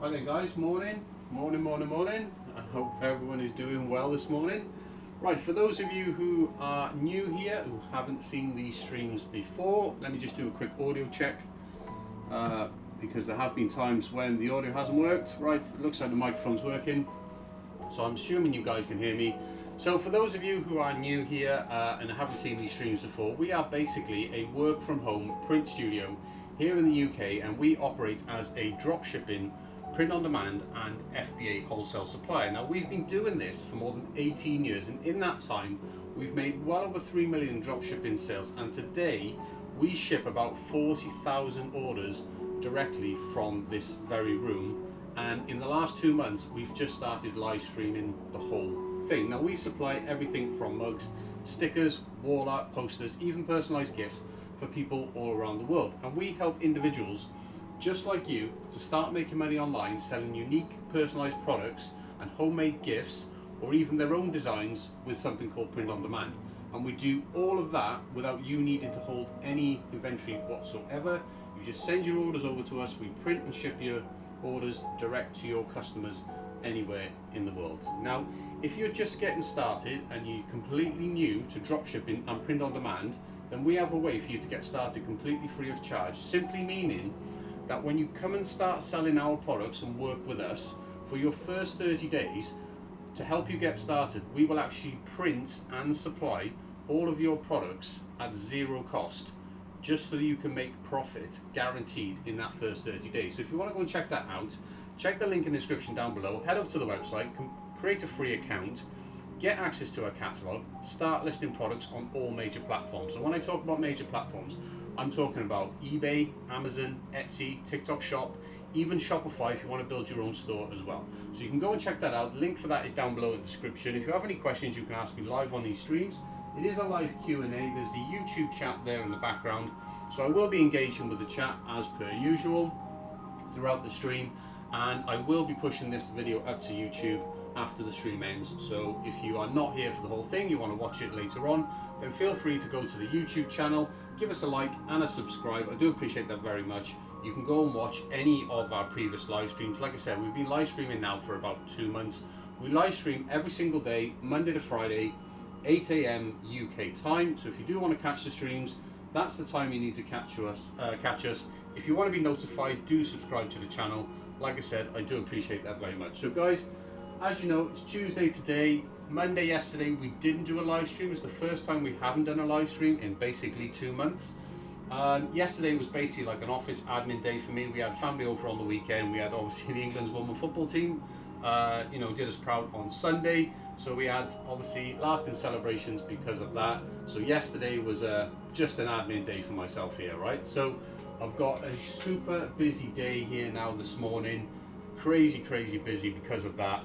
Hi there guys, morning. I hope everyone is doing well this morning. Right, for those of you who are new here, who haven't seen these streams before, let me just do a quick audio check because there have been times when the audio hasn't worked. Right, it looks like the microphone's working, so I'm assuming you guys can hear me. So for those of you who are new here and haven't seen these streams before, we are basically a work from home print studio here in the UK, and we operate as a drop shipping, print on demand and FBA wholesale supplier. Now we've been doing this for more than 18 years, and in that time we've made well over 3 million drop shipping sales, and today we ship about 40,000 orders directly from this very room. And in the last 2 months we've just started live streaming the whole thing. Now we supply everything from mugs, stickers, wall art, posters, even personalized gifts for people all around the world, and we help individuals just like you to start making money online selling unique personalized products and homemade gifts, or even their own designs with something called print on demand. And we do all of that without you needing to hold any inventory whatsoever. You just send your orders over to us, we print and ship your orders direct to your customers anywhere in the world. Now if you're just getting started and you're completely new to drop shipping and print on demand, then we have a way for you to get started completely free of charge, simply meaning that when you come and start selling our products and work with us for your first 30 days, to help you get started, we will actually print and supply all of your products at zero cost, just so that you can make profit guaranteed in that first 30 days. So if you want to go and check that out, check the link in the description down below, head over to the website, create a free account, get access to our catalogue, start listing products on all major platforms. So when I talk about major platforms, I'm talking about eBay, Amazon, Etsy, TikTok Shop, even Shopify if you want to build your own store as well. So you can go and check that out. Link for that is down below in the description. If you have any questions, you can ask me live on these streams. It is a live Q&A. There's the YouTube chat there in the background. So I will be engaging with the chat as per usual throughout the stream, and I will be pushing this video up to YouTube after the stream ends. So if you are not here for the whole thing, you want to watch it later on, then feel free to go to the YouTube channel, give us a like and a subscribe. I do appreciate that very much. You can go and watch any of our previous live streams. Like I said, we've been live streaming now for about 2 months. We live stream every single day, Monday to Friday, 8 AM UK time. So if you do want to catch the streams, that's the time you need to catch us. If you want to be notified, do subscribe to the channel. Like I said, I do appreciate that very much. So guys, as you know, it's Tuesday today. Monday yesterday we didn't do a live stream. It's the first time we haven't done a live stream in basically 2 months. Yesterday was basically like an office admin day for me. We had family over on the weekend. We had obviously the England's women's football team did us proud on Sunday, so we had obviously lasting celebrations because of that. So yesterday was just an admin day for myself here, right? So I've got a super busy day here now this morning, crazy busy because of that.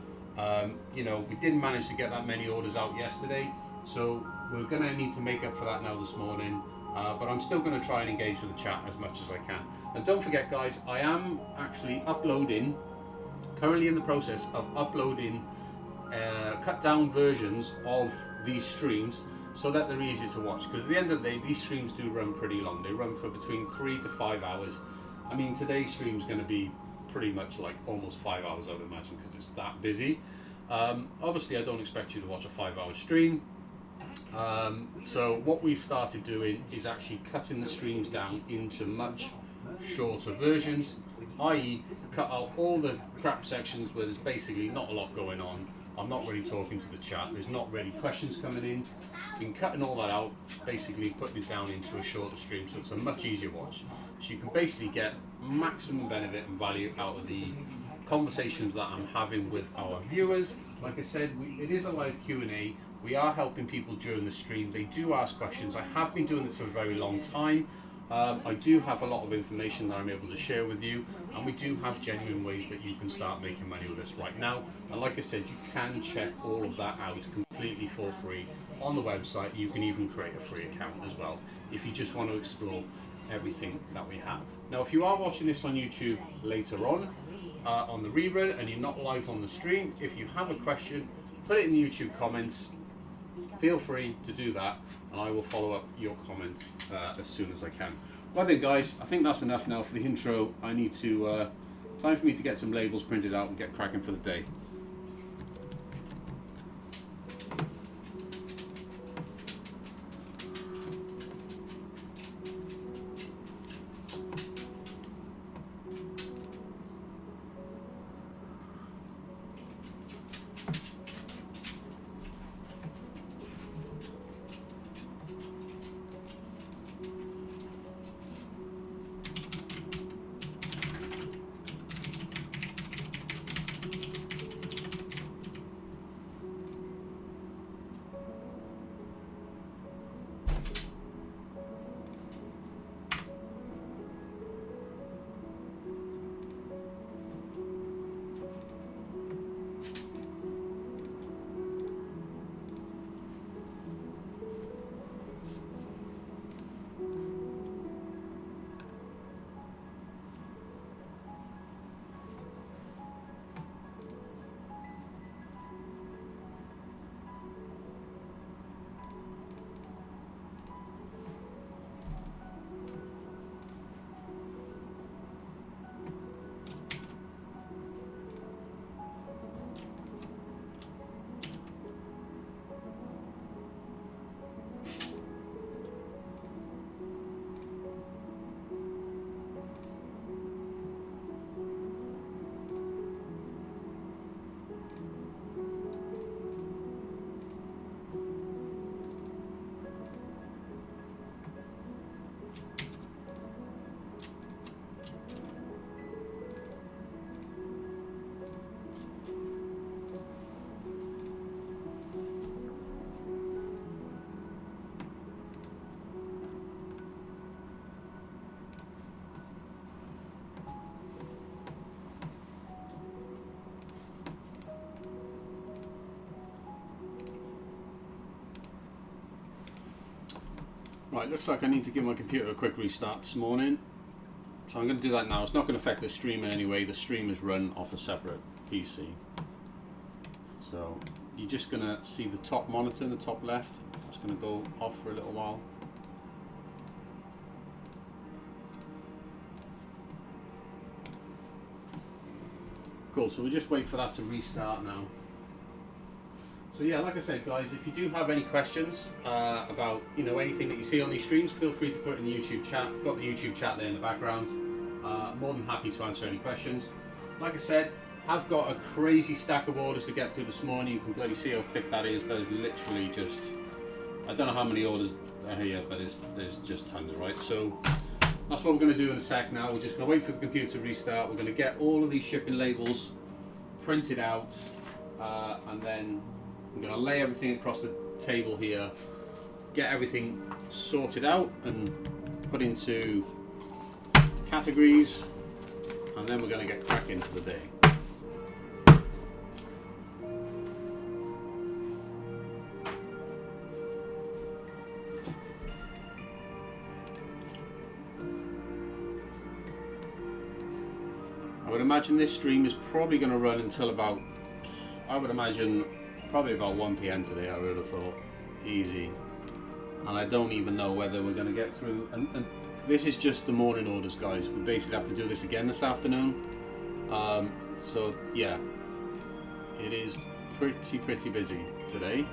We didn't manage to get that many orders out yesterday, so we're gonna need to make up for that now this morning, but I'm still gonna try and engage with the chat as much as I can. And don't forget guys, I am actually currently in the process of uploading cut down versions of these streams so that they're easy to watch, because at the end of the day these streams do run pretty long. They run for between 3 to 5 hours. I mean, today's stream is going to be pretty much like almost 5 hours, I would imagine, because it's that busy. Obviously I don't expect you to watch a 5-hour stream, so what we've started doing is actually cutting the streams down into much shorter versions, i.e. cut out all the crap sections where there's basically not a lot going on. I'm not really talking to the chat, there's not really questions coming in. Been cutting all that out, basically putting it down into a shorter stream, so it's a much easier watch. So you can basically get maximum benefit and value out of the conversations that I'm having with our viewers. Like I said, it is a live Q&A. We are helping people during the stream. They do ask questions. I have been doing this for a very long time. I do have a lot of information that I'm able to share with you, and we do have genuine ways that you can start making money with us right now. And like I said, you can check all of that out completely for free on the website. You can even create a free account as well if you just want to explore everything that we have. Now if you are watching this on YouTube later on the rerun and you're not live on the stream, if you have a question, put it in the YouTube comments. Feel free to do that, and I will follow up your comment as soon as I can. Well then guys, I think that's enough now for the intro. I need to time for me to get some labels printed out and get cracking for the day. Right, looks like I need to give my computer a quick restart this morning. So I'm going to do that now. It's not going to affect the stream in any way. The stream is run off a separate PC. So you're just going to see the top monitor in the top left. That's going to go off for a little while. Cool, so we'll just wait for that to restart now. So yeah, like I said, guys, if you do have any questions about anything that you see on these streams, feel free to put it in the YouTube chat. I've got the YouTube chat there in the background. More than happy to answer any questions. Like I said, I've got a crazy stack of orders to get through this morning. You can clearly see how thick that is. There's literally just, I don't know how many orders are here, but there's just tons, right? So that's what we're going to do in a sec now. We're just going to wait for the computer to restart. We're going to get all of these shipping labels printed out, and then I'm going to lay everything across the table here, get everything sorted out and put into categories, and then we're going to get cracking for the day. I would imagine this stream is probably going to run until about, probably about 1 p.m. today. I would have thought. Easy. And I don't even know whether we're going to get through, and this is just the morning orders, guys. We basically have to do this again this afternoon. So yeah, it is pretty busy today.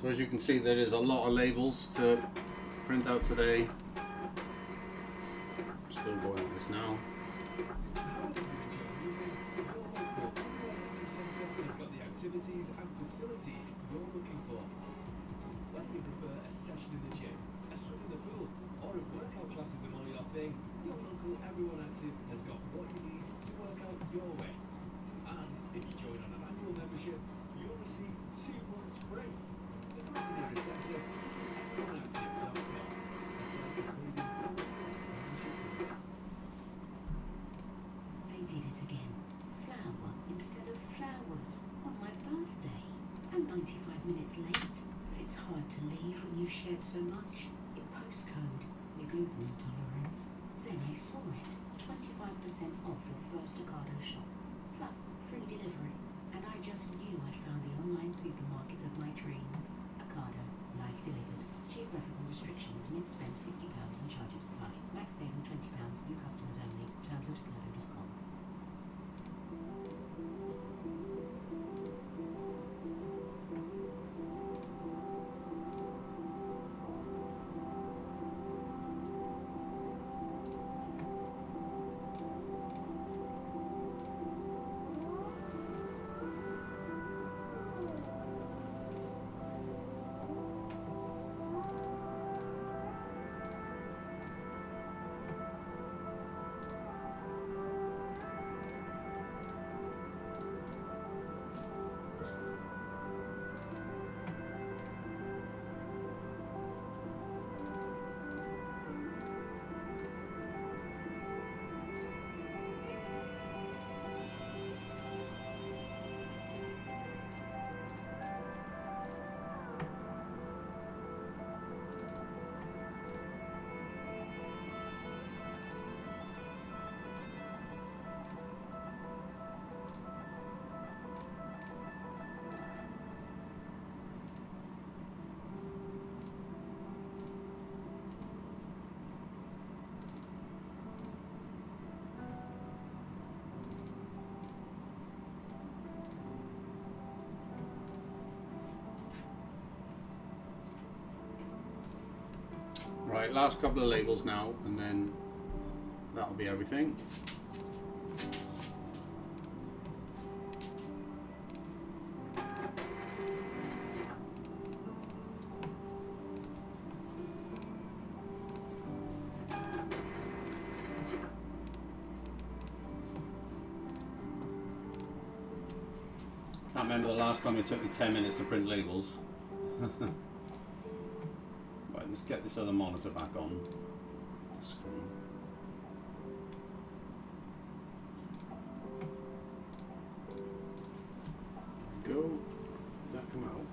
So as you can see, there is a lot of labels to print out today. I'm still going at this now. Activities and facilities you're looking for. Whether you prefer a session in the gym, a swim in the pool, or if workout classes are more your thing, your local Everyone Active has got what you need to work out your way. And if you join on an annual membership, you'll receive 2 months free. To find an area centre, visit everyoneactive.com. They did it again. Flower instead of flowers on my birthday. I'm 95 minutes late, but it's hard to leave when you've shared so much. Your postcode, your gluten intolerance. Then I saw it. 25% off your first Ocado shop. Plus free delivery. And I just knew I'd found the online supermarket of my dreams. Ocado. Life delivered. Geographical restrictions. Min spend £60 and charges apply. Max saving £20. New customers only. Terms at ocado.com. Right, last couple of labels now, and then that'll be everything. Can't remember the last time it took me 10 minutes to print labels. Right, let's get this other monitor back on the screen. There we go. Did that come out?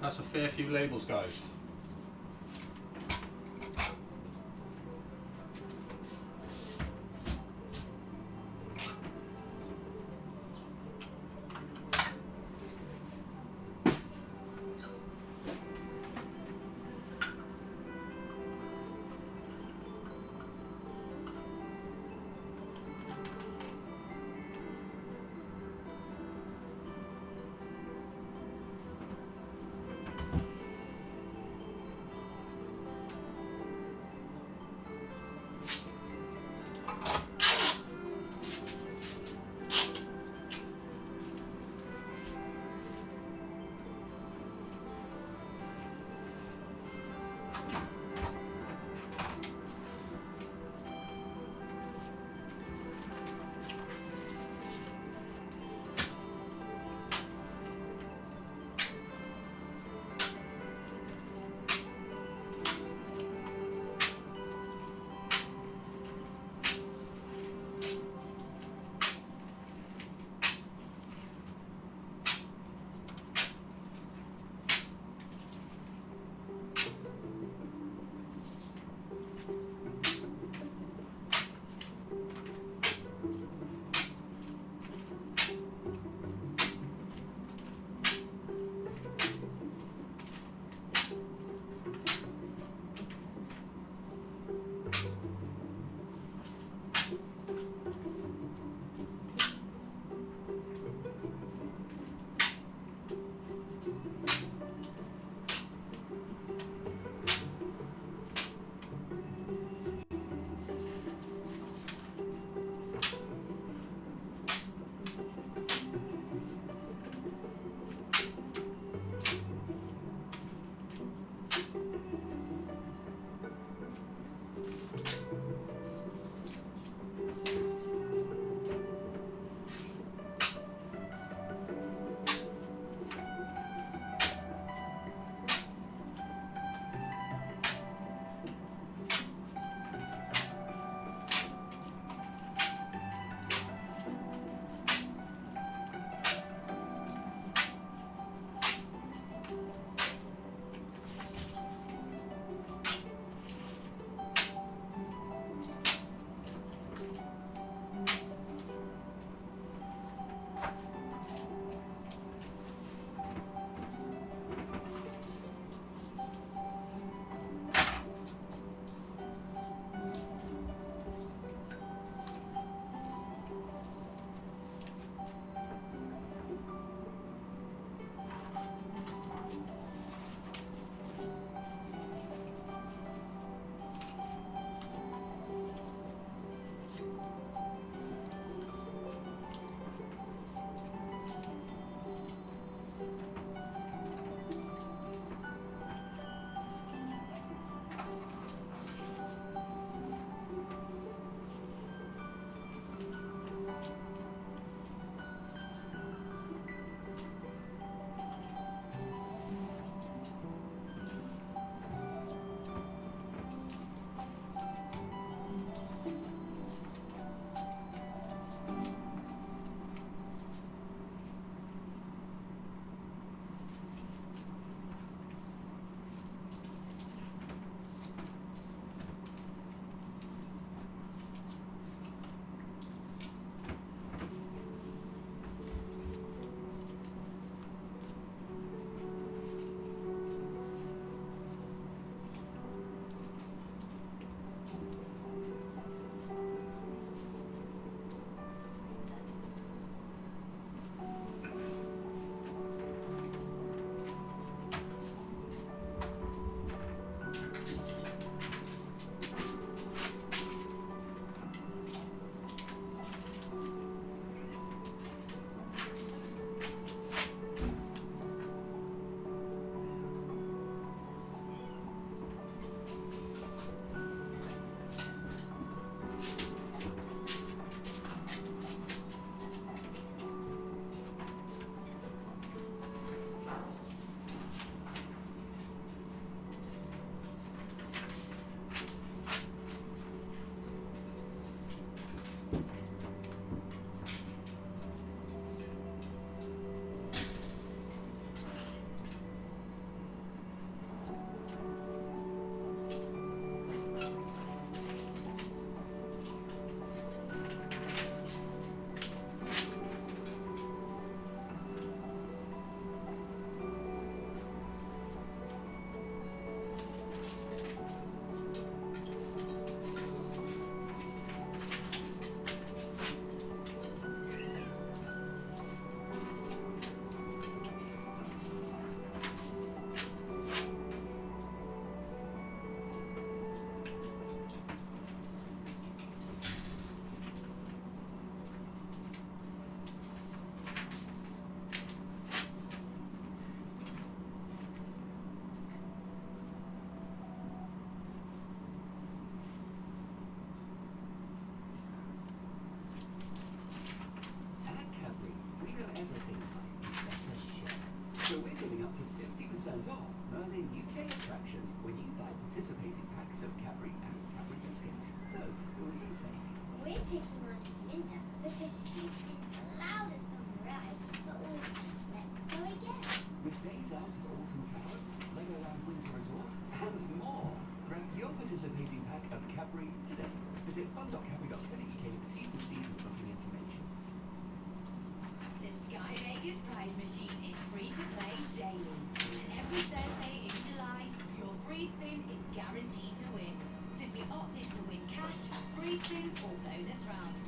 That's a fair few labels, guys. picking on Linda because she spins the loudest on the rides, but always says, let's go again. With days out at Alton Towers, Legoland Winter Resort, and more, grab your participating pack of Cadbury today. Visit fun.cadbury.co.uk for T's and C's and booking information. The Sky Vegas prize machine is free to play daily. And every Thursday in July, your free spin is guaranteed to win. Simply opt in to win cash, free spins or bonus rounds.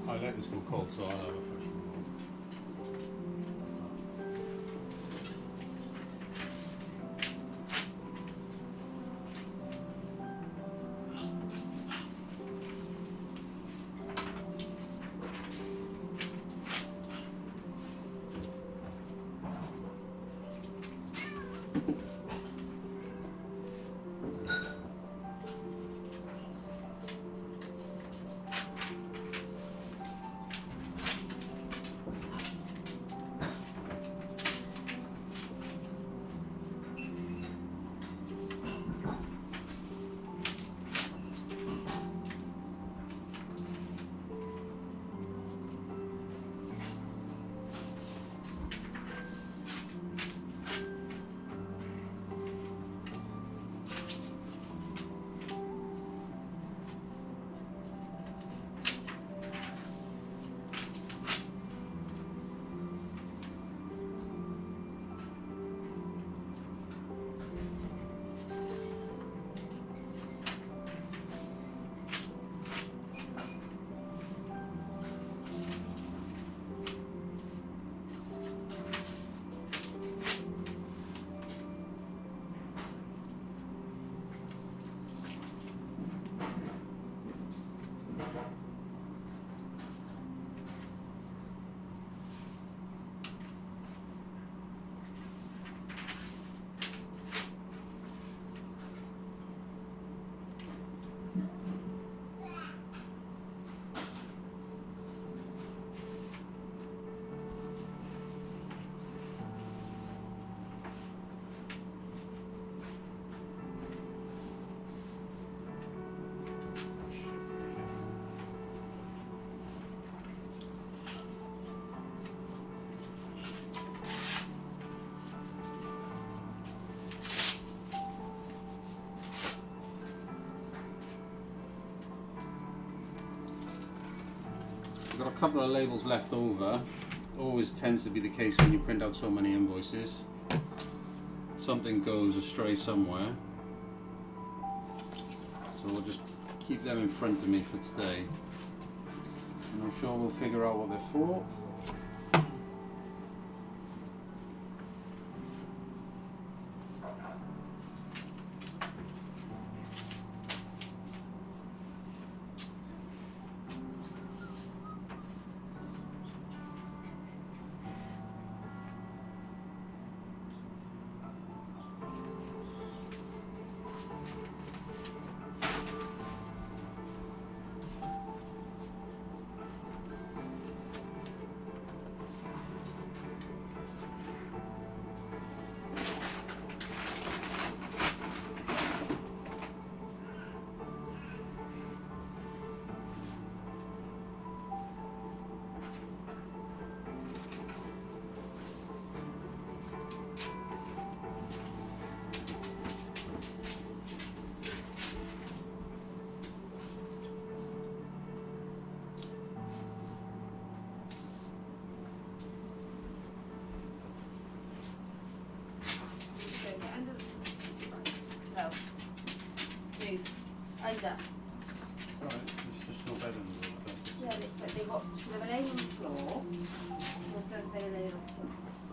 I let this go cold, so I'll have a fresh one. I've got a couple of labels left over. Always tends to be the case when you print out so many invoices. Something goes astray somewhere. So we'll just keep them in front of me for today. And I'm sure we'll figure out what they're for. Under. Alright, it's just not better than that. Yeah, but they got so they were laying on the floor. So I was going to lay on the floor.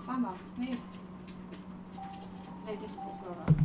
Mama, move. No difference whatsoever.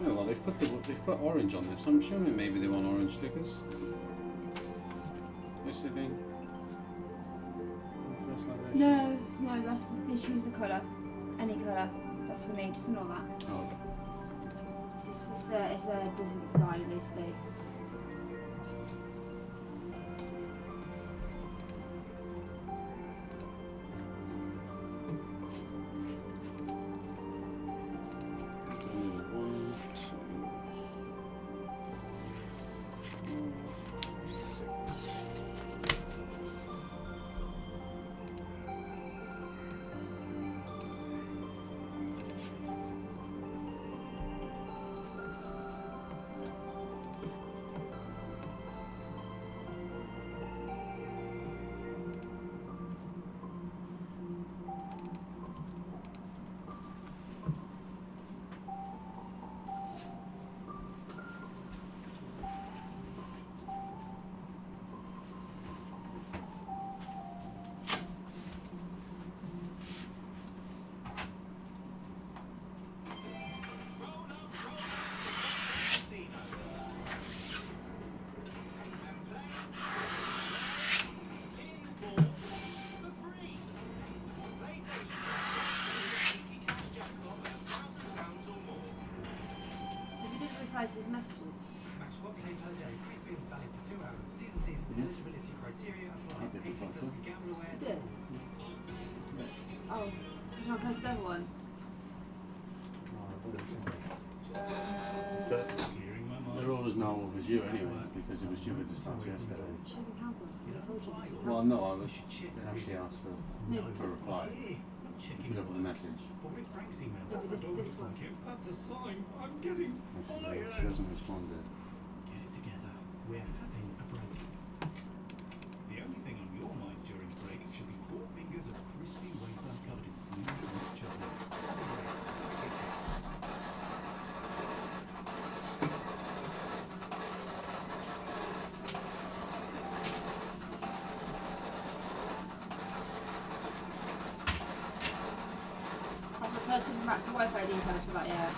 Oh, well, they've put orange on this. I'm assuming maybe they want orange stickers. Basically. No, that's they choose the colour. Any colour. That's for me, just ignore that. Oh, okay. This is it's a design listing. Reply to his messages. Match one play per day. Free spins valid for 2 hours. T's and C's and eligibility criteria apply. 18 plus be gamble aware. You did? Oh, you can't post another one. But they're always now overdue anyway, because it was due with dispatch yesterday. Should be cancelled. I told you. Well, no, I was actually asked for a reply. If you look at the message, But with Frank's email, Maybe this one. that's a sign. I'm getting she hasn't responded. Get it together. We're having a break. The only thing on your mind during the break should be 4 fingers of crispy wafer covered in smooth milk chocolate. Has the person back the Wi-Fi details for that yet?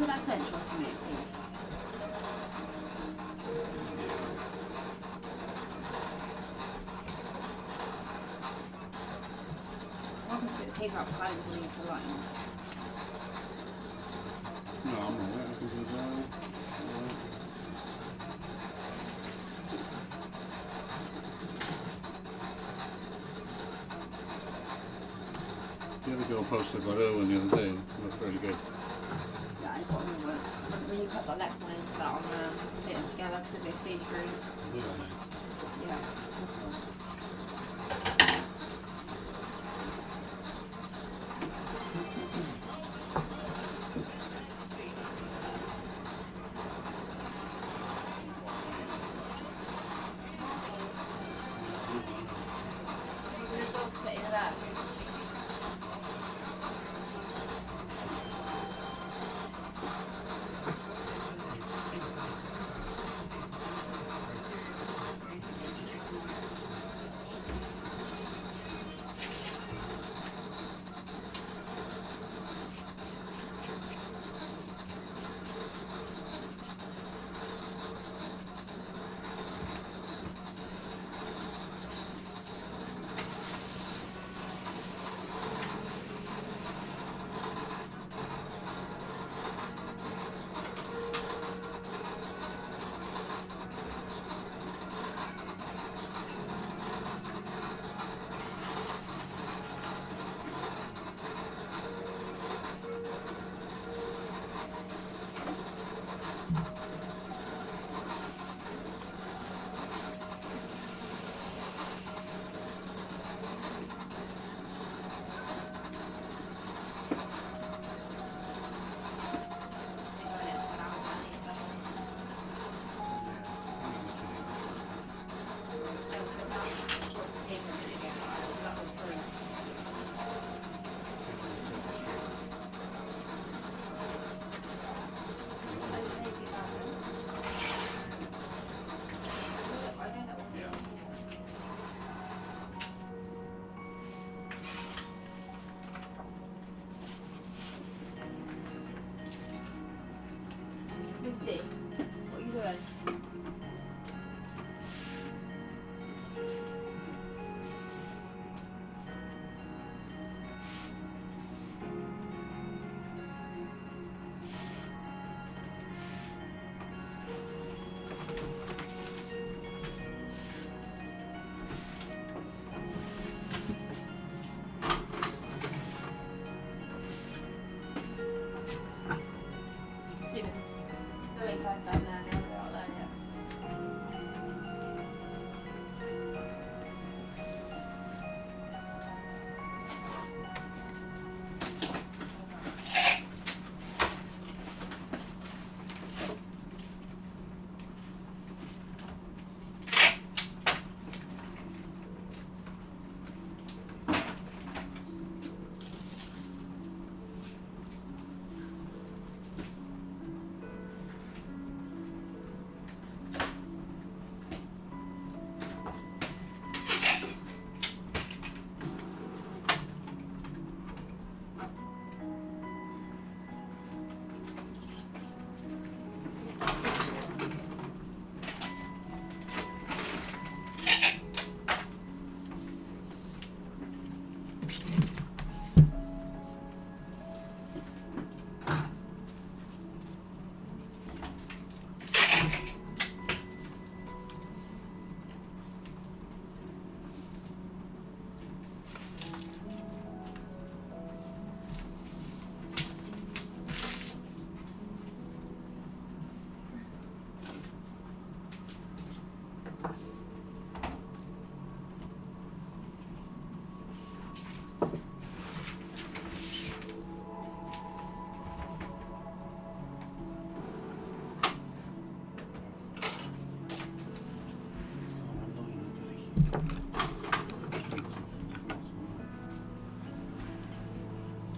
put that central for me, please? Welcome to the paper up behind the lines. No, I'm not. I can do that. The other girl posted about her one the other day. It looked really good. Yeah, I got another one. When you cut the next one into that on put them together because they see through. Yeah. The dog sitting there. Lucy, what are you doing? Stephen, go inside down there and go out there, yeah.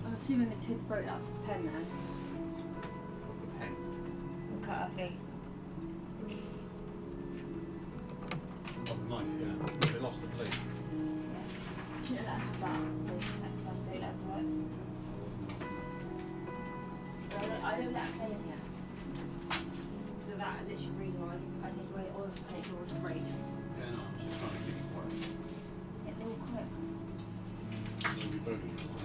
I'm assuming the kids broke that pen then. Pen. And cut her feet. Oh, the knife, yeah. They lost the blade. Yeah. Shouldn't let her have that. Next time, don't let her have it. I don't let play in yet. Because of that, literally reason why I take away all the play for all the break. Yeah, no, I'm just trying to keep it quiet. Yeah, they all quit. They'll be broken for once.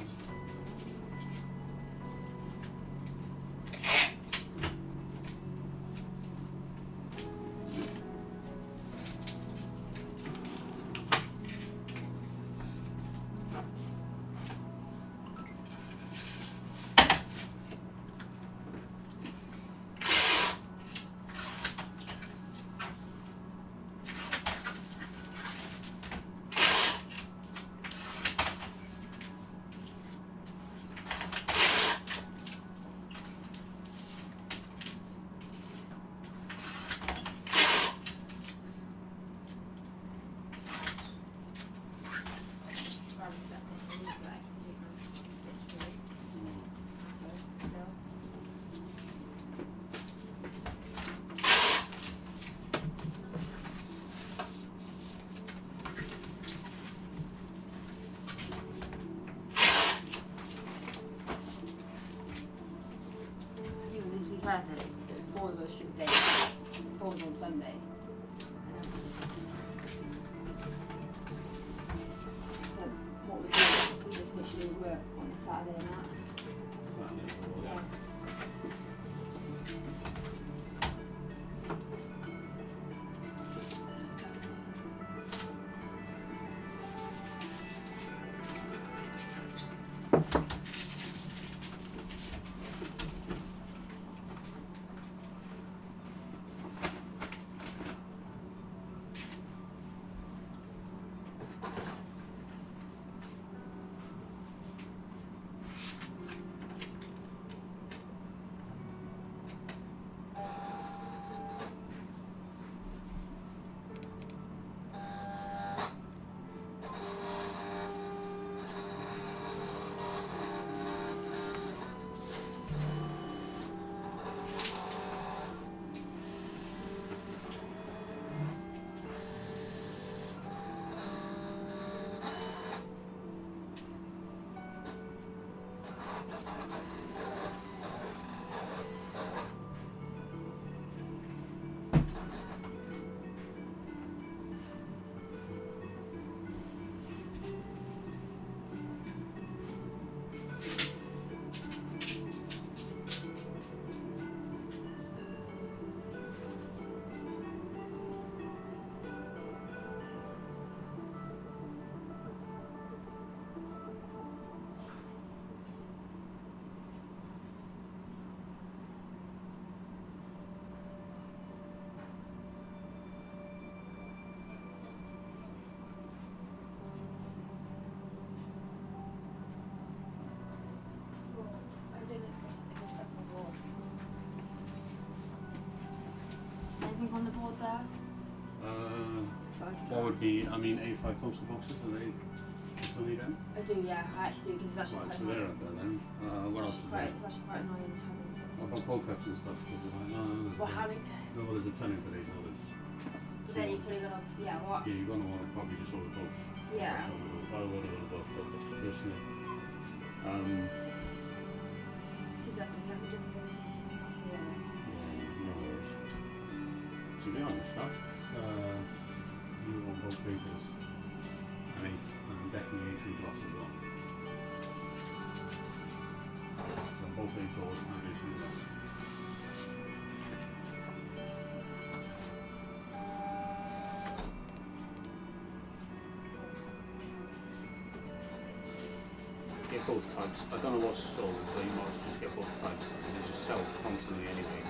Even this weekend, it falls on a stupid day. It falls on Sunday. But what we do, we just wish we work on a Saturday and that. Yeah. Anything on the board there? What would be, I mean, A5 poster boxes, are they, still need them? I do, yeah, I actually do, because it's actually Right, quite so they're annoying. up there then. What else is there? It's actually quite annoying having some. What about cold cups and stuff? Because there's there's Well, having, no, well, there's a ton in today's orders. but then you're putting it on, yeah, what? Yeah, you're going to want to probably just order both. Yeah. I would order both, but personally. 2 seconds, let me just see something else here. No worries. To be honest, that's you want both papers and definitely A3 gloss as well. So both A4s and A3 gloss. Get both types. I don't know what's sold, but you might as well just get both types. They just sell constantly anyway.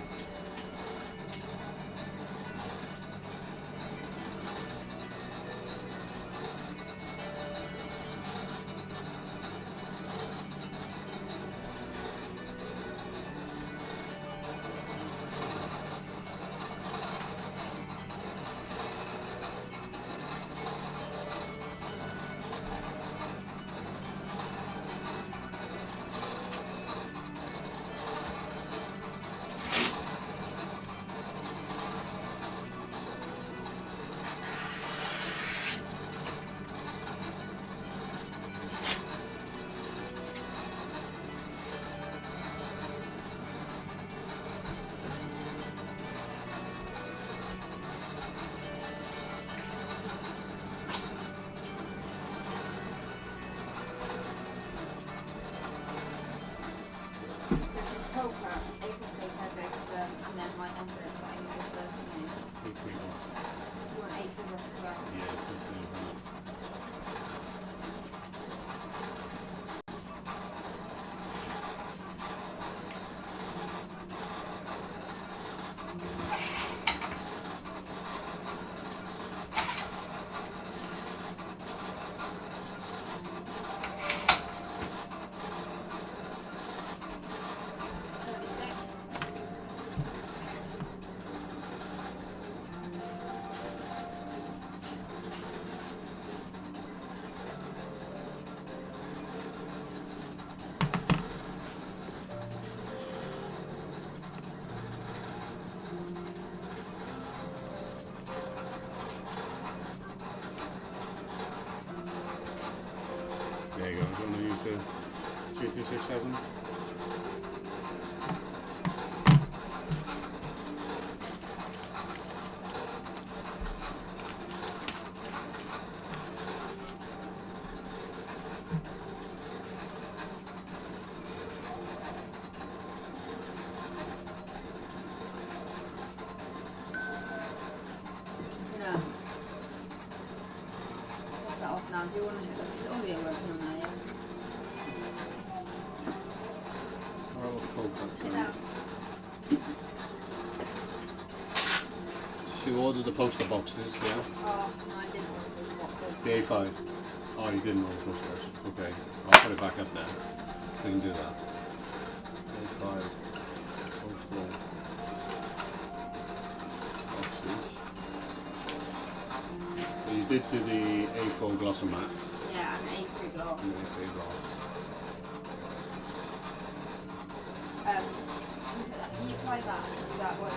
you want to use the 2367? What's that off now? Do you want to check the audio working on there? Yeah. Well, we'll call that Get one. out. So you ordered the poster boxes, yeah? Oh, no, I didn't want those boxes. The A5. Oh, you didn't order the poster boxes. Okay, I'll put it back up there. We can do that. A5 poster boxes. So you did do the A4 gloss and mattes Yeah, and A3 gloss. and the A3 gloss. Can you apply that? Does that work?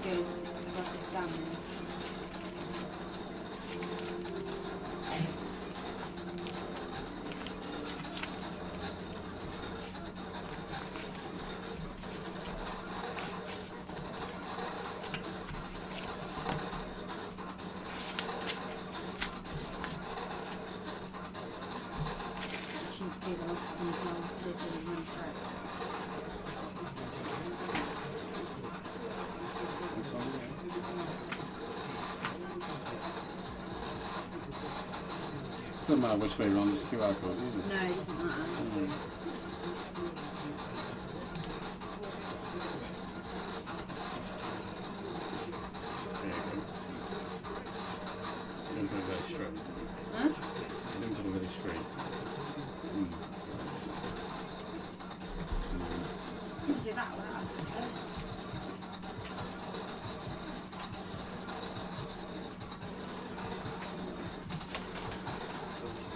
Good. Got this down. Doesn't matter which way around this QR code, does it? No, it doesn't matter. Mm. There you go. Don't put it very straight. Huh? Don't put it very straight. Mm. You can do that without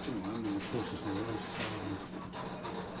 I'm going to force this on the right side.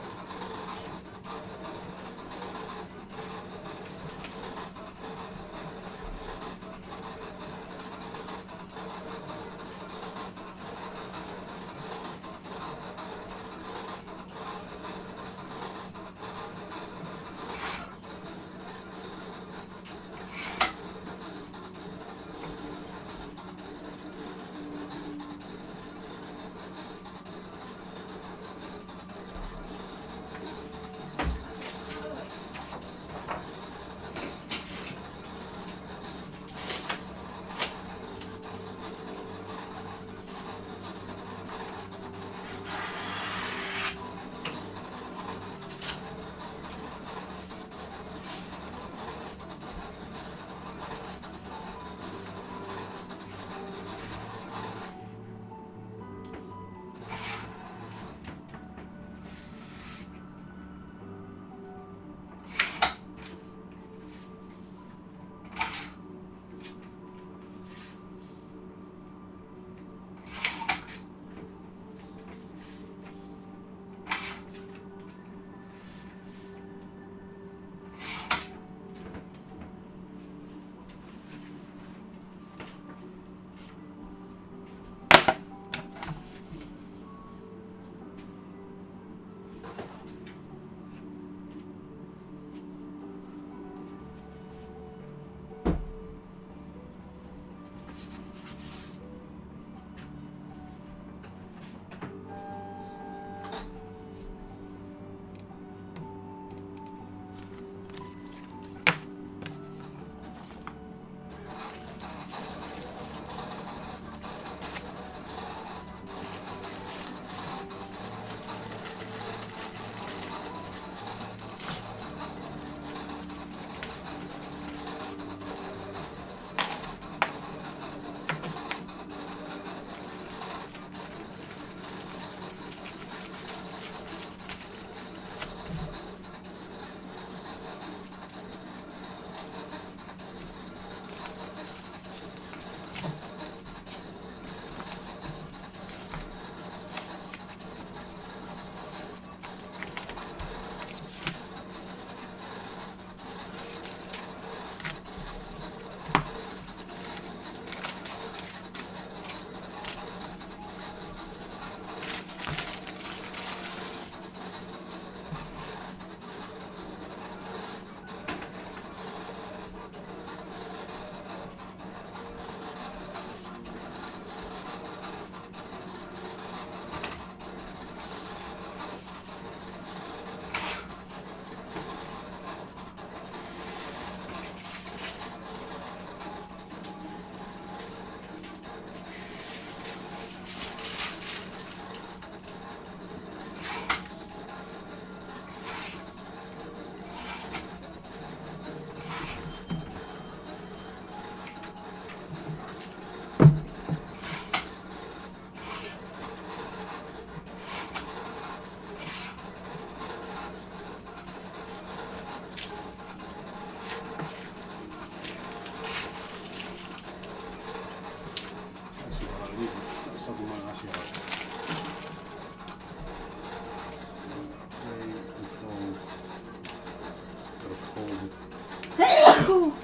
my last yard. Got a cold.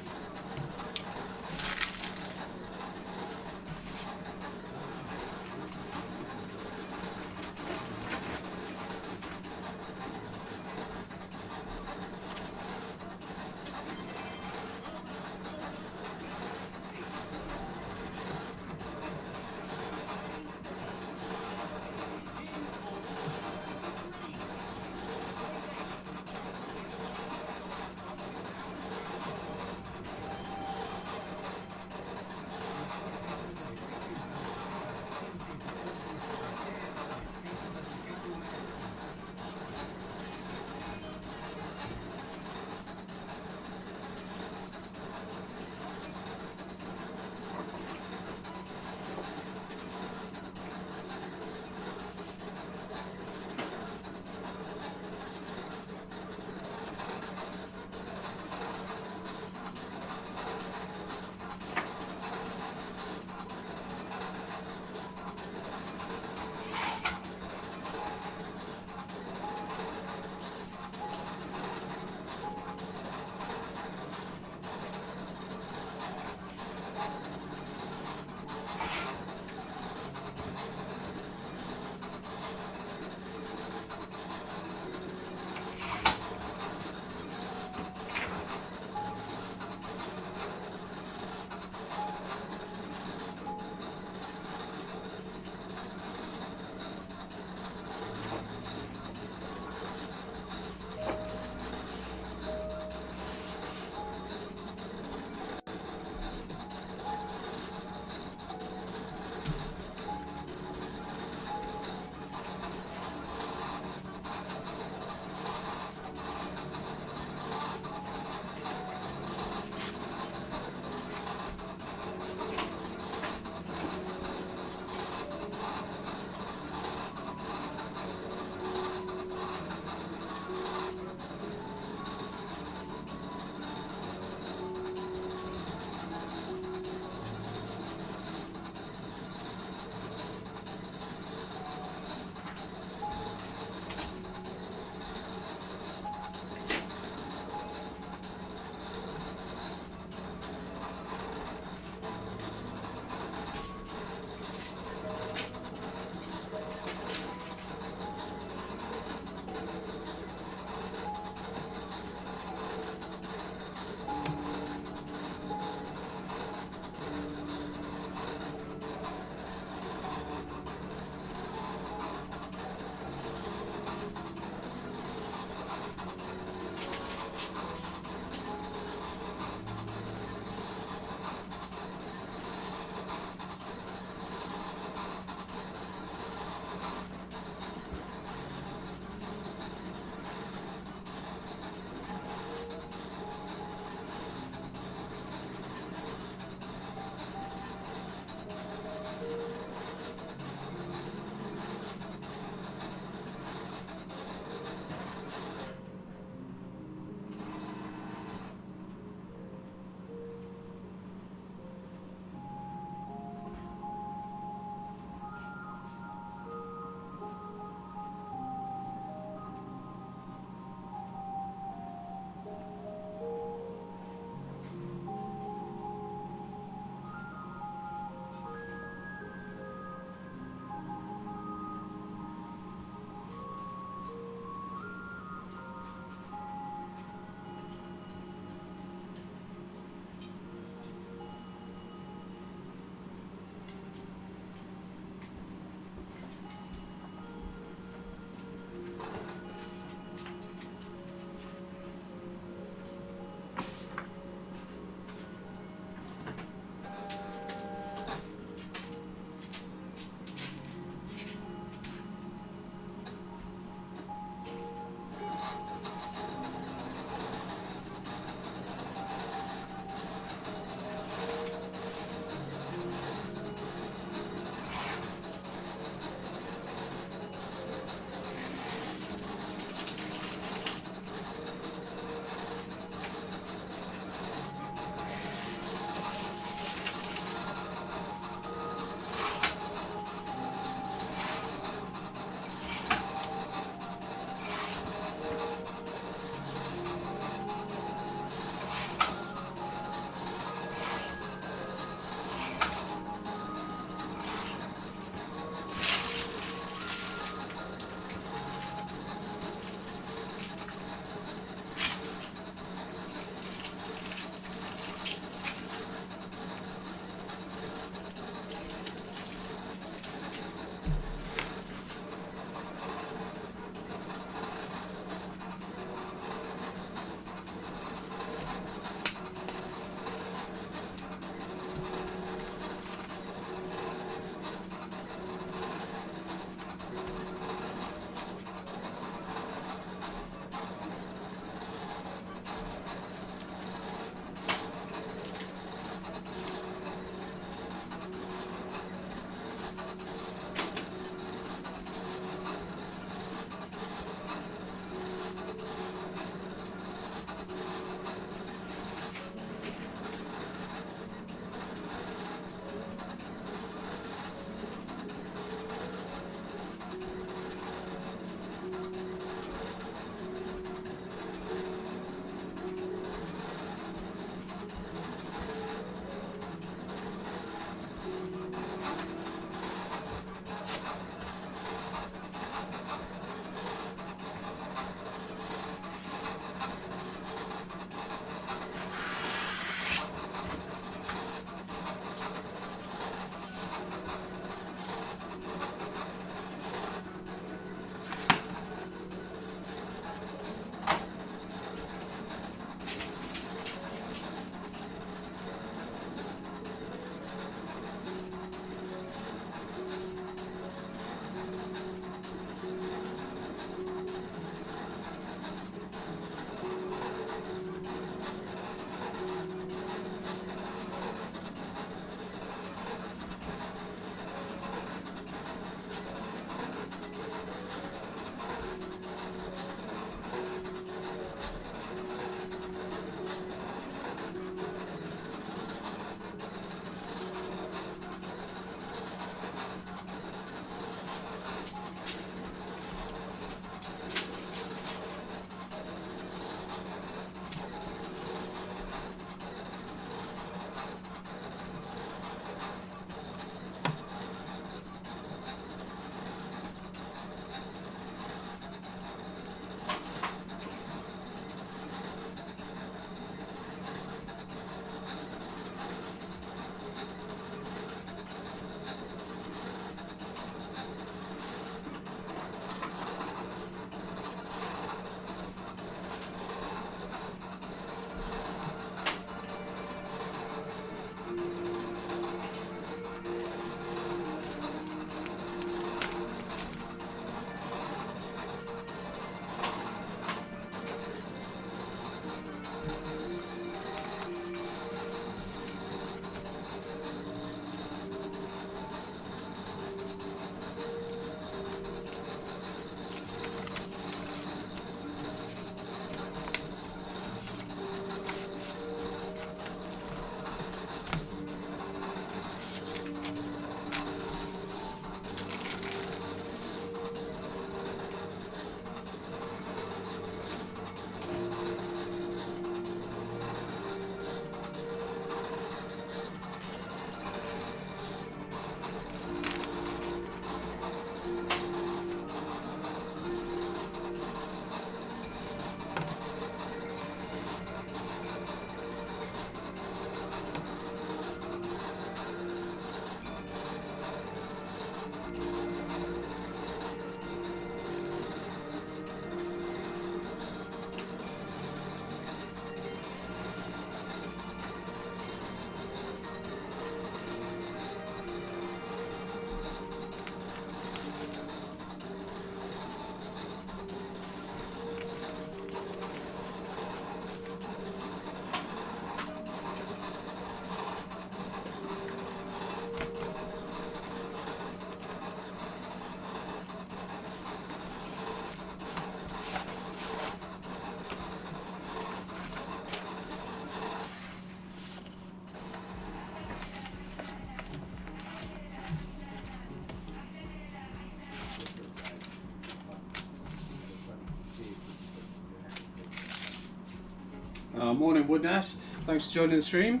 Morning Woodnest, thanks for joining the stream.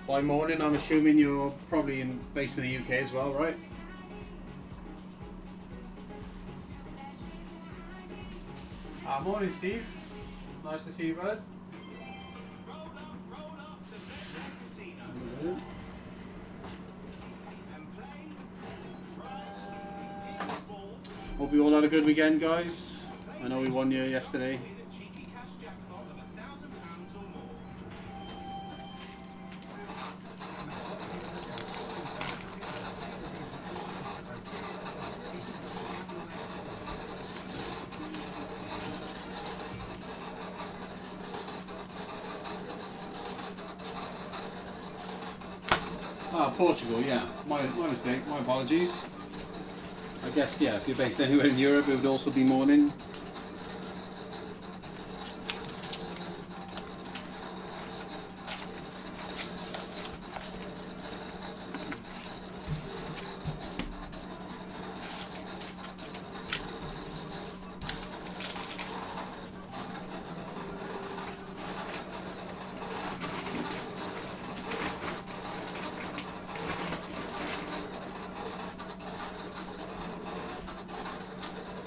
By morning, I'm assuming you're probably based in the UK as well, right? Morning Steve, nice to see you, bud. Hope you all had a good weekend, guys. I know we won you yesterday. Portugal, yeah. My mistake, my apologies. I guess, yeah, if you're based anywhere in Europe, it would also be morning.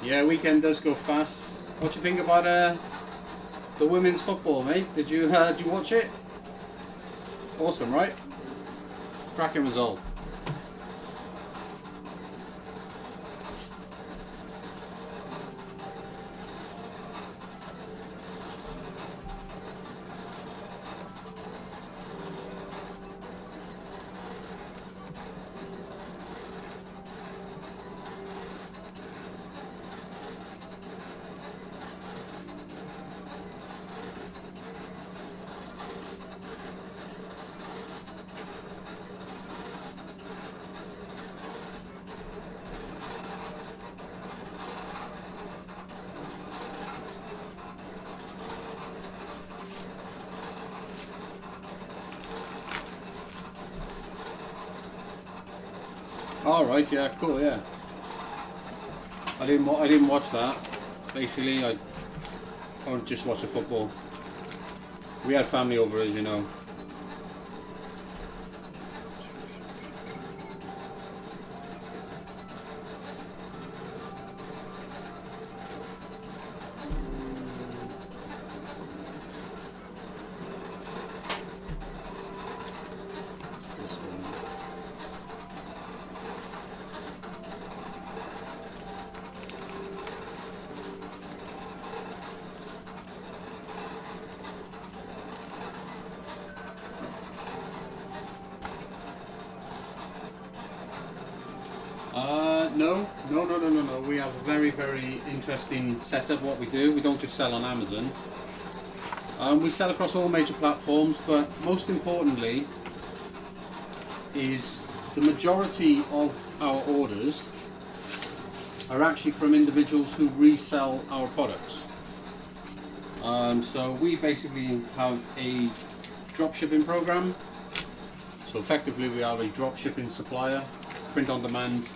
Yeah, weekend does go fast. What do you think about the women's football, mate? Did you watch it? Awesome, right? Cracking result. All right, yeah, cool, yeah. I didn't watch that. Basically, I just watch the football. We had family over, as you know. No. We have a very, very interesting setup. What we do, we don't just sell on Amazon. We sell across all major platforms, but most importantly is the majority of our orders are actually from individuals who resell our products. So we basically have a drop shipping program. So effectively we are a drop shipping supplier, print on demand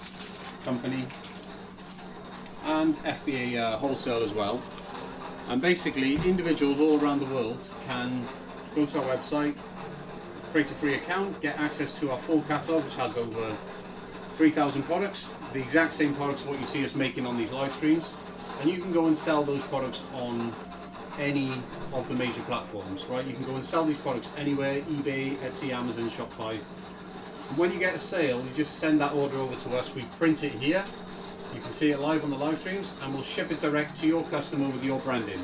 company, and FBA wholesale as well. And basically individuals all around the world can go to our website, create a free account, get access to our full catalogue, which has over 3,000 products, the exact same products what you see us making on these live streams, and you can go and sell those products on any of the major platforms, right? You can go and sell these products anywhere, eBay, Etsy, Amazon, Shopify. And when you get a sale, you just send that order over to us, we print it here, you can see it live on the live streams, and we'll ship it direct to your customer with your branding.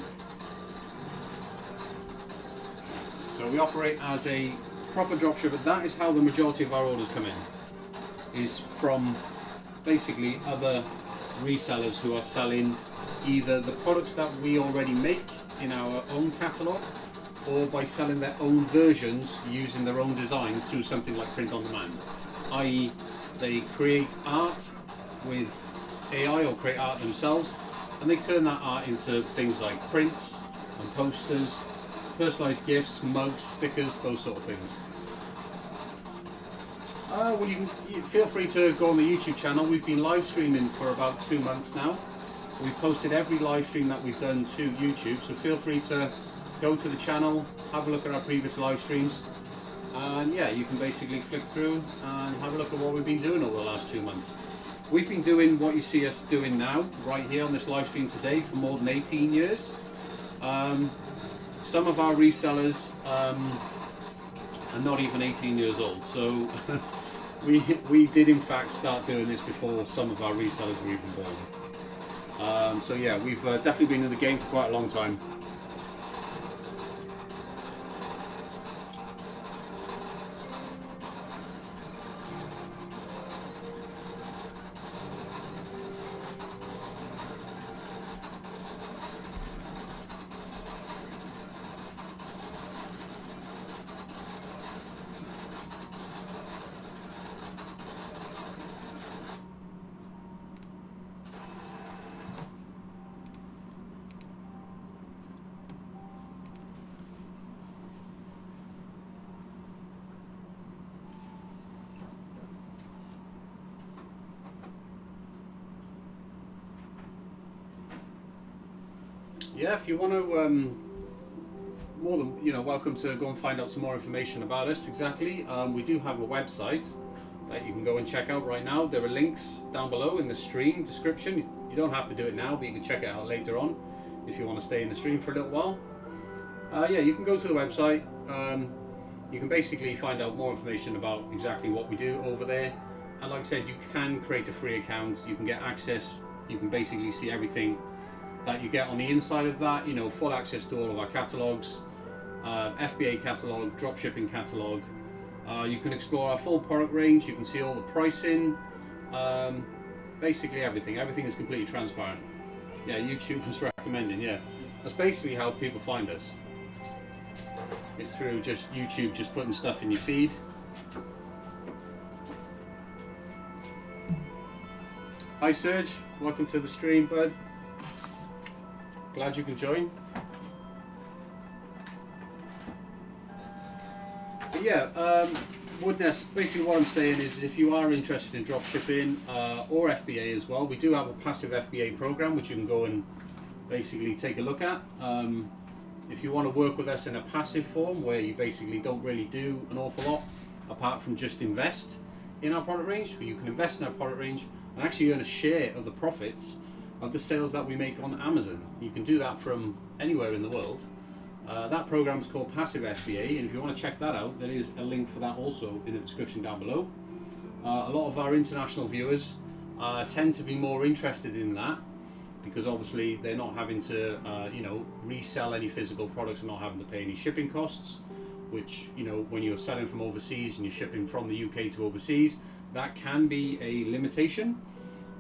So we operate as a proper dropshipper. That is how the majority of our orders come in, is from basically other resellers who are selling either the products that we already make in our own catalogue, or by selling their own versions using their own designs through something like print on demand, i.e. they create art with AI or create art themselves, and they turn that art into things like prints and posters, personalized gifts, mugs, stickers, those sort of things. Well, you feel free to go on the YouTube channel. We've been live streaming for about 2 months now, We've posted every live stream that we've done to YouTube, so feel free to go to the channel, have a look at our previous live streams, and yeah, you can basically flick through and have a look at what we've been doing over the last 2 months. We've been doing what you see us doing now, right here on this live stream today, for more than 18 years. Some of our resellers are not even 18 years old, so we did in fact start doing this before some of our resellers were even born. So yeah, we've definitely been in the game for quite a long time. Yeah, if you want to, more than welcome to go and find out some more information about us. Exactly, we do have a website that you can go and check out right now. There are links down below in the stream description. You don't have to do it now, but you can check it out later on if you want to stay in the stream for a little while. Yeah, you can go to the website. You can basically find out more information about exactly what we do over there. And like I said, you can create a free account. You can get access. You can basically see everything that you get on the inside of that, full access to all of our catalogs, FBA catalog, dropshipping catalog. You can explore our full product range. You can see all the pricing, basically everything. Everything is completely transparent. Yeah, YouTube was recommending. Yeah, that's basically how people find us. It's through just YouTube, just putting stuff in your feed. Hi Serge, welcome to the stream, bud. Glad you can join. But yeah, Woodnest, basically what I'm saying is if you are interested in dropshipping or FBA as well, we do have a passive FBA program which you can go and basically take a look at. If you want to work with us in a passive form where you basically don't really do an awful lot apart from just invest in our product range, where you can invest in our product range and actually earn a share of the profits of the sales that we make on Amazon. You can do that from anywhere in the world. That program is called Passive FBA, and if you want to check that out, there is a link for that also in the description down below. A lot of our international viewers tend to be more interested in that because obviously they're not having to resell any physical products and not having to pay any shipping costs, which when you're selling from overseas and you're shipping from the UK to overseas, that can be a limitation.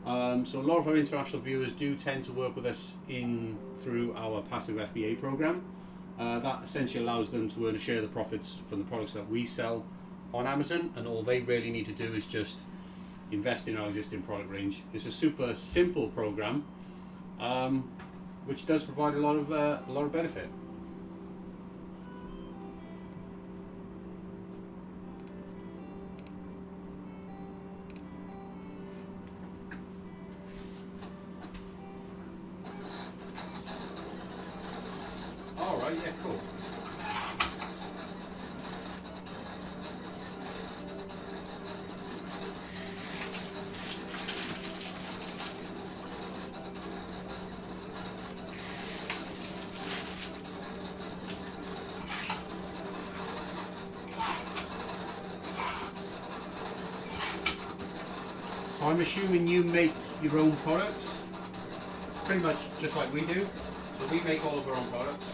So a lot of our international viewers do tend to work with us through our passive FBA program. That essentially allows them to earn a share of the profits from the products that we sell on Amazon, and all they really need to do is just invest in our existing product range. It's a super simple program, which does provide a lot of benefit. Yeah, cool. So I'm assuming you make your own products, pretty much just like we do. So we make all of our own products.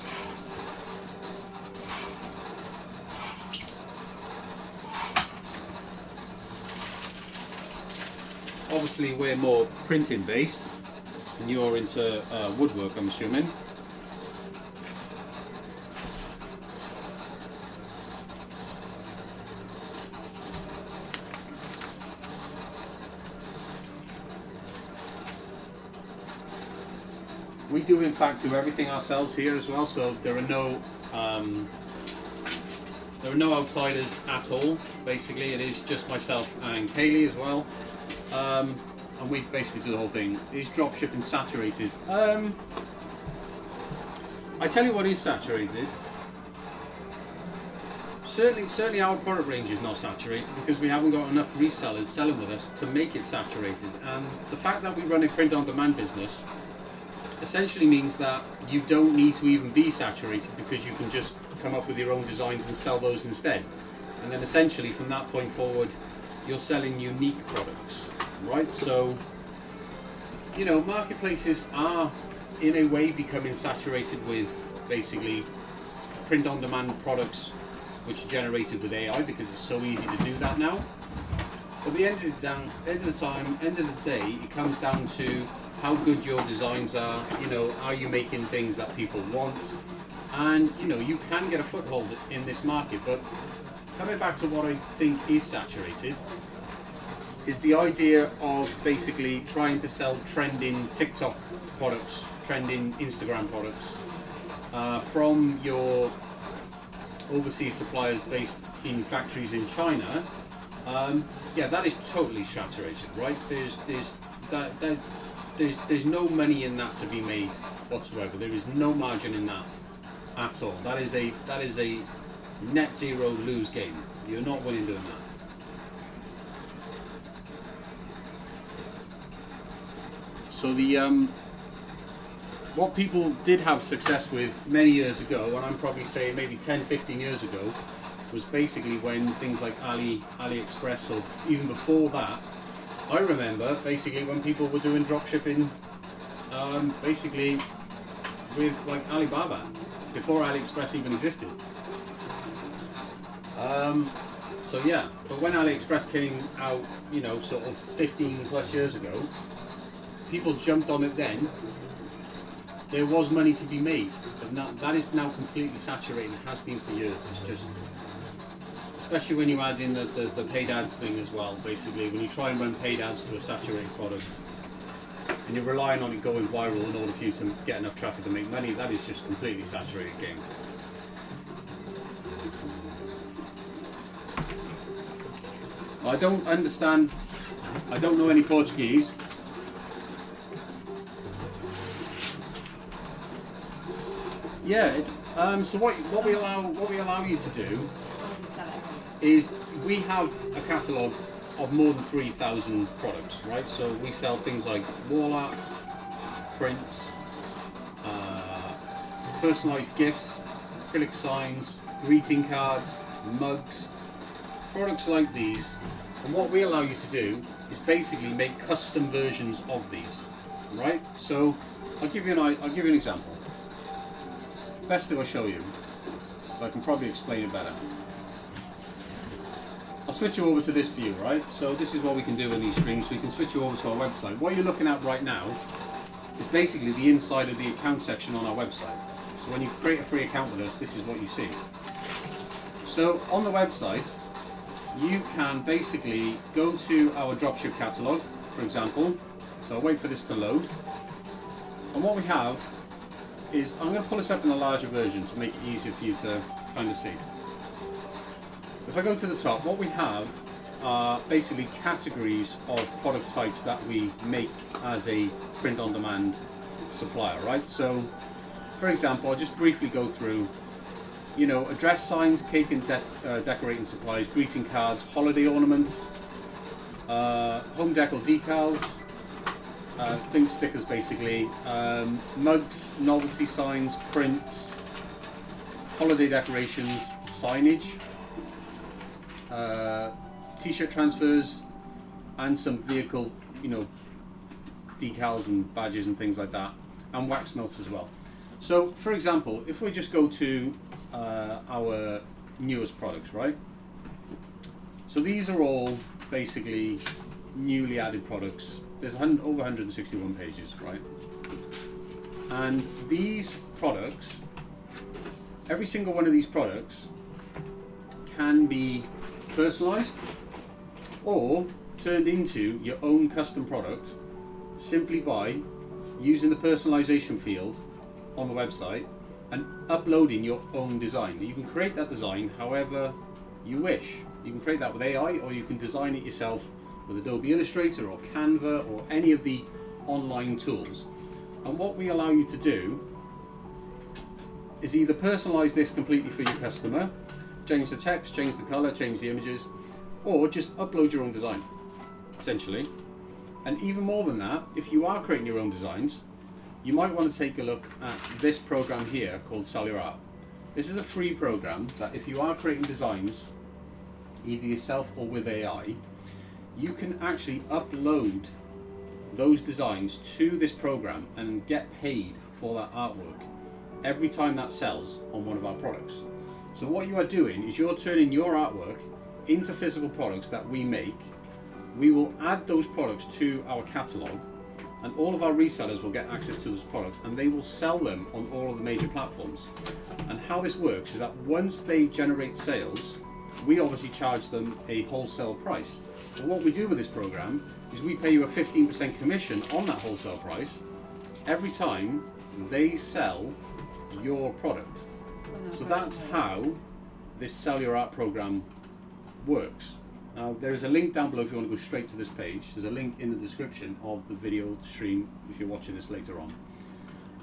Obviously we're more printing based and you're into woodwork, I'm assuming. We do in fact do everything ourselves here as well, so there are no outsiders at all. Basically it is just myself and Kaylee as well. and we basically do the whole thing. Is drop shipping saturated? I tell you what is saturated. Certainly our product range is not saturated because we haven't got enough resellers selling with us to make it saturated. And the fact that we run a print-on-demand business essentially means that you don't need to even be saturated because you can just come up with your own designs and sell those instead. And then essentially from that point forward, you're selling unique products, right? So, you know, marketplaces are in a way becoming saturated with basically print-on-demand products which are generated with AI because it's so easy to do that now. But at the end of the day, it comes down to how good your designs are. You know, are you making things that people want? And you know, you can get a foothold in this market. But coming back to what I think is saturated is the idea of basically trying to sell trending TikTok products, trending Instagram products from your overseas suppliers based in factories in China. Yeah, that is totally saturated, right? There's no money in that to be made whatsoever. There is no margin in that at all. That is a net zero lose game. You're not winning doing that. So the what people did have success with many years ago, and I'm probably saying maybe 10-15 years ago, was basically when things like AliExpress, or even before that, I remember basically when people were doing drop shipping basically with like Alibaba before AliExpress even existed. So yeah, but when AliExpress came out, you know, sort of 15 plus years ago, people jumped on it then. There was money to be made, but now, that is now completely saturated. It has been for years. It's just, especially when you add in the paid ads thing as well. Basically, when you try and run paid ads to a saturated product, and you're relying on it going viral in order for you to get enough traffic to make money, that is just completely saturated game. I don't understand. I don't know any Portuguese. Yeah. So what we allow you to do is we have a catalogue of more than 3,000 products, right? So we sell things like wall art, prints, personalised gifts, acrylic signs, greeting cards, mugs, products like these. And what we allow you to do is basically make custom versions of these, right? So I'll give you an example. Best thing I'll show you, so I can probably explain it better. I'll switch you over to this view, right? So this is what we can do in these streams. So we can switch you over to our website. What you're looking at right now is basically the inside of the account section on our website. So when you create a free account with us, this is what you see. So on the website, you can basically go to our dropship catalog, for example. So I'll wait for this to load. And what we have is, I'm going to pull this up in a larger version to make it easier for you to kind of see. If I go to the top, what we have are basically categories of product types that we make as a print-on-demand supplier, right? So, for example, I'll just briefly go through, you know, address signs, cake and decorating supplies, greeting cards, holiday ornaments, home decor decals, think stickers basically, mugs, novelty signs, prints, holiday decorations, signage, t-shirt transfers, and some vehicle, you know, decals and badges and things like that, and wax melts as well. So for example, if we just go to our newest products, right? So these are all basically newly added products. There's over 161 pages, right? And these products, every single one of these products can be personalized or turned into your own custom product simply by using the personalization field on the website and uploading your own design. You can create that design however you wish. You can create that with AI, or you can design it yourself with Adobe Illustrator or Canva or any of the online tools. And what we allow you to do is either personalize this completely for your customer, change the text, change the color, change the images, or just upload your own design, essentially. And even more than that, if you are creating your own designs, you might want to take a look at this program here called Sell Your Art. This is a free program that if you are creating designs, either yourself or with AI, you can actually upload those designs to this program and get paid for that artwork every time that sells on one of our products. So what you are doing is you're turning your artwork into physical products that we make. We will add those products to our catalog, and all of our resellers will get access to those products, and they will sell them on all of the major platforms. And how this works is that once they generate sales, we obviously charge them a wholesale price. And what we do with this program is we pay you a 15% commission on that wholesale price every time they sell your product. So that's how this Sell Your Art program works. Now, there is a link down below if you want to go straight to this page. There's a link in the description of the video stream if you're watching this later on.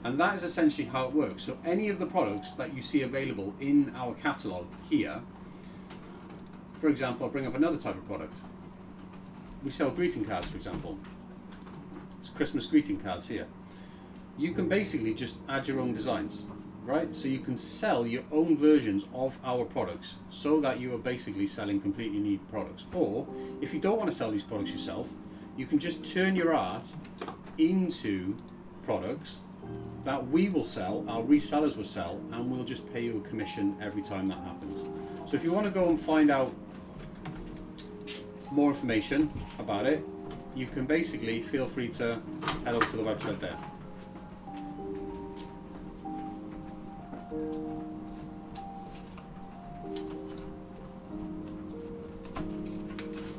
And that is essentially how it works. So any of the products that you see available in our catalogue here, for example, I'll bring up another type of product. We sell greeting cards, for example. It's Christmas greeting cards here. You can basically just add your own designs, right? So you can sell your own versions of our products so that you are basically selling completely unique products. Or if you don't want to sell these products yourself, you can just turn your art into products that we will sell, our resellers will sell, and we'll just pay you a commission every time that happens. So if you want to go and find out more information about it, you can basically feel free to head over to the website there.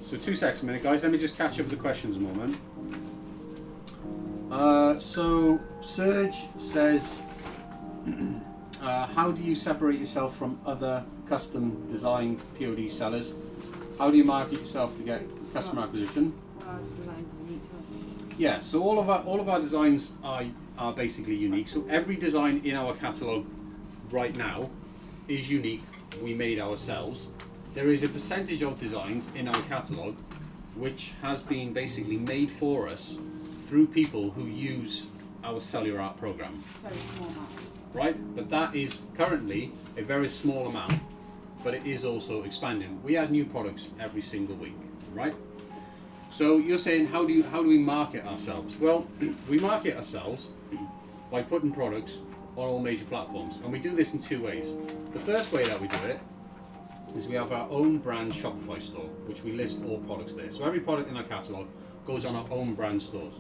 So 2 seconds a minute, guys. Let me just catch up with the questions a moment. So Serge says, how do you separate yourself from other custom design POD sellers? How do you market yourself to get customer acquisition? Yeah, so all of our designs are basically unique. So every design in our catalogue right now is unique. We made ourselves. There is a percentage of designs in our catalogue which has been basically made for us through people who use our Sell Your Art program. Very small amount. Right, but that is currently a very small amount, but it is also expanding. We add new products every single week, right? So you're saying, how do we market ourselves? Well, we market ourselves by putting products on all major platforms, and we do this in 2 ways. The first way that we do it is we have our own brand Shopify store, which we list all products there. So every product in our catalogue goes on our own brand stores.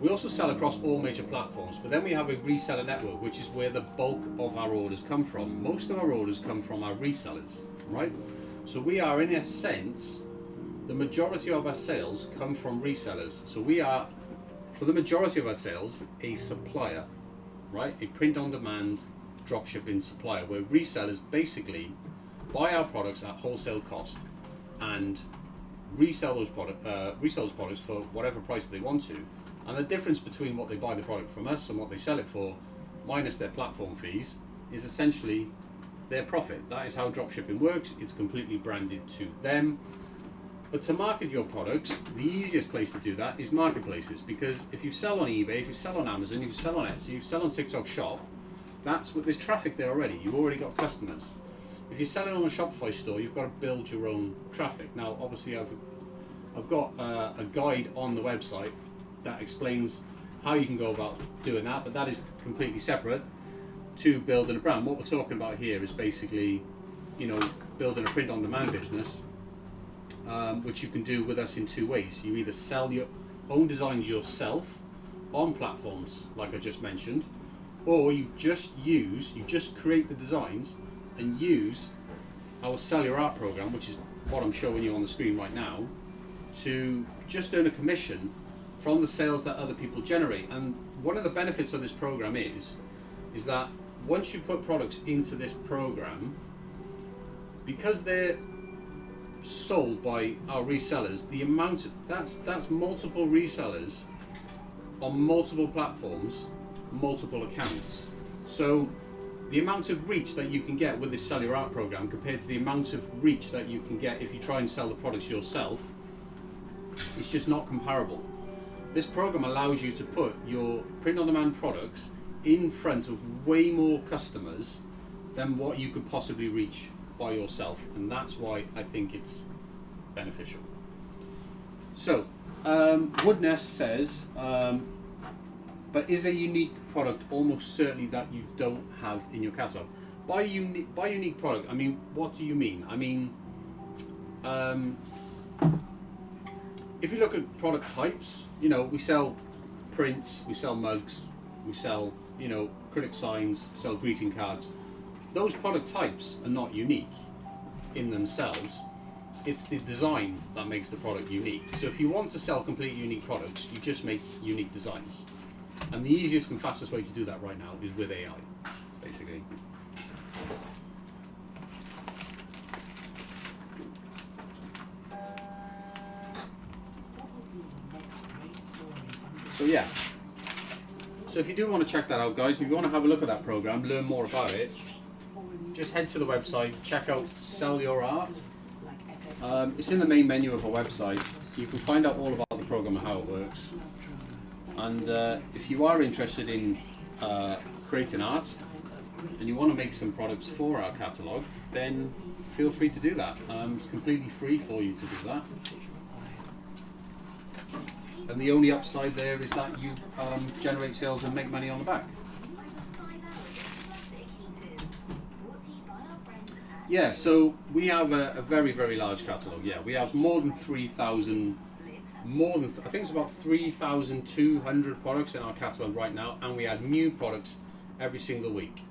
We also sell across all major platforms, but then we have a reseller network, which is where the bulk of our orders come from. Most of our orders come from our resellers, right? So we are, in a sense, the majority of our sales come from resellers. So we are, for the majority of our sales, a supplier, right? A print-on-demand dropshipping supplier, where resellers basically buy our products at wholesale cost and resell those products for whatever price they want to. And the difference between what they buy the product from us and what they sell it for, minus their platform fees, is essentially their profit. That is how dropshipping works. It's completely branded to them. But to market your products, the easiest place to do that is marketplaces, because if you sell on eBay, if you sell on Amazon, if you sell on Etsy, if you sell on TikTok Shop, that's what, there's traffic there already. You've already got customers. If you're selling on a Shopify store, you've got to build your own traffic. Now, obviously, I've got a guide on the website that explains how you can go about doing that, but that is completely separate to building a brand. What we're talking about here is basically, building a print-on-demand business, which you can do with us in 2 ways. You either sell your own designs yourself on platforms like I just mentioned, or you just create the designs and use our Sell Your Art program, which is what I'm showing you on the screen right now, to just earn a commission from the sales that other people generate. And one of the benefits of this program is that once you put products into this program, because they're sold by our resellers, the amount of, that's multiple resellers on multiple platforms, multiple accounts. So the amount of reach that you can get with this Sell Your Art program compared to the amount of reach that you can get if you try and sell the products yourself, it's just not comparable. This program allows you to put your print-on-demand products in front of way more customers than what you could possibly reach by yourself, and that's why I think it's beneficial. So, Woodness says, but is a unique product almost certainly that you don't have in your catalogue? By unique product, I mean, what do you mean? I mean, if you look at product types, you know, we sell prints, we sell mugs, we sell, you know, acrylic signs, sell greeting cards. Those product types are not unique in themselves. It's the design that makes the product unique. So if you want to sell completely unique products, you just make unique designs. And the easiest and fastest way to do that right now is with AI, basically. So yeah. So if you do want to check that out, guys, if you want to have a look at that program, learn more about it, just head to the website, check out Sell Your Art. It's in the main menu of our website. You can find out all about the program and how it works. And if you are interested in creating art and you want to make some products for our catalogue, then feel free to do that. It's completely free for you to do that. And the only upside there is that you generate sales and make money on the back. Yeah, so we have a very, very large catalogue. Yeah, we have more than 3,000, I think it's about 3,200 products in our catalogue right now, and we add new products every single week.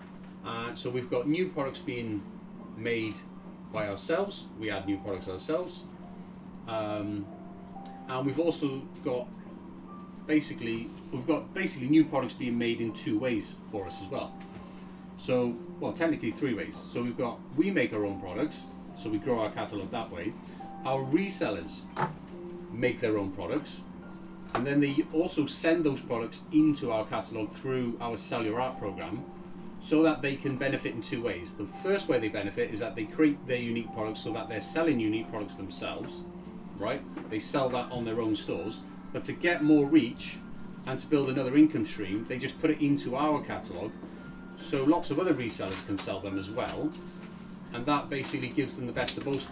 So we've got new products being made by ourselves. We add new products ourselves. And we've also got basically new products being made in two ways for us as well. So, well, technically three ways. So we make our own products, so we grow our catalogue that way. Our resellers make their own products, and then they also send those products into our catalogue through our Sell Your Art program, so that they can benefit in two ways. The first way they benefit is that they create their unique products so that they're selling unique products themselves, right? They sell that on their own stores, but to get more reach and to build another income stream, they just put it into our catalogue, so lots of other resellers can sell them as well, and that basically gives them the best of both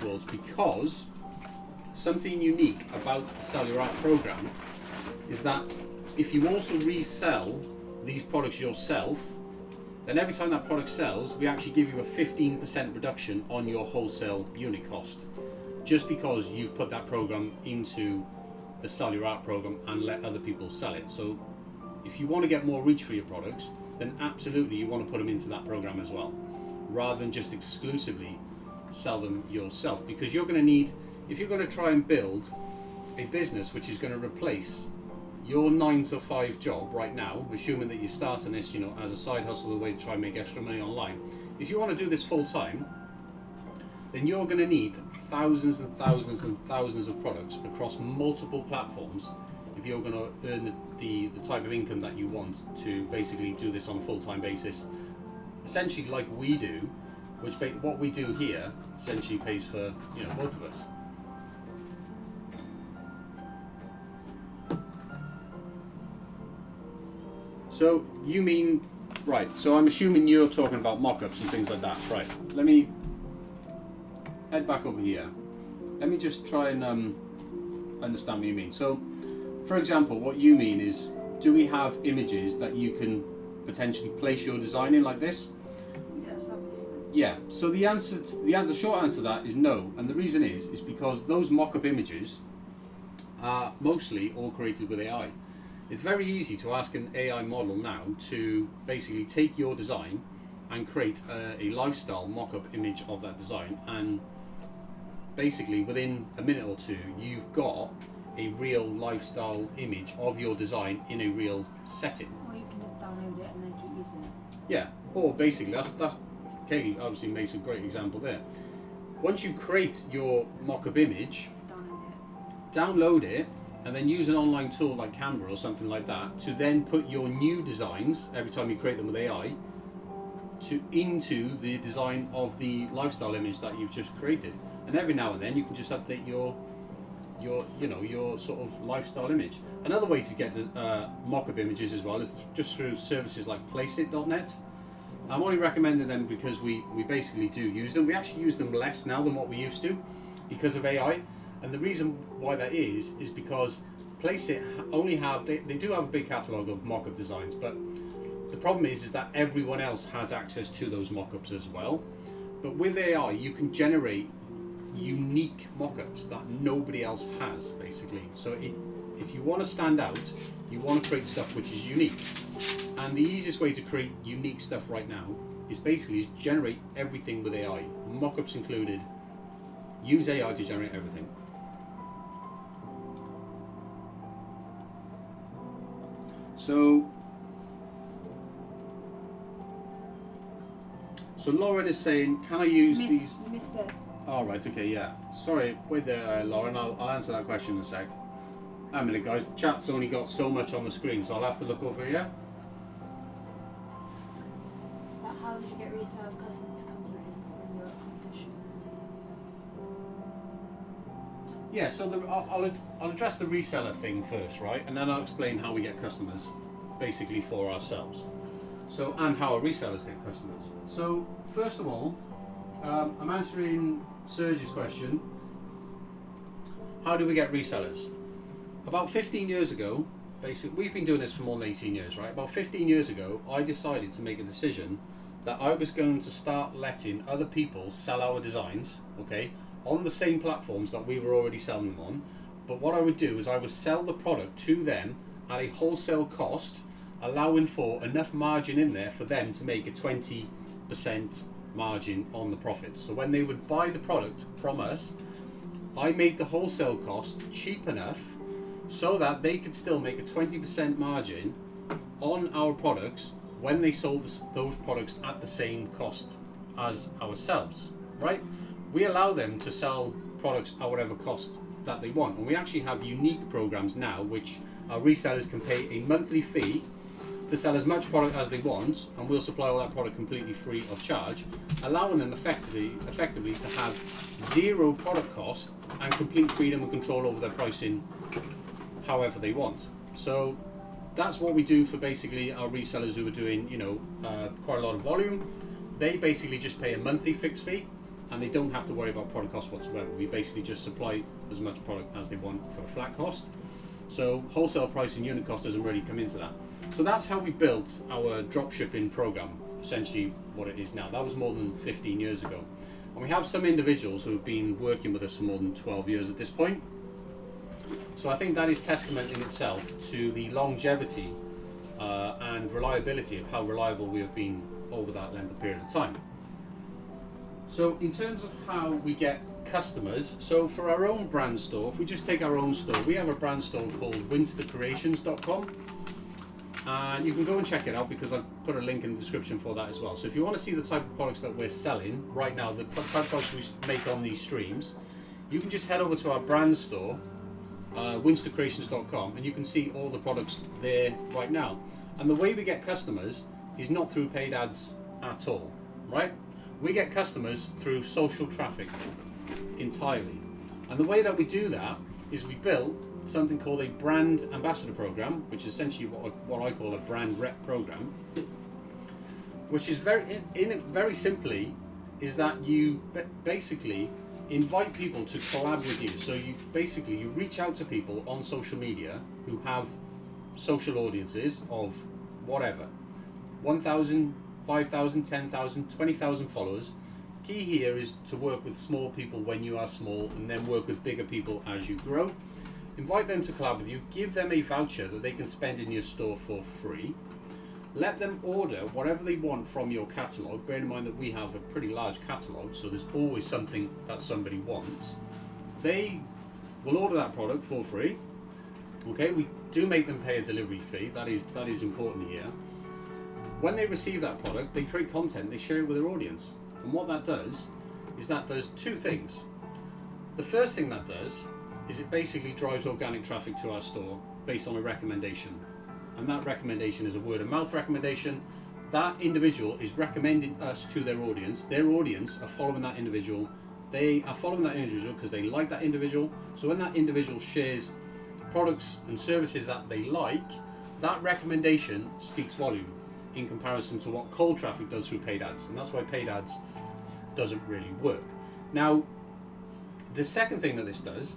worlds, because something unique about the Sell Your Art program is that if you also resell these products yourself, then every time that product sells, we actually give you a 15% reduction on your wholesale unit cost, just because you've put that program into the Sell Your Art program and let other people sell it. So if you want to get more reach for your products, then absolutely you want to put them into that program as well, rather than just exclusively sell them yourself. Because you're going to need, if you're going to try and build a business which is going to replace your 9 to 5 job right now, assuming that you're starting this, you know, as a side hustle, a way to try and make extra money online. If you want to do this full time, then you're going to need thousands and thousands and thousands of products across multiple platforms if you're going to earn the type of income that you want to basically do this on a full-time basis, essentially like we do, which what we do here essentially pays for, you know, both of us. So you mean, right, so I'm assuming you're talking about mock-ups and things like that. Right, let me head back over here. Let me just try and understand what you mean. So, for example, what you mean is, do we have images that you can potentially place your design in like this? Yeah, so the short answer to that is no, and the reason is because those mock-up images are mostly all created with AI. It's very easy to ask an AI model now to basically take your design and create a lifestyle mock-up image of that design, and basically within a minute or two you've got a real lifestyle image of your design in a real setting. Or you can just download it and then keep using it. Yeah, or basically that's Kaylee obviously makes a great example there. Once you create your mock-up image, Download it. download it, and then use an online tool like Canva or something like that to then put your new designs, every time you create them with AI, into the design of the lifestyle image that you've just created. And every now and then you can just update your sort of lifestyle image. Another way to get mock-up images as well is just through services like placeit.net. I'm only recommending them because we basically do use them. We actually use them less now than what we used to because of AI. And the reason why that is because Placeit only they do have a big catalogue of mock-up designs, but the problem is that everyone else has access to those mock-ups as well. But with AI, you can generate unique mock-ups that nobody else has, basically. So if you want to stand out, you want to create stuff which is unique. And the easiest way to create unique stuff right now is basically generate everything with AI, mock-ups included. Use AI to generate everything. So Lauren is saying, can I use these? You missed this. Oh, right, okay, yeah. Sorry, wait there, Lauren. I'll answer that question in a sec. Hang on a minute, guys. The chat's only got so much on the screen, so I'll have to look over here. So how did you get resellers customers to come to your business when you're a competition? Yeah, so I'll address the reseller thing first, right? And then I'll explain how we get customers, basically for ourselves. So, and how our resellers get customers. So, first of all, I'm answering Serge's question. How do we get resellers? About 15 years ago, basically, we've been doing this for more than 18 years, right? About 15 years ago, I decided to make a decision that I was going to start letting other people sell our designs, okay, on the same platforms that we were already selling them on. But what I would do is I would sell the product to them at a wholesale cost, allowing for enough margin in there for them to make a 20% margin on the profits. So when they would buy the product from us, I made the wholesale cost cheap enough so that they could still make a 20% margin on our products when they sold those products at the same cost as ourselves, right? We allow them to sell products at whatever cost that they want, and we actually have unique programs now which our resellers can pay a monthly fee to sell as much product as they want, and we'll supply all that product completely free of charge, allowing them effectively to have zero product cost and complete freedom and control over their pricing however they want. So that's what we do for basically our resellers who are doing, quite a lot of volume. They basically just pay a monthly fixed fee, and they don't have to worry about product cost whatsoever. We basically just supply as much product as they want for a flat cost. So wholesale price and unit cost doesn't really come into that. So that's how we built our dropshipping program, essentially what it is now. That was more than 15 years ago. And we have some individuals who have been working with us for more than 12 years at this point. So I think that is testament in itself to the longevity and reliability of how reliable we have been over that length of period of time. So in terms of how we get customers, so for our own brand store, if we just take our own store, we have a brand store called winstercreations.com, and you can go and check it out because I've put a link in the description for that as well. So if you want to see the type of products that we're selling right now, the type of products we make on these streams, you can just head over to our brand store, winstercreations.com, and you can see all the products there right now. And the way we get customers is not through paid ads at all, right? We get customers through social traffic entirely. And the way that we do that is we built something called a brand ambassador program, which is essentially what I call a brand rep program, which is very simply is that you basically invite people to collab with you. So you reach out to people on social media who have social audiences of whatever, 1,000, 5,000, 10,000, 20,000 followers. Key here is to work with small people when you are small, and then work with bigger people as you grow. Invite them to collab with you, give them a voucher that they can spend in your store for free. Let them order whatever they want from your catalogue. Bear in mind that we have a pretty large catalogue, so there's always something that somebody wants. They will order that product for free. Okay, we do make them pay a delivery fee. That is important here. When they receive that product, they create content, they share it with their audience. And what that does is that does two things. The first thing that does is it basically drives organic traffic to our store based on a recommendation. And that recommendation is a word of mouth recommendation. That individual is recommending us to their audience. Their audience are following that individual. They are following that individual because they like that individual. So when that individual shares products and services that they like, that recommendation speaks volume in comparison to what cold traffic does through paid ads. And that's why paid ads doesn't really work. Now, the second thing that this does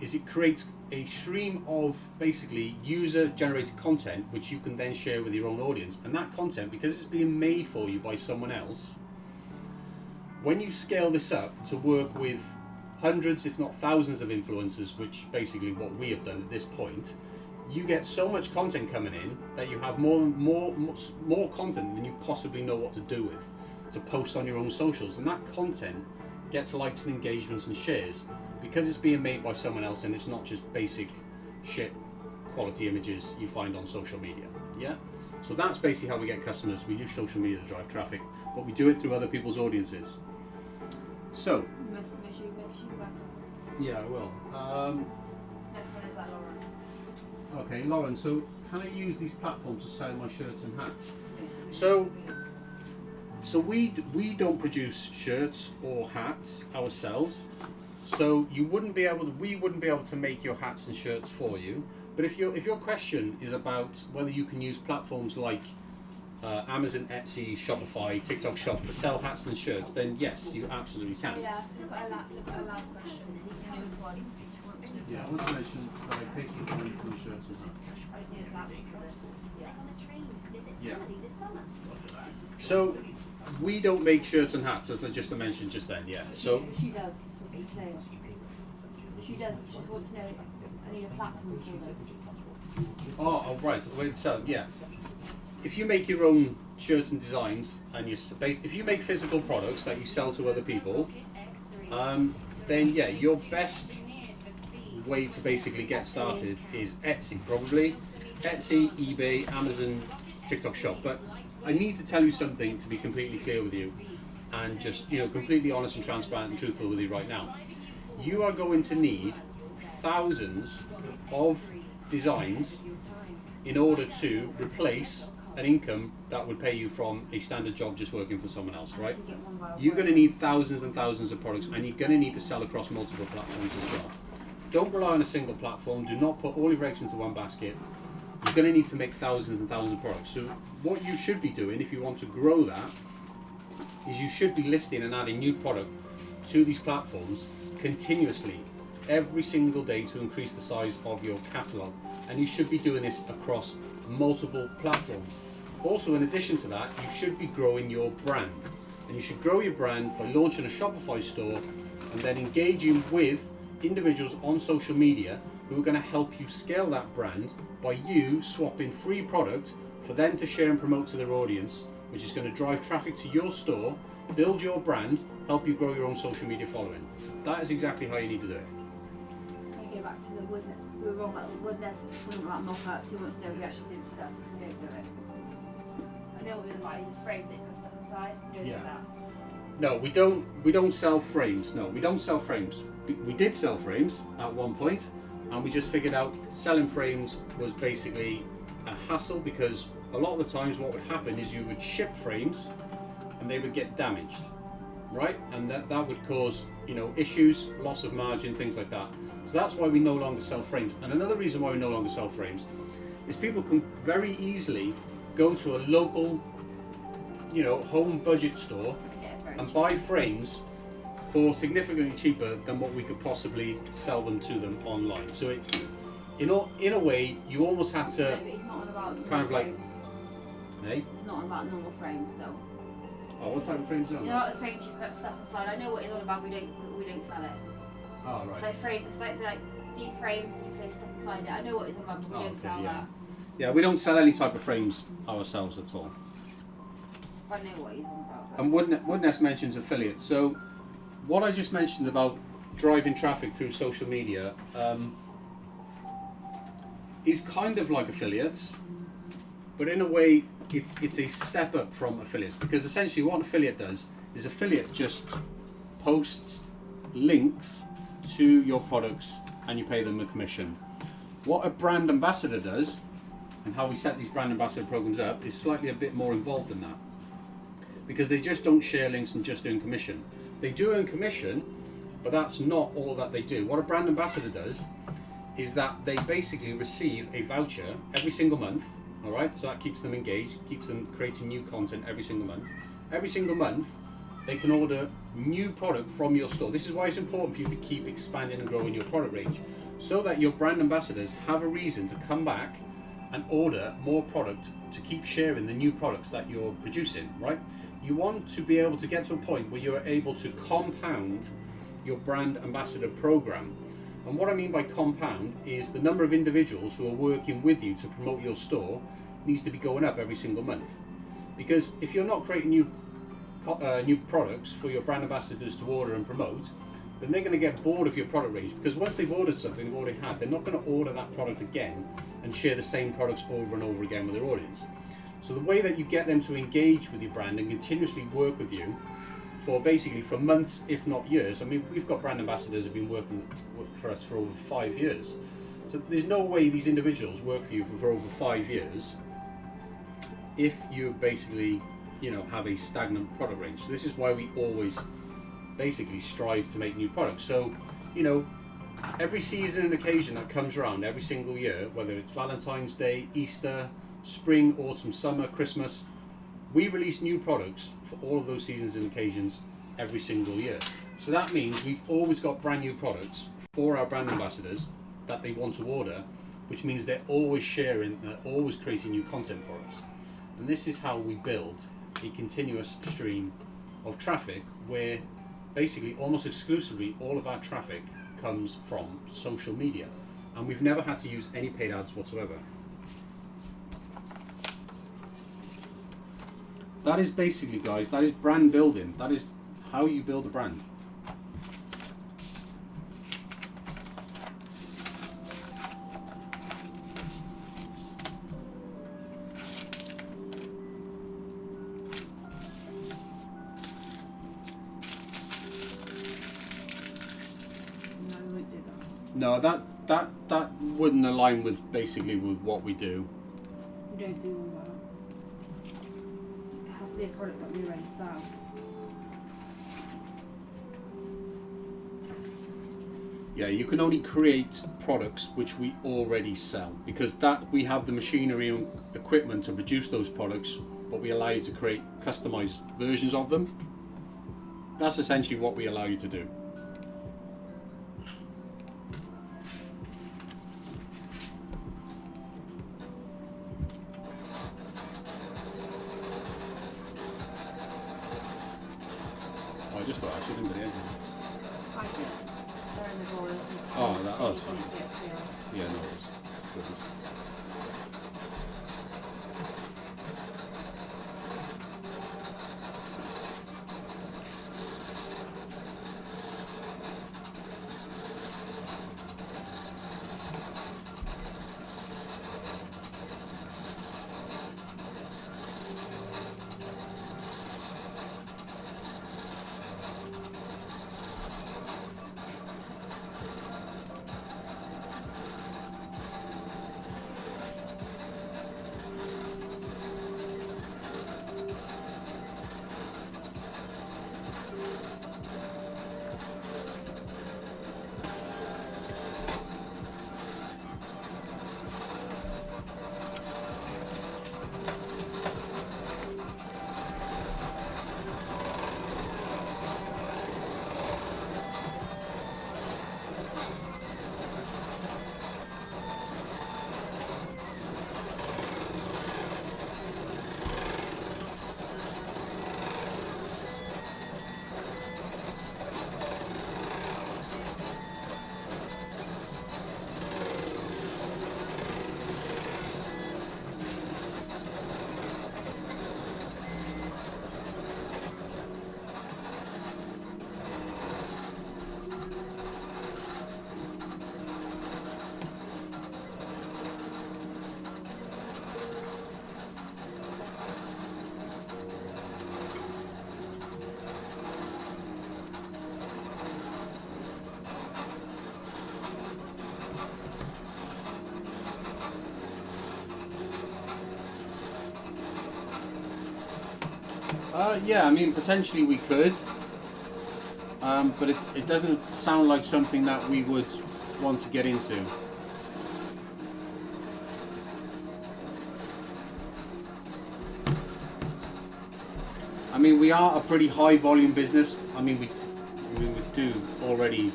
is it creates a stream of basically user-generated content which you can then share with your own audience. And that content, because it's being made for you by someone else, when you scale this up to work with hundreds, if not thousands of influencers, which basically what we have done at this point, you get so much content coming in that you have more content than you possibly know what to do with to post on your own socials. And that content gets likes and engagements and shares because it's being made by someone else, and it's not just basic shit quality images you find on social media. Yeah, so that's basically how we get customers. We use social media to drive traffic, but we do it through other people's audiences. So Make sure you back up. yeah, I will. Next one is that Lauren. Okay, Lauren, so can I use these platforms to sell my shirts and hats? So we don't produce shirts or hats ourselves. So we wouldn't be able to make your hats and shirts for you. But if your question is about whether you can use platforms like Amazon, Etsy, Shopify, TikTok Shop to sell hats and shirts, then yes, you absolutely can. Yeah, I've got a last question. And it was one. Which wants to know. Yeah, I want to mention that I paid some money for the shirts and hats. I just need a platform for this. Yeah. On a train to visit Yeah. Canada this summer. So we don't make shirts and hats, as I just mentioned just then. Yeah. So She does. So she's saying. She does. She wants to know. I need a platform for this. oh right. Wait. So yeah. If you make your own shirts and designs, and if you make physical products that you sell to other people, then yeah, your best way to basically get started is Etsy, probably. Etsy, eBay, Amazon, TikTok Shop. But I need to tell you something to be completely clear with you, and just completely honest and transparent and truthful with you right now. You are going to need thousands of designs in order to replace an income that would pay you from a standard job just working for someone else, right? You're going to need thousands and thousands of products, and you're going to need to sell across multiple platforms as well. Don't rely on a single platform. Do not put all your eggs into one basket. You're going to need to make thousands and thousands of products. So what you should be doing if you want to grow that is you should be listing and adding new product to these platforms continuously every single day to increase the size of your catalog. And you should be doing this across multiple platforms. Also, in addition to that, you should be growing your brand. And you should grow your brand by launching a Shopify store and then engaging with individuals on social media who are going to help you scale that brand by you swapping free product for them to share and promote to their audience, which is going to drive traffic to your store, build your brand, help you grow your own social media following. That is exactly how you need to do it. Can you go back to the wood? We were wrong about the woodness. Talking about mock-ups. He wants to know if we actually did stuff if we don't do it. I know what we're about. His frames that put stuff inside. We don't do that. No, we don't sell frames. No, we don't sell frames. We did sell frames at one point, and we just figured out selling frames was basically a hassle, because a lot of the times what would happen is you would ship frames and they would get damaged, right? And that would cause issues, loss of margin, things like that. So that's why we no longer sell frames. And another reason why we no longer sell frames is people can very easily go to a local home budget store and buy frames for significantly cheaper than what we could possibly sell them to them online. So it, in a way, you almost have to No, but it's not all about kind of like, frames. hey, It's not all about normal frames though. oh, what type of frames are You know, like the frames you put stuff inside. I know what it's all about. We don't sell it. Oh, It's right. like frame. It's like deep frames and you place stuff inside it. I know what it's all about, but we Oh, don't okay, sell yeah. that. Yeah, we don't sell any type of frames ourselves at all. I know what he's on about. And Woodnest mentions affiliates. So what I just mentioned about driving traffic through social media is kind of like affiliates, but in a way it's a step up from affiliates, because essentially what an affiliate does is affiliate just posts links to your products and you pay them a commission. What a brand ambassador does, and how we set these brand ambassador programs up, is slightly a bit more involved than that. Because they just don't share links and just earn commission. They do earn commission, but that's not all that they do. What a brand ambassador does is that they basically receive a voucher every single month, all right? So that keeps them engaged, keeps them creating new content every single month. Every single month, they can order new product from your store. This is why it's important for you to keep expanding and growing your product range, so that your brand ambassadors have a reason to come back and order more product to keep sharing the new products that you're producing, right? You want to be able to get to a point where you're able to compound your brand ambassador program. And what I mean by compound is the number of individuals who are working with you to promote your store needs to be going up every single month. Because if you're not creating new products for your brand ambassadors to order and promote, then they're going to get bored of your product range, because once they've ordered something they've already had, they're not going to order that product again and share the same products over and over again with their audience. So the way that you get them to engage with your brand and continuously work with you for months, if not years. I mean, we've got brand ambassadors who've been working for us for over 5 years. So there's no way these individuals work for you for over 5 years if you basically, have a stagnant product range. So this is why we always basically strive to make new products. So, every season and occasion that comes around every single year, whether it's Valentine's Day, Easter, spring, autumn, summer, Christmas, we release new products for all of those seasons and occasions every single year. So that means we've always got brand new products for our brand ambassadors that they want to order, which means they're always sharing, they're always creating new content for us. And this is how we build a continuous stream of traffic, where basically almost exclusively all of our traffic comes from social media, and we've never had to use any paid ads whatsoever. That is basically, guys, that is brand building. That is how you build a brand. No, that wouldn't align with basically with what we do. We don't do all that. It has to be a product that we already sell. Yeah, you can only create products which we already sell, because that we have the machinery and equipment to produce those products, but we allow you to create customized versions of them. That's essentially what we allow you to do. I just thought I should have been able. I did. They're in the drawer. Oh, that's fine. Yeah, no worries. Goodness. Yeah, I mean, potentially we could. But it doesn't sound like something that we would want to get into. I mean, we are a pretty high volume business. I mean, we would do already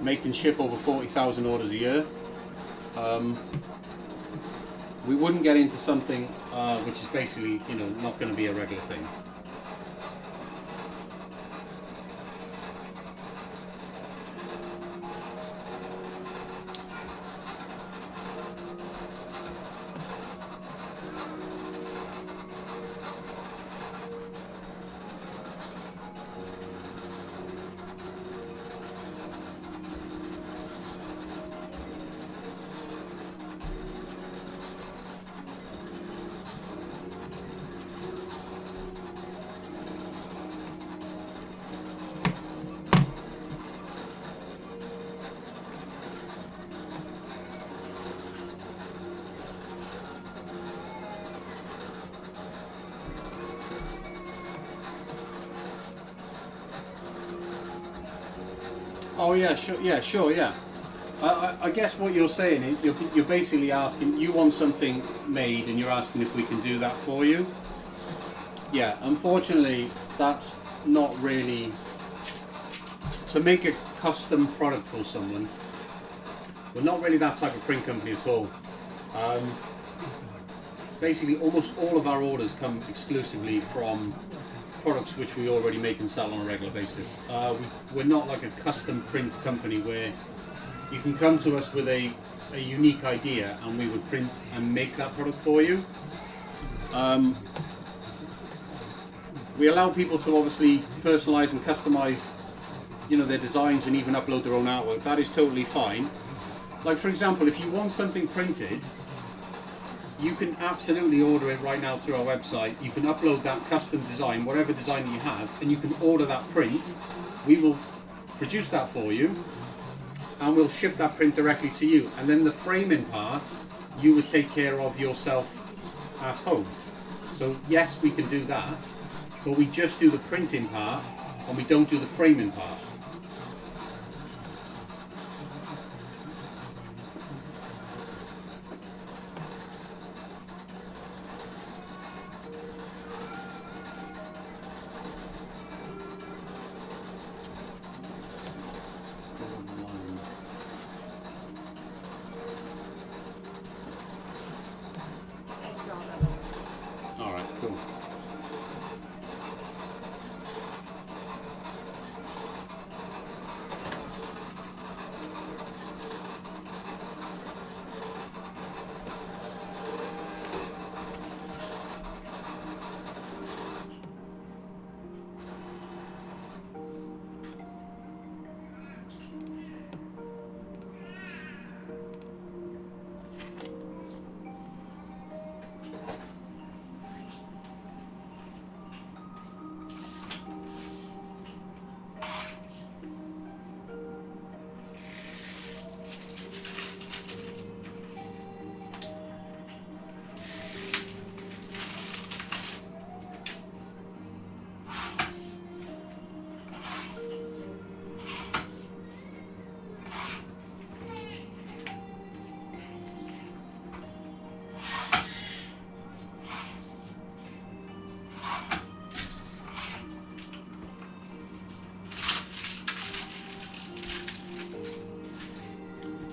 make and ship over 40,000 orders a year. We wouldn't get into something which is basically, you know, not going to be a regular thing. Oh yeah, sure, yeah. I guess what you're saying is you're basically asking, you want something made and you're asking if we can do that for you. Yeah, unfortunately that's not really, to make a custom product for someone, we're not really that type of print company at all. Basically almost all of our orders come exclusively from products which we already make and sell on a regular basis. We're not like a custom print company where you can come to us with a unique idea and we would print and make that product for you. We allow people to obviously personalize and customize, you know, their designs and even upload their own artwork. That is totally fine. Like for example, if you want something printed, you can absolutely order it right now through our website. You can upload that custom design, whatever design you have, and you can order that print. We will produce that for you, and we'll ship that print directly to you. And then the framing part, you would take care of yourself at home. So yes, we can do that, but we just do the printing part, and we don't do the framing part. All right, cool.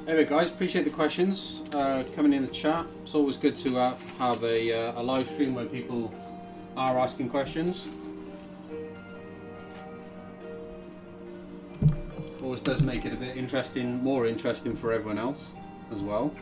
Anyway guys, appreciate the questions coming in the chat. It's always good to have a live stream where people are asking questions. Always does make it a bit interesting, more interesting for everyone else as well.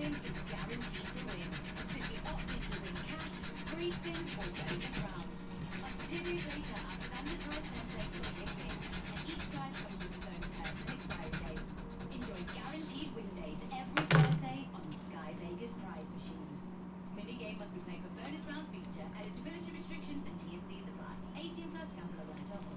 win is guaranteed to win. Simply opt in to win cash, free spins, or bonus rounds. Up to 2 days later, our standard prize template will kick in, and each prize comes with its own terms and expiry dates. Enjoy guaranteed win days every Thursday on the Sky Vegas prize machine. Minigame must be played for bonus rounds feature. Eligibility restrictions and T&Cs apply. 18 plus gamble alone to hold.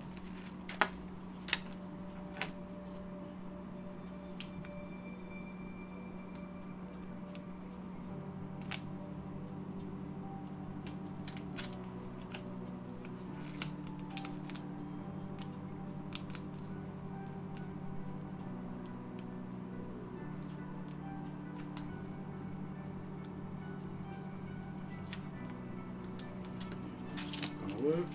Gonna work.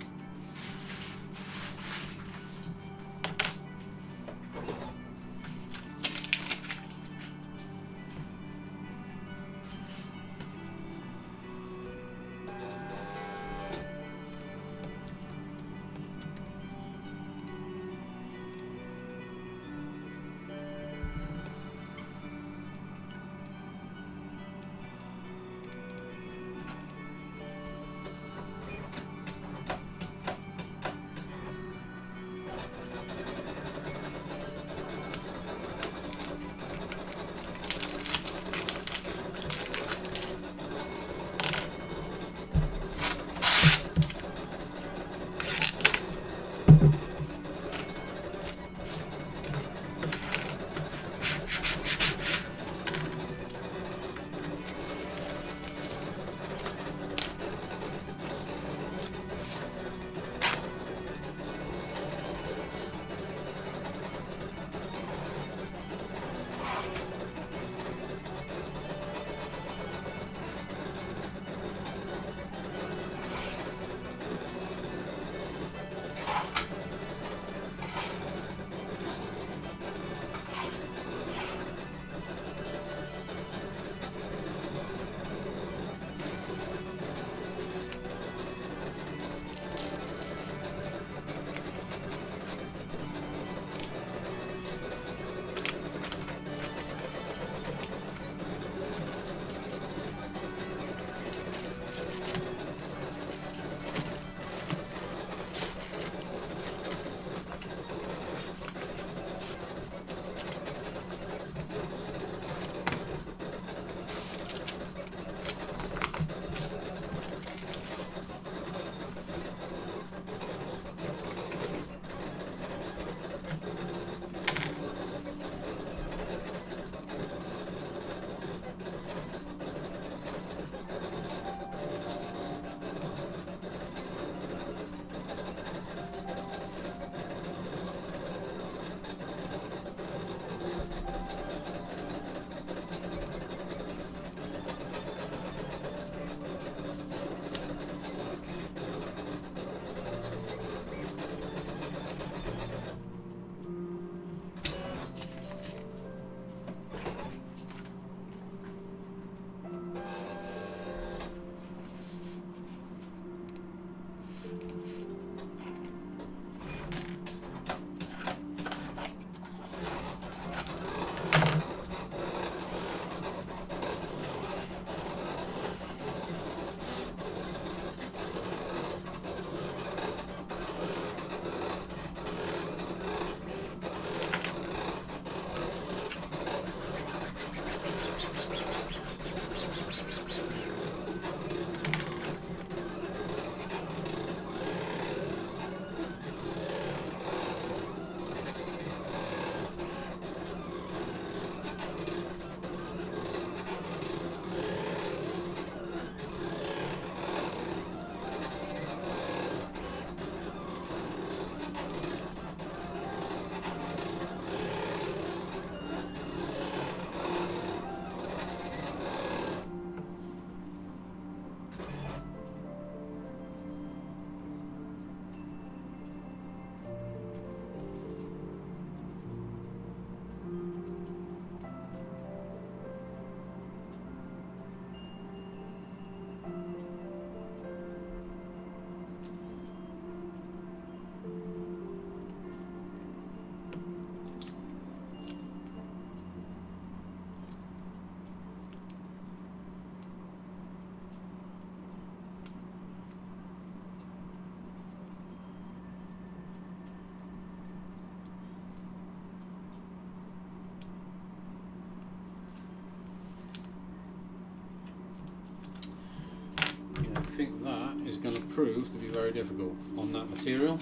think that is going to prove to be very difficult on that material,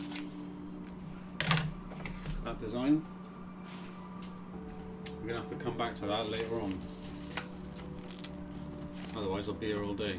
that design. We're going to have to come back to that later on. Otherwise I'll be here all day.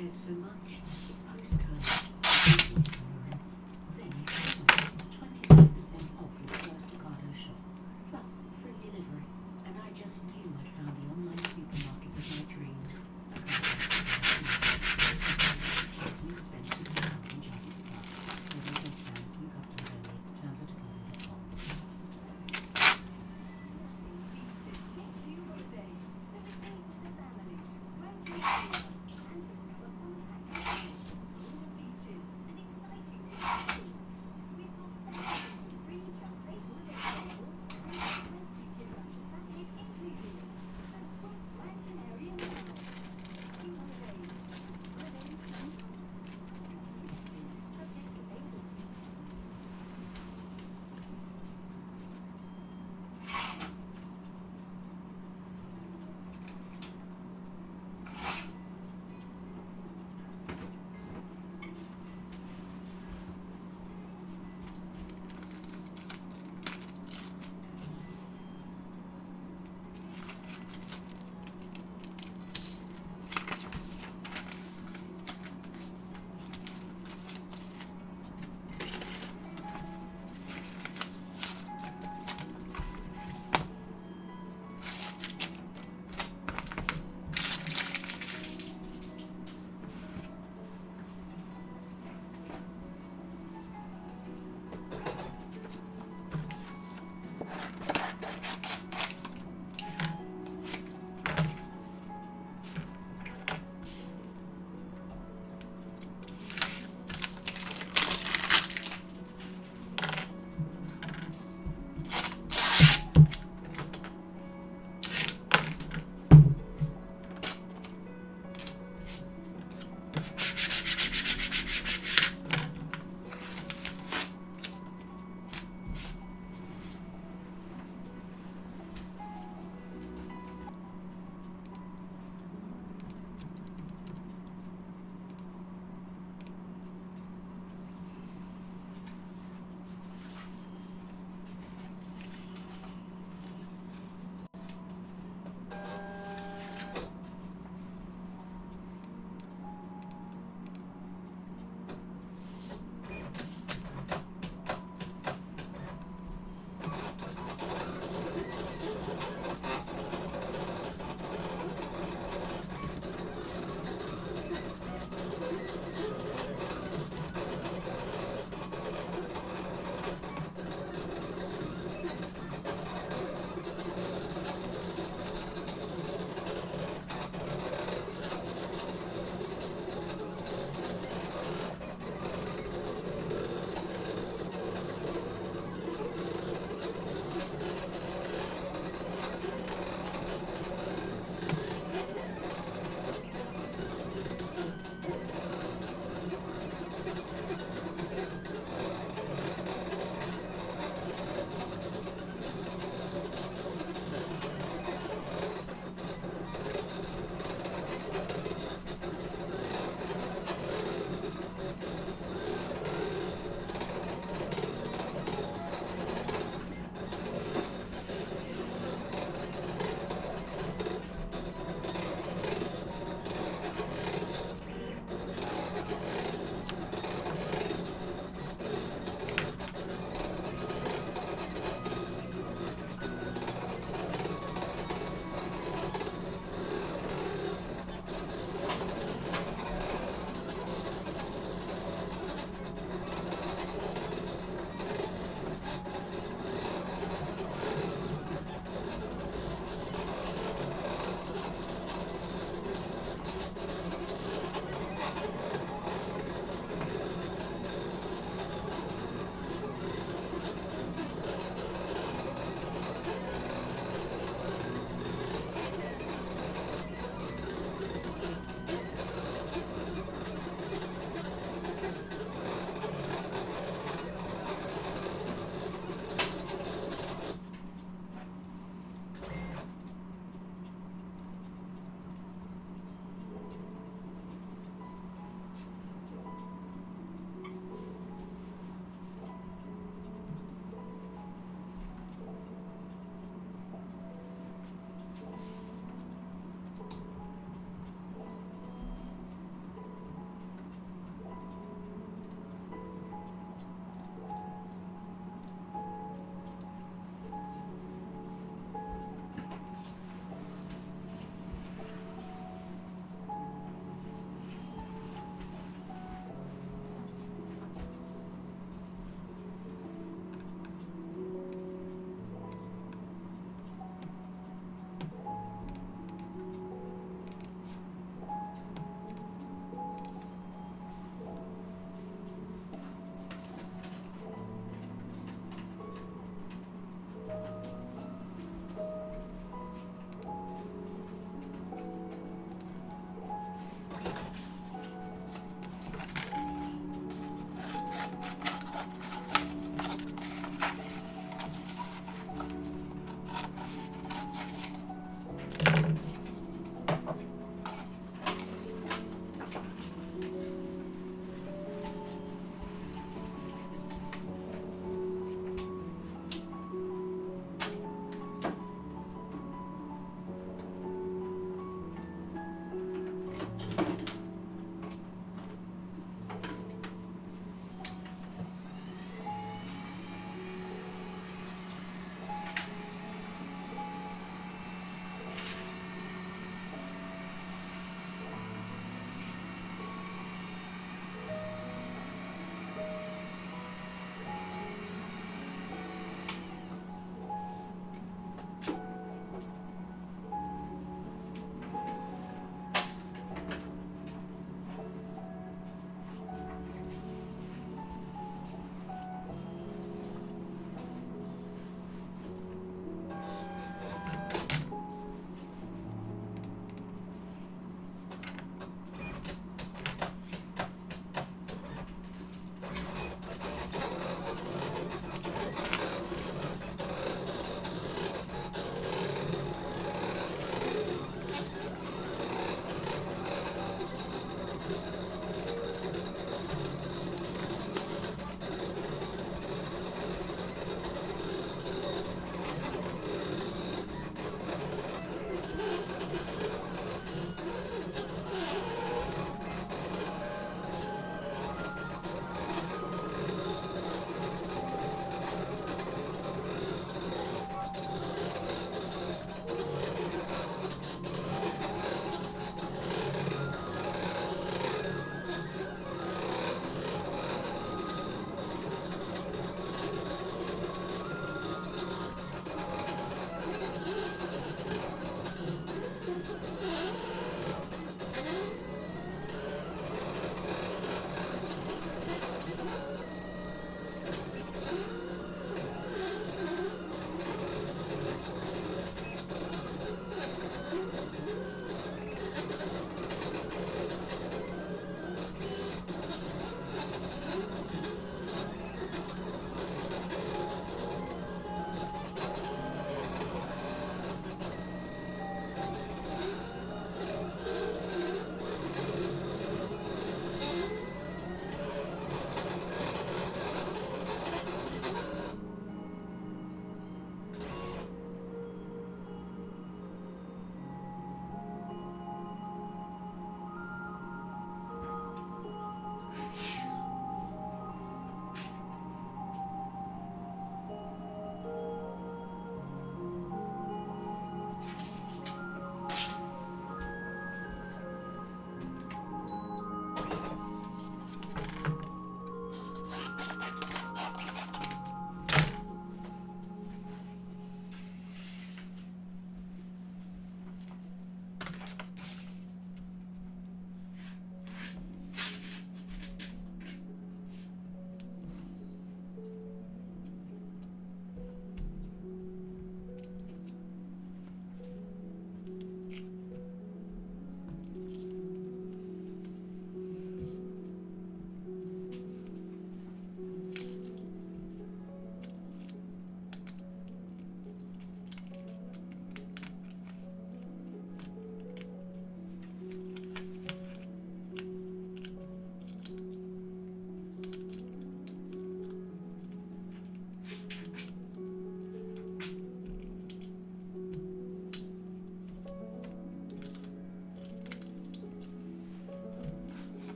shared so much. Postcard. Then you can 25% off your first Ocado shop. Plus free delivery. And I just knew I'd found the online supermarket of my dreams.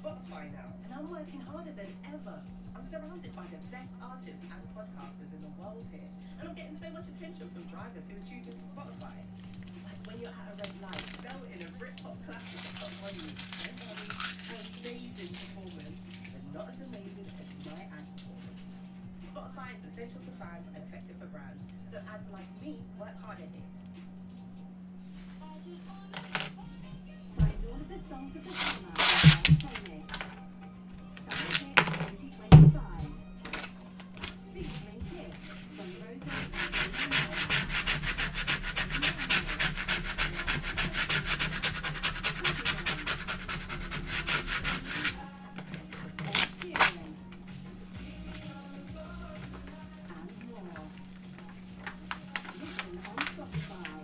Spotify now, and I'm working harder than ever. I'm surrounded by the best artists and podcasters in the world here, and I'm getting so much attention from drivers who are tuned into Spotify. Like when you're at a red light, belting a Britpop classic at top volume. Amazing performance, but not as amazing as my ad performance. Spotify is essential to fans and effective for brands, so ads like me work harder here. Find all of the songs of the summer on our playlist. Summer Hits 2025. Featuring hits from Rosanna and Ed Sheeran, and more. Listen on Shopify.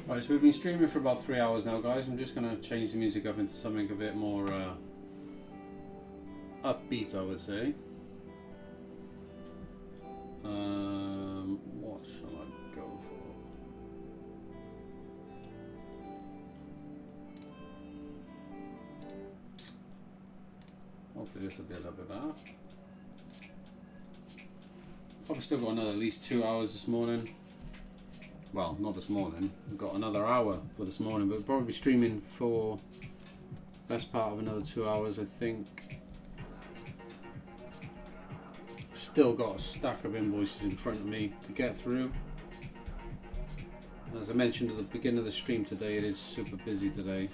Right, so we've been streaming for about 3 hours now, guys. I'm just going to change the music up into something a bit more upbeat, I would say. What shall I go for? Hopefully this will be a little bit better. Probably still got another at least 2 hours this morning. Well, not this morning. We've got another hour for this morning, but we'll probably be streaming for best part of another 2 hours, I think. Still got a stack of invoices in front of me to get through. As I mentioned at the beginning of the stream today, it is super busy today.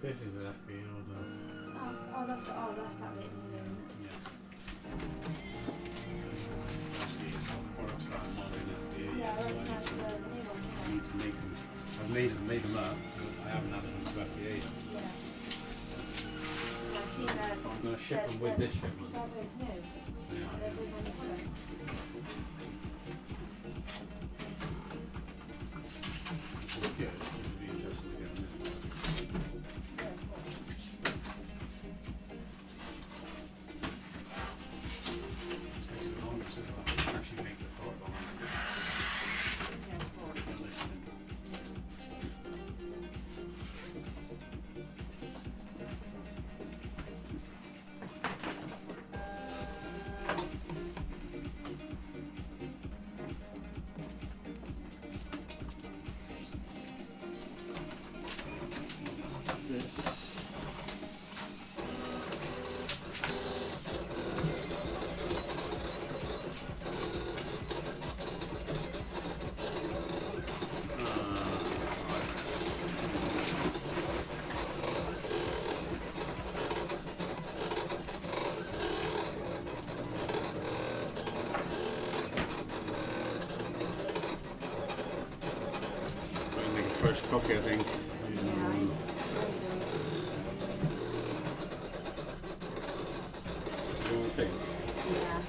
This is an FB order. That's that bit in the middle, isn't it? Yeah. Actually, it's not products that are not in FBA. Yeah, I so recognise the new one. I need to make them. I've made them up, but I haven't added them to FBA yet. Yeah. I've seen that. I'm going to ship them with this shipment. They're both new. Yeah. They're both manufactured. Yeah, it's going to be interesting to get on this one. Yeah, of course. It takes so long to actually make the product on it. Yeah, of course. The listing. This. Make a first coffee, I think. You want to think? Yeah.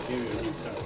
Give you a new code.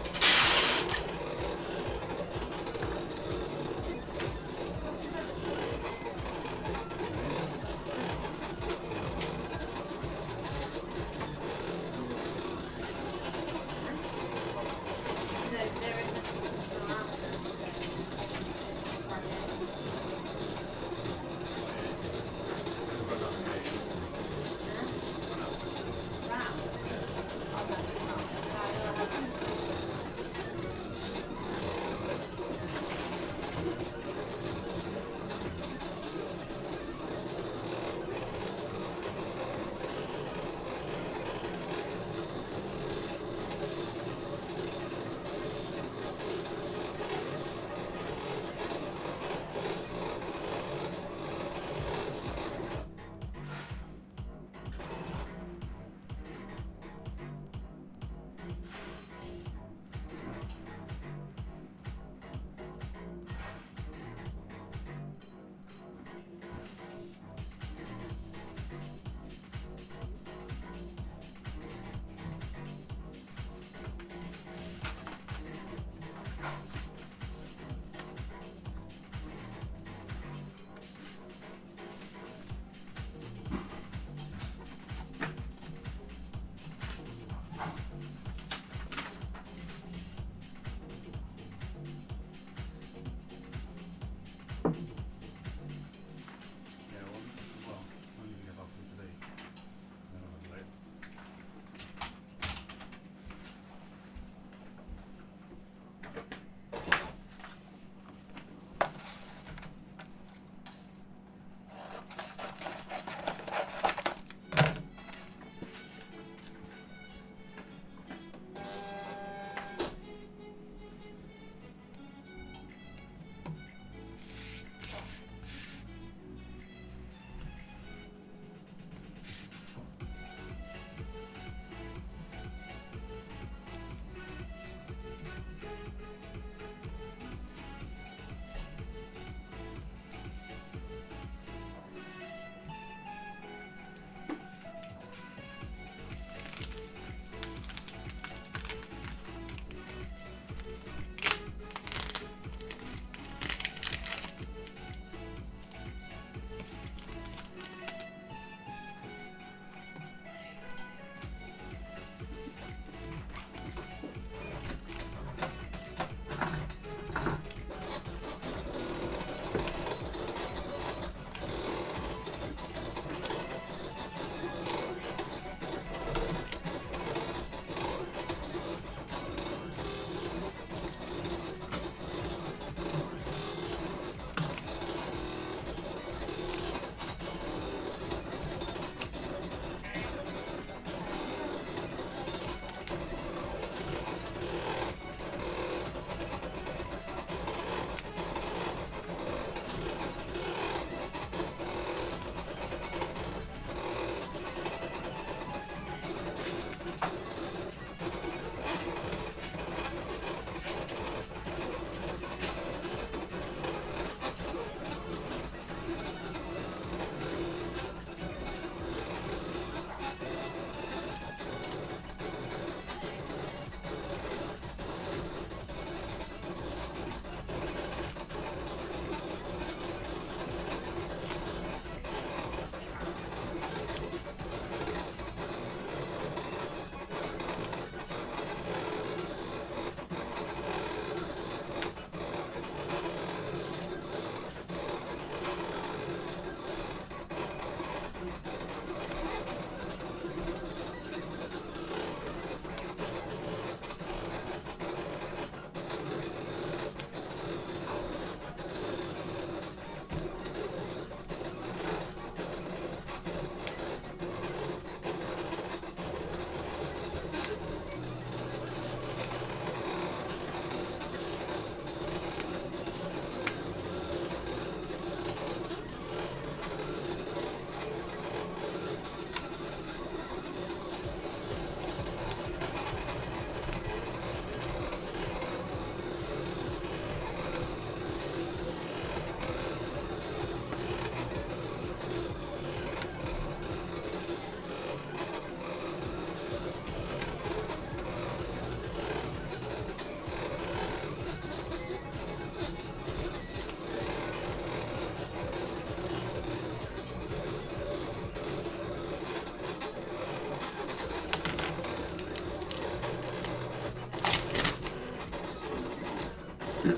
So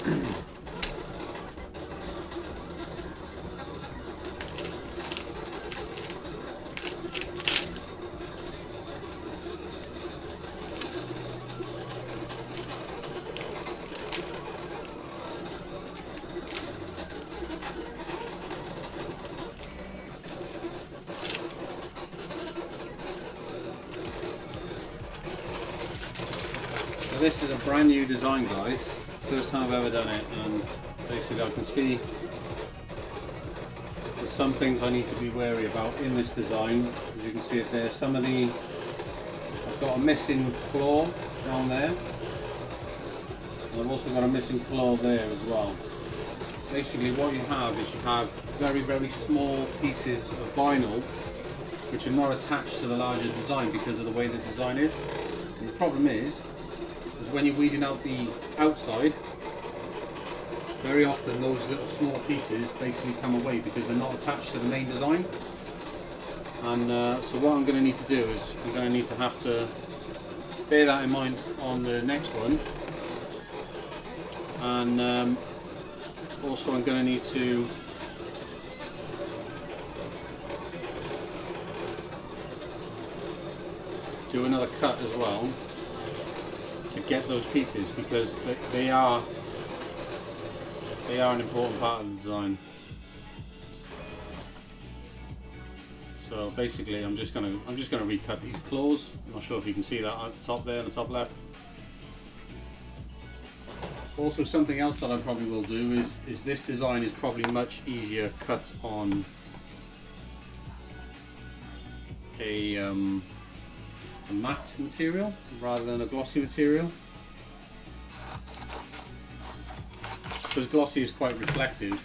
this is a brand new design, guys. First time I've ever done it, and basically I can see there's some things I need to be wary about in this design. As you can see it there, some of the, I've got a missing claw down there, and I've also got a missing claw there as well. Basically what you have is you have very, very small pieces of vinyl which are not attached to the larger design because of the way the design is. And the problem is when you're weeding out the outside, very often those little small pieces basically come away because they're not attached to the main design. And so what I'm going to need to do is I'm going to need to have to bear that in mind on the next one. And also I'm going to need to do another cut as well to get those pieces, because they are an important part of the design. So basically I'm just gonna recut these claws. I'm not sure if you can see that at the top there, in the top left. Also, something else that I probably will do is this design is probably much easier cut on a matte material rather than a glossy material, because glossy is quite reflective,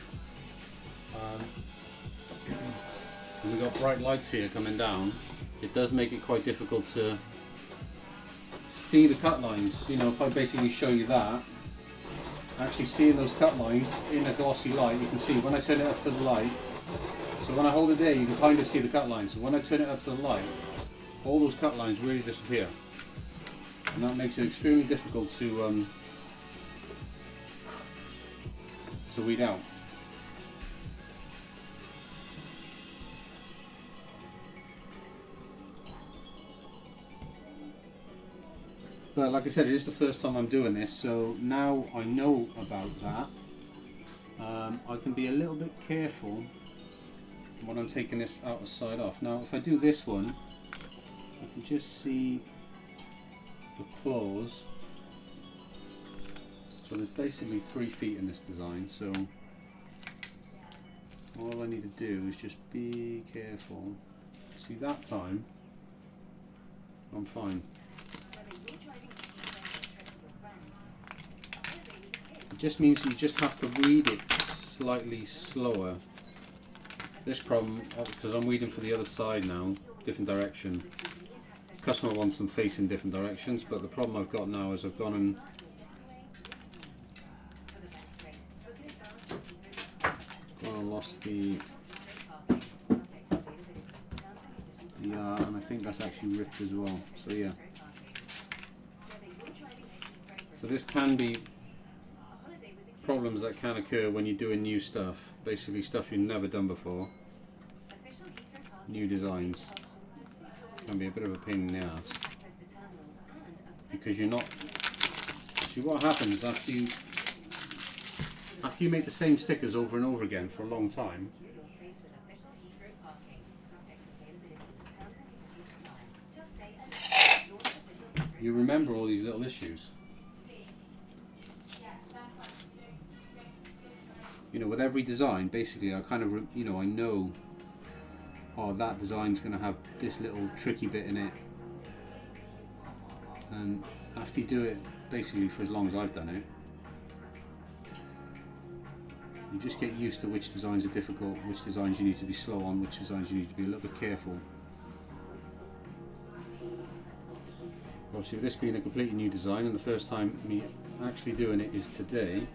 and we've got bright lights here coming down. It does make it quite difficult to see the cut lines. You know, if I basically show you that, actually seeing those cut lines in a glossy light, you can see when I turn it up to the light, so when I hold it there you can kind of see the cut lines, so when I turn it up to the light, all those cut lines really disappear, and that makes it extremely difficult to weed out. But like I said, it is the first time I'm doing this, so now I know about that. I can be a little bit careful when I'm taking this outside off. Now if I do this one, I can just see the claws. So there's basically 3 feet in this design, so all I need to do is just be careful. See, that time I'm fine. It just means you just have to weed it slightly slower. This problem, because I'm weeding for the other side now, different direction. The customer wants them facing different directions, but the problem I've got now is I've gone and lost the and I think that's actually ripped as well. So yeah. So this can be problems that can occur when you're doing new stuff, basically stuff you've never done before. New designs can be a bit of a pain in the ass because you're not. See what happens after you make the same stickers over and over again for a long time. You remember all these little issues. You know, with every design, basically, I kind of, I know, oh, that design's going to have this little tricky bit in it. And after you do it, basically, for as long as I've done it, you just get used to which designs are difficult, which designs you need to be slow on, which designs you need to be a little bit careful. Obviously, with this being a completely new design, and the first time me actually doing it is today.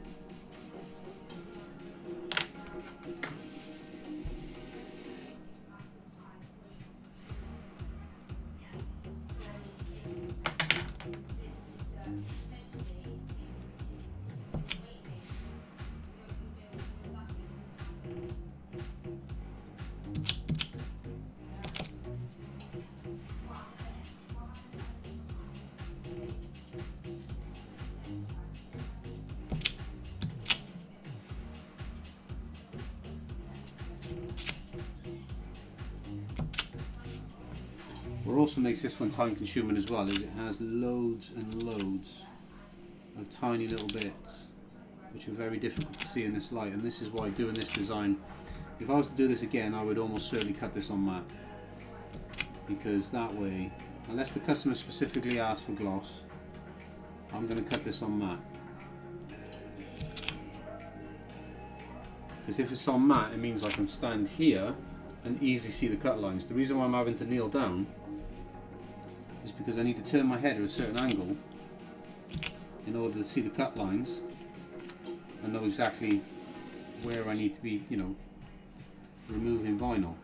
also makes this one time consuming as well is it has loads and loads of tiny little bits which are very difficult to see in this light, and this is why doing this design, if I was to do this again, I would almost certainly cut this on matte, because that way, unless the customer specifically asks for gloss, I'm going to cut this on matte. Because if it's on matte, it means I can stand here and easily see the cut lines. The reason why I'm having to kneel down is because I need to turn my head at a certain angle in order to see the cut lines and know exactly where I need to be, you know, removing vinyl.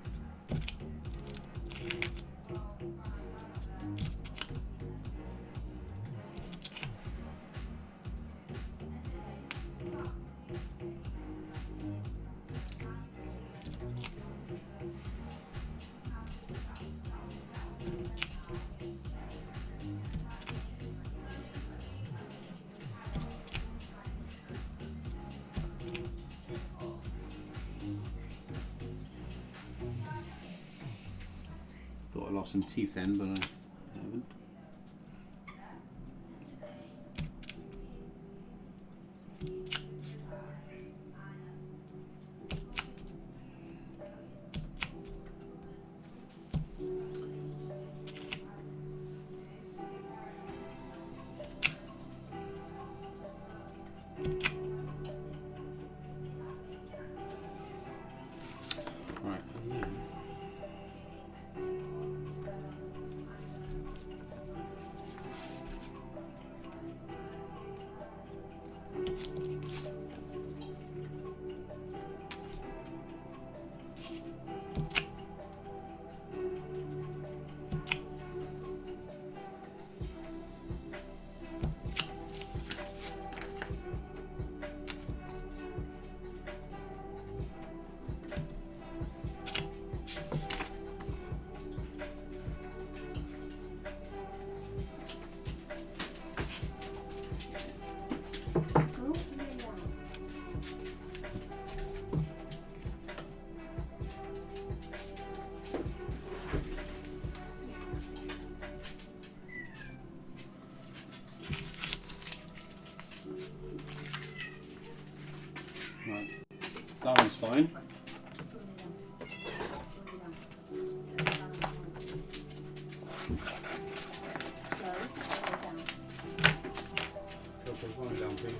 Thought I lost some teeth then, but I haven't. Right, and then right, that one's fine. Okay, one down, please.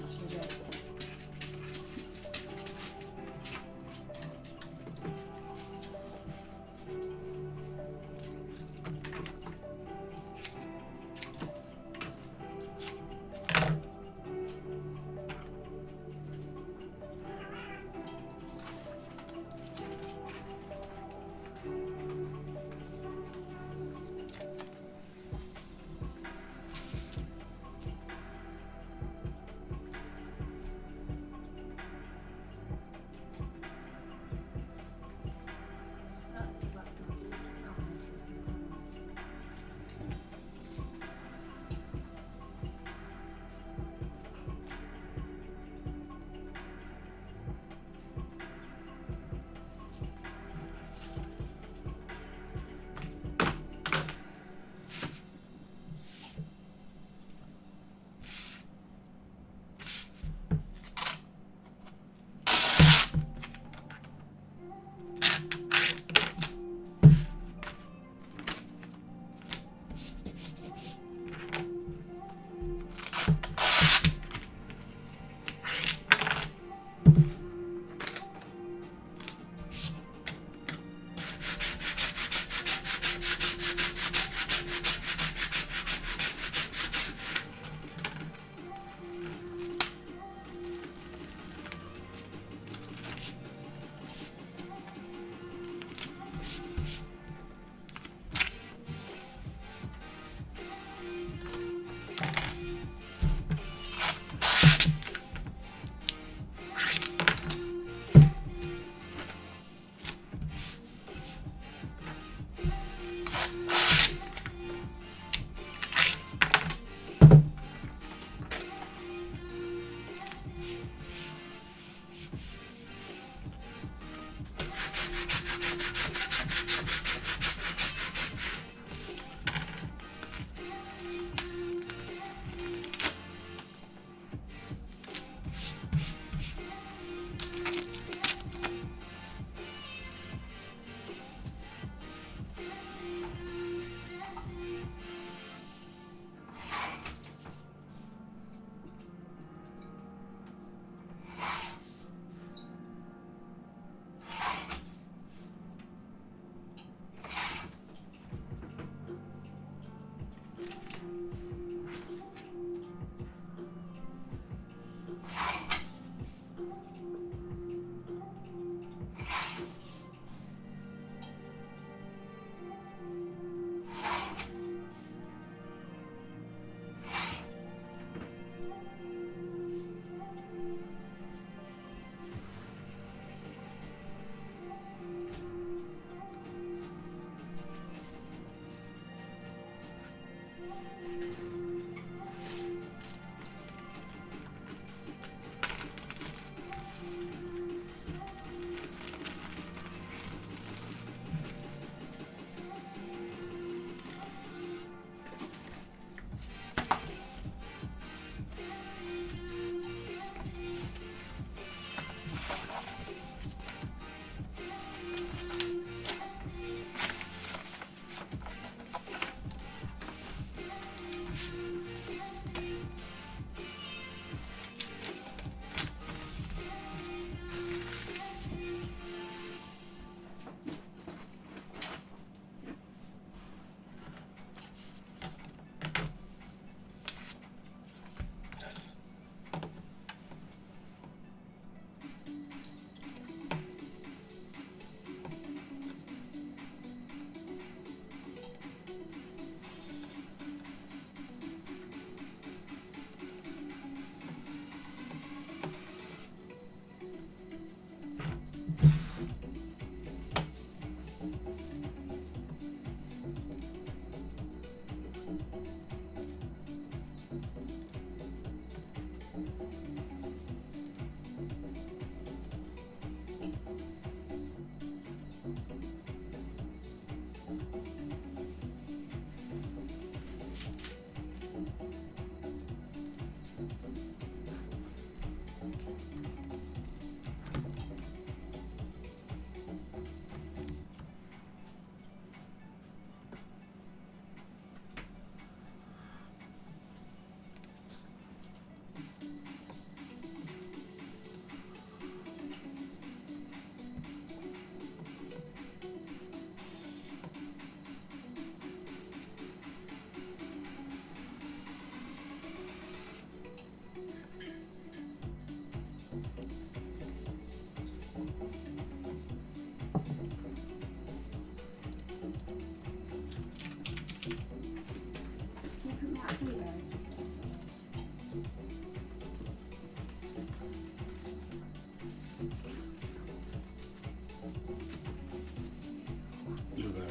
Blueberry.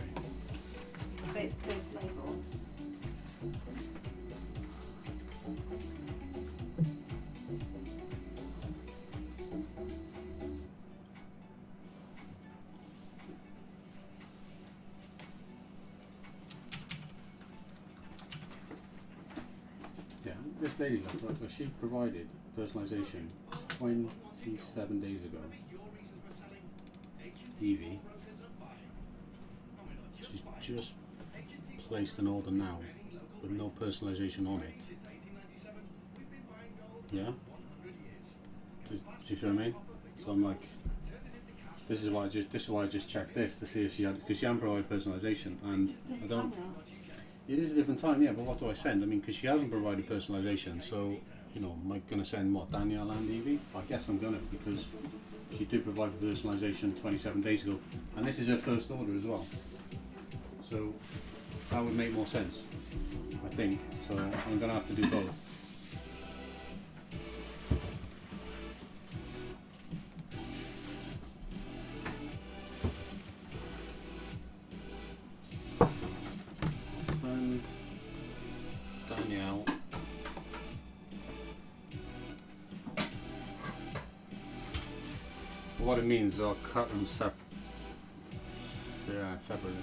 Both flavours. Yeah, this lady, look, she provided personalisation 27 days ago. Evie. She's just placed an order now with no personalisation on it. Yeah? Do you see what I mean? So I'm like, this is why I just checked this to see if she had, because she hadn't provided personalisation, and I don't. It is a different time, yeah, but what do I send? I mean, because she hasn't provided personalisation, so, you know, am I going to send what, Danielle and Evie? I guess I'm going to, because she did provide personalisation 27 days ago, and this is her first order as well. So that would make more sense, I think. So I'm going to have to do both. Send Danielle what it means, I'll cut them separate. Yeah, separate.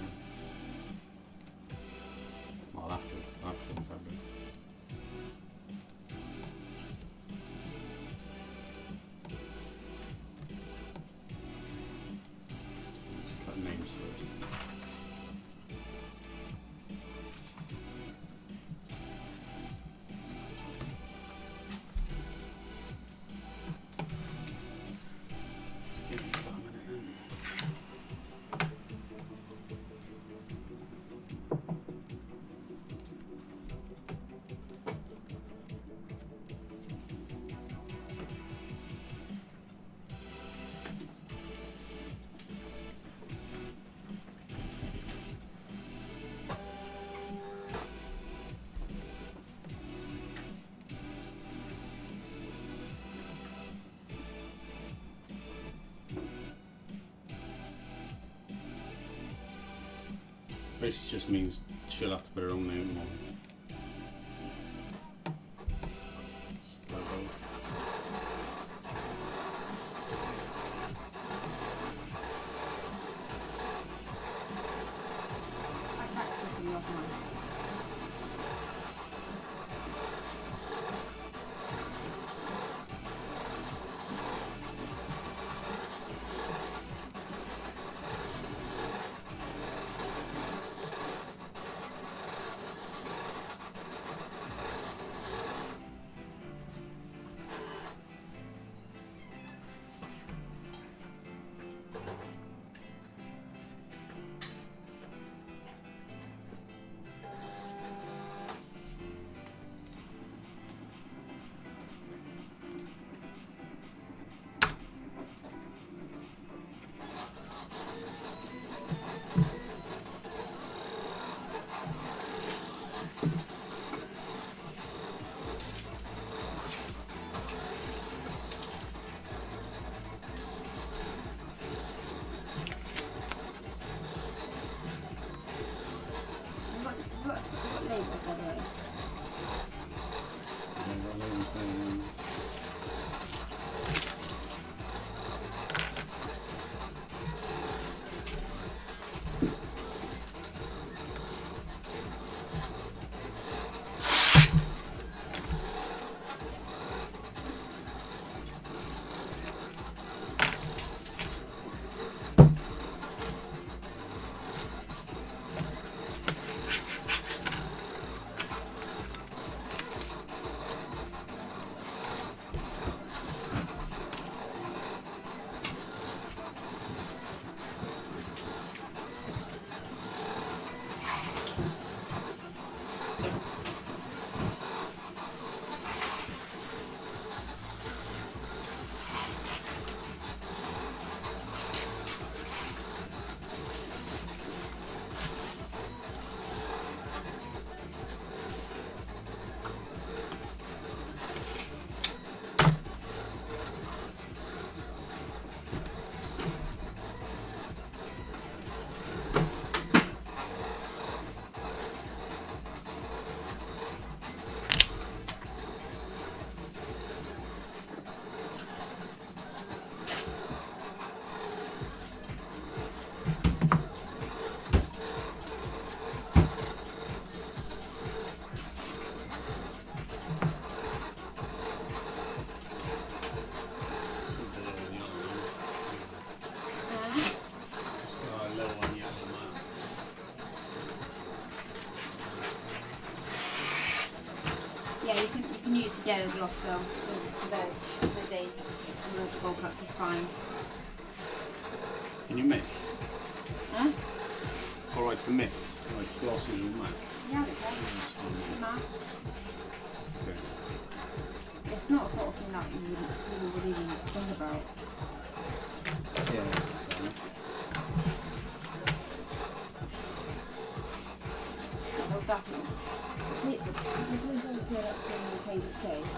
I'll have to cut them separate. Let's cut names first. Let's give this about a minute then. Basically just means she'll have to put her own name on it. Yeah, you can use the yellow gloss though for the days and the bulk up is fine. Can you mix? Huh? Alright to mix, like glosses and matte. Yeah, it's fine. Matte. Okay. It's not a sort of thing that you would even think about. Yeah. Well, that's it. The police officer that's in the Cage's case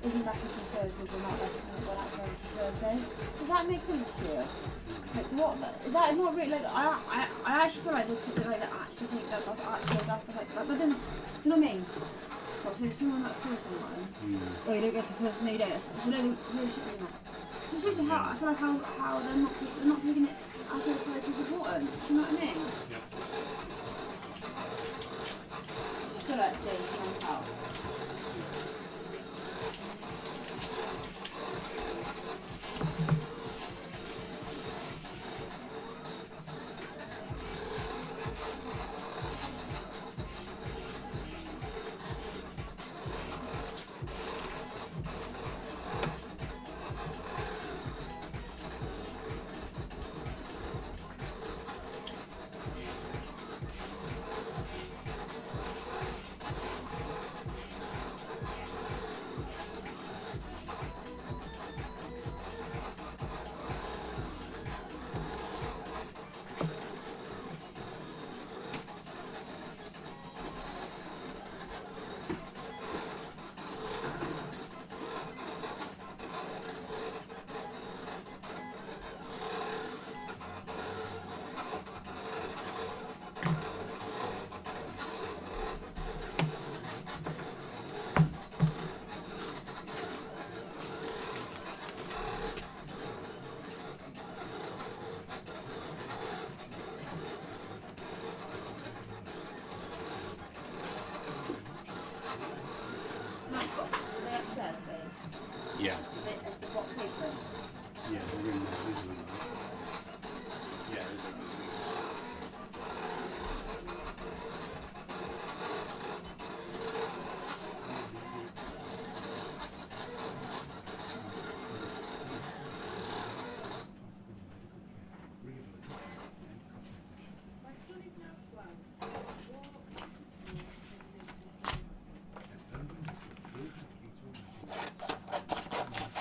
isn't back until Thursdays or not letting it go out for Thursday. Does that make sense to you? Like, what? Is that not really like? I actually feel like they actually think that that's actually that's like that doesn't. Do you know what I mean? What, so if someone that's close to someone, or you don't get to first no, you don't. So no shit doing that. So it's really how I feel like how they're not taking it as if it's important. Do you know what I mean? Yeah. Still at James John's house. Yeah. Is the box open? Yeah, they're in there, isn't it? Yeah, My son is now 12. What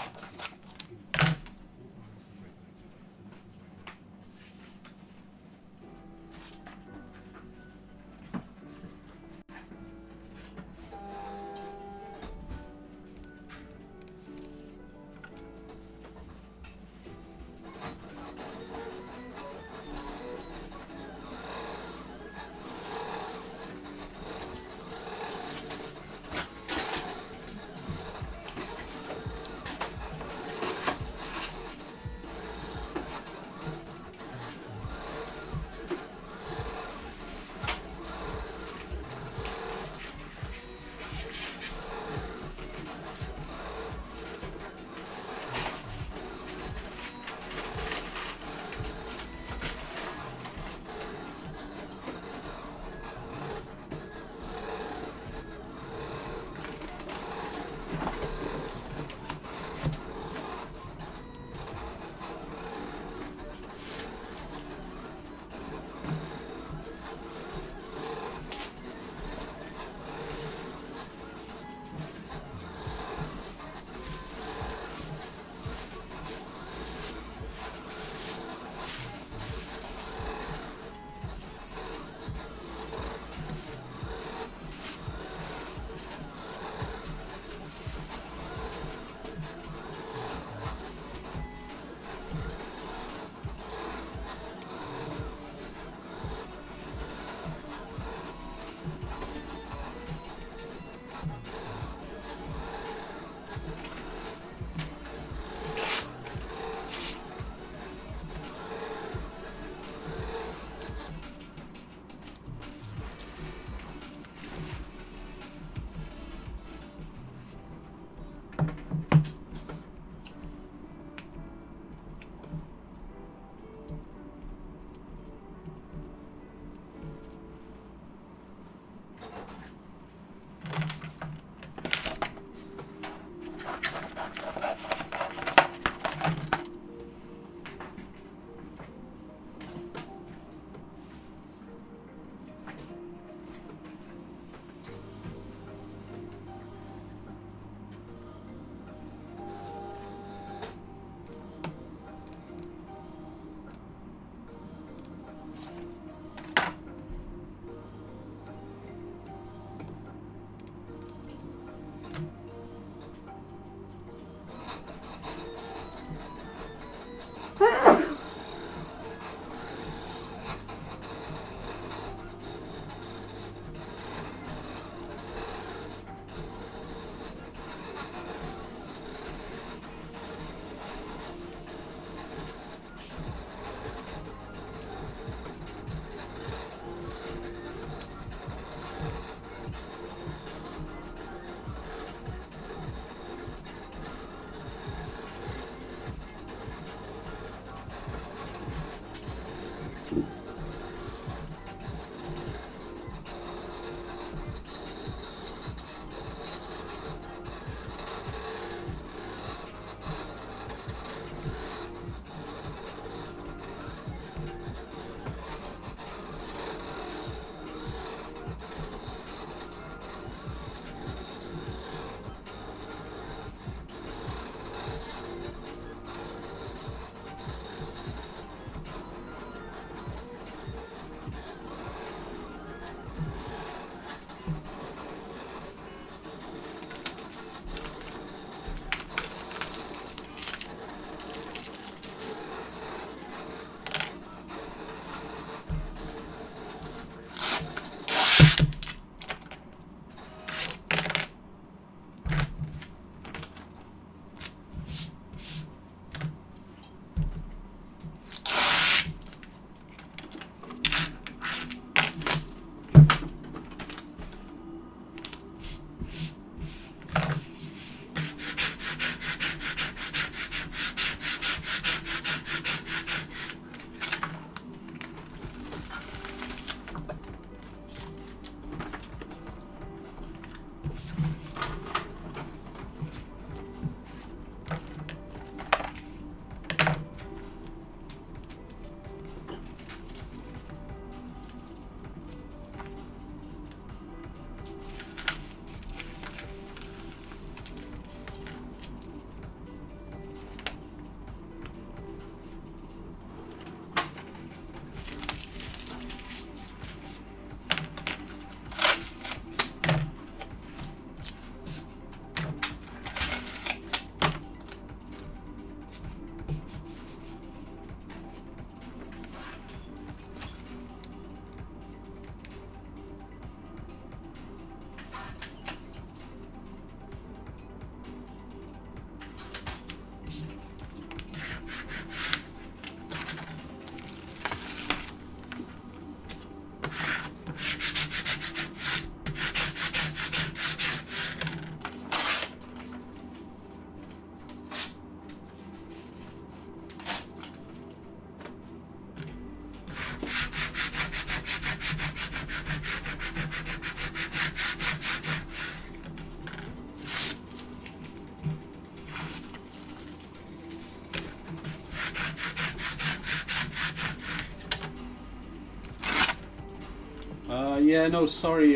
Yeah, no, sorry,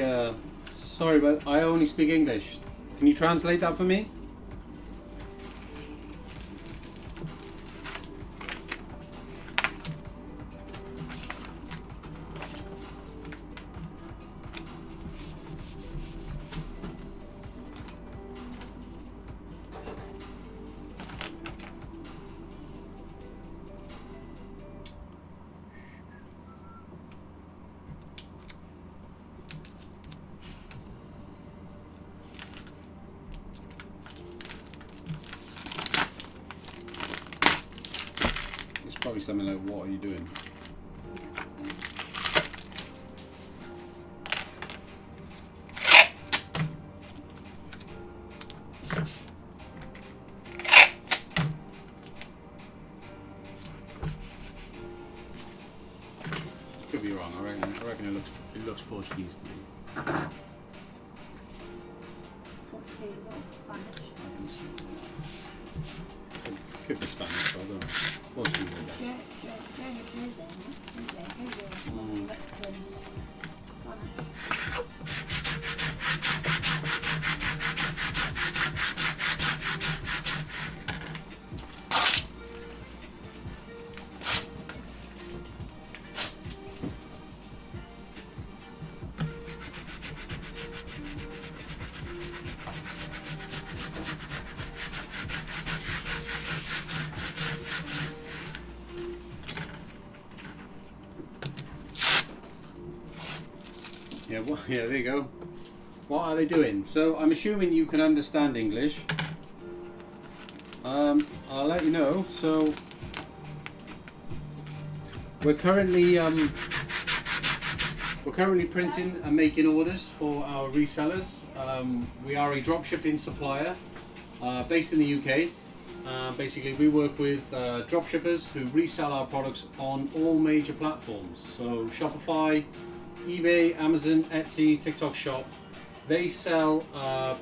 sorry, but I only speak English. Can you translate that for me? It's probably something like, what are you doing? Could be wrong. I reckon it looks Portuguese to me. Portuguese or Spanish? Could be Spanish, I don't know. Portuguese, I guess. Yeah, well, yeah, there you go. What are they doing? So I'm assuming you can understand English. I'll let you know. So we're currently printing and making orders for our resellers. We are a dropshipping supplier based in the UK. Basically, we work with dropshippers who resell our products on all major platforms. So Shopify, eBay, Amazon, Etsy, TikTok Shop. They sell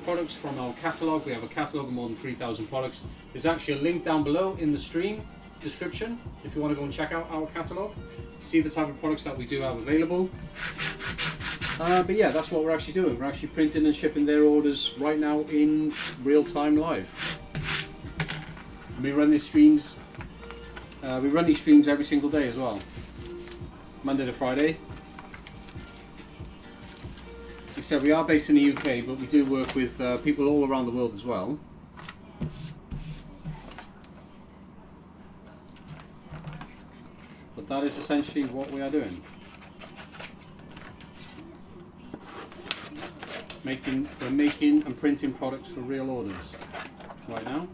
products from our catalog. We have a catalog of more than 3,000 products. There's actually a link down below in the stream description if you want to go and check out our catalog, see the type of products that we do have available. But yeah, that's what we're actually doing. We're actually printing and shipping their orders right now in real time live. And we run these streams. We run these streams every single day as well, Monday to Friday. Like I said, we are based in the UK, but we do work with people all around the world as well. But that is essentially what we are doing. We're making and printing products for real orders right now.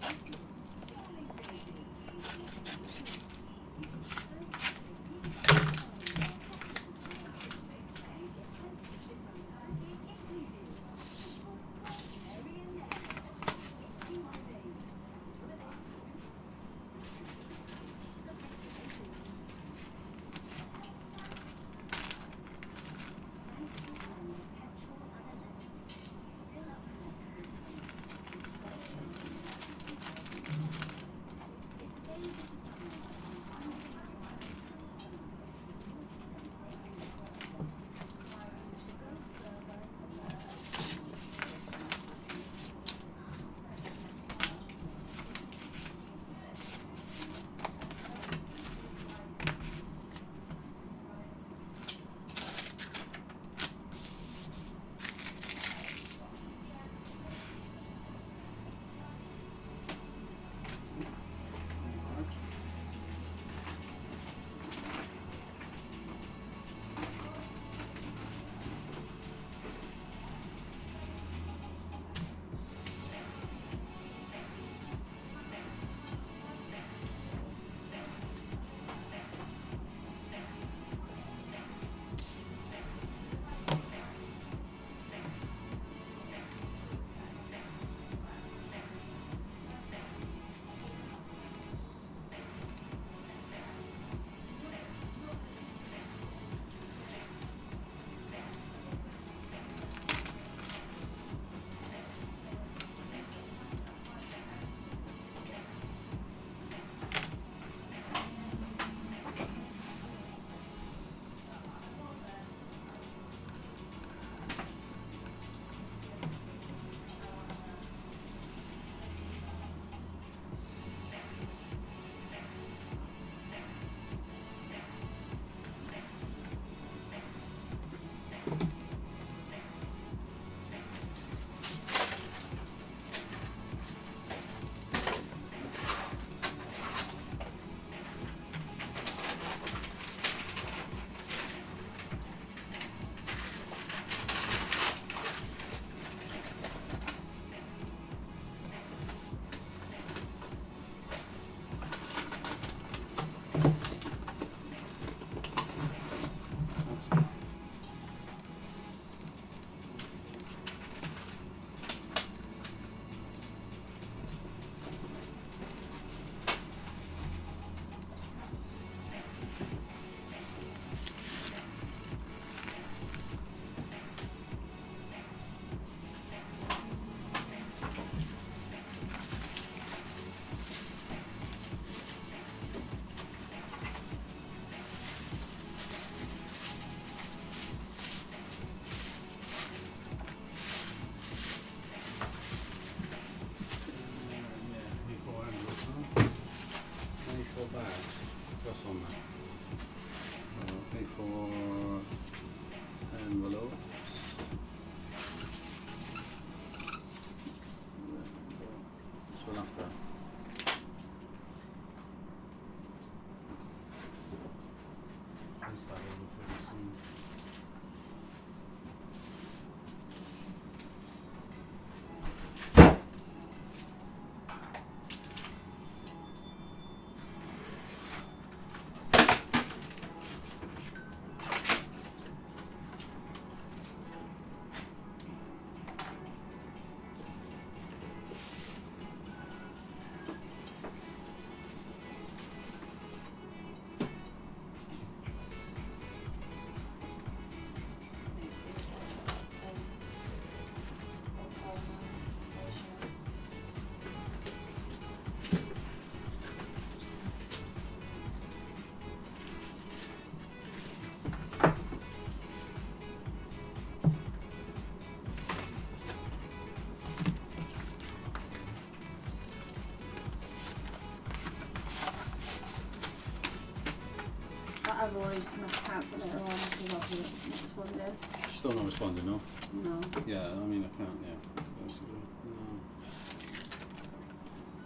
otherwise you have to cancel later on because obviously it's not responded. Still not responding, no? No. Yeah, I mean, I can't, yeah. Basically, no.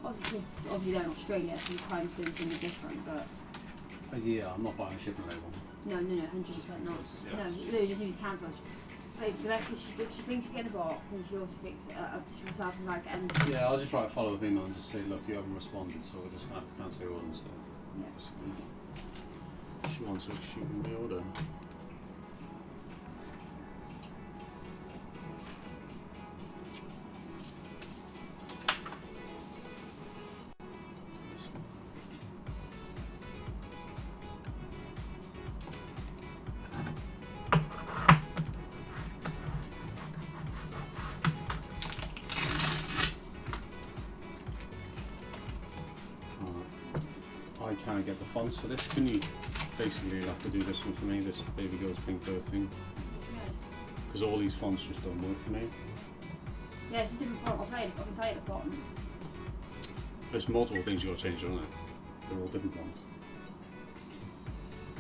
Obviously they're in Australia, so the time zone's going to be different, but... Yeah, I'm not buying a shipping label. No, 100% not. Yeah. No, she literally just needs to cancel. The best is she thinks she's getting a box, and she also thinks she herself and like, and... Yeah, I'll just write a follow-up email and just say, look, you haven't responded, so we're just going to have to cancel your order instead. Yeah. Basically. She wants it, she can reorder. I can't get the fonts for this. Can you basically have to do this one for me, this baby girl's pink bird thing? Yes. Because all these fonts just don't work for me. Yeah, it's a different font. I can tell you the bottom. There's multiple things you got to change, don't there? They're all different ones.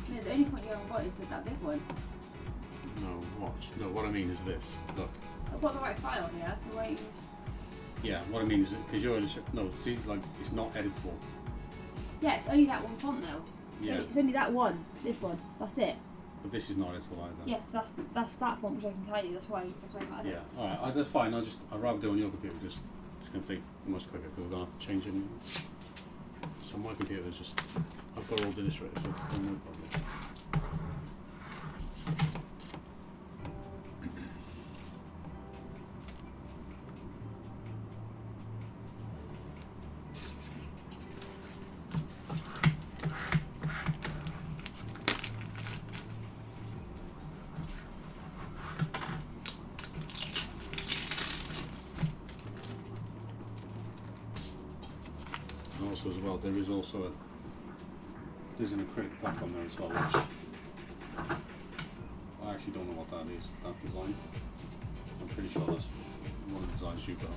No, the only font you haven't got is that big one. No, watch. No, what I mean is this. Look. I've got the right file here, so why use... Yeah, what I mean is because you're no, see, like it's not editable. Yeah, it's only that one font though. Yeah. It's only that one. This one. That's it. But this is not editable either. Yes, that's that font which I can tell you. That's why I'm at it. Yeah. All right. That's fine. I'd rather do it on your computer. Just gonna think much quicker because I don't have to change it. So my computer is just I've got all the illustrators, so it's no problem. Also as well, there's an acrylic plaque on there as well, which I actually don't know what that is, that design. I'm pretty sure that's one of the designs you've got.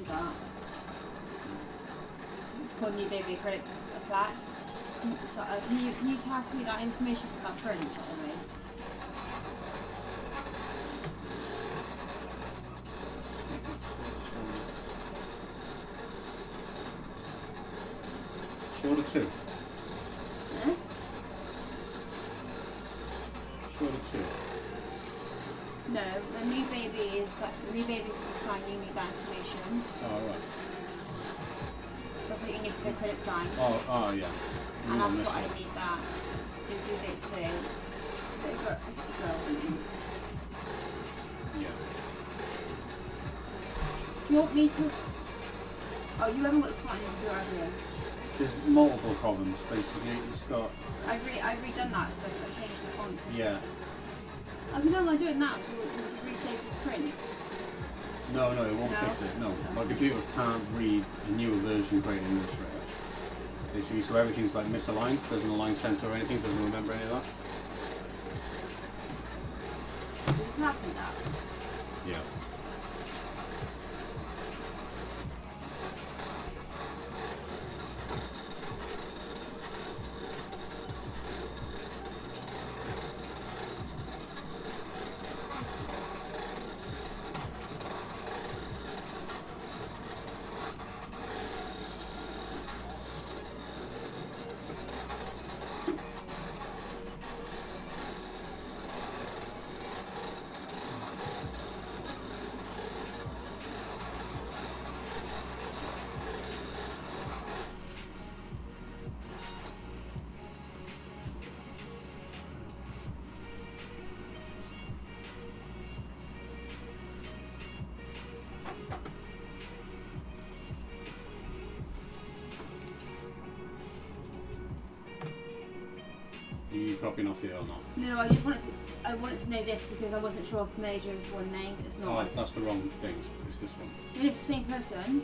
That. It's called New Baby Acrylic Plaque. So, can you task me that information for that print, by the way? Shorter two. Eh? Shorter two. No, the New Baby is the New Baby is the sign you need that information. Oh right. That's what you need for the acrylic sign. Oh yeah. And that's what I need that. The due date today. Yeah. Do you want me to... Oh, you haven't got this font in your computer, have you? There's multiple problems basically. It's got. I've redone that, so I changed the font. Yeah. I mean, no, I'm doing that to resave this print. No, it won't No? fix it. No, my computer can't read a newer version created in Illustrator. Basically, so everything's like misaligned, doesn't align center or anything, doesn't remember any of that. It's happened that. Yeah. Are you copying off here or not? No, I wanted to know this because I wasn't sure if Major was one name, but it's Oh, not. that's the wrong thing. It's this one. Maybe it's the same person.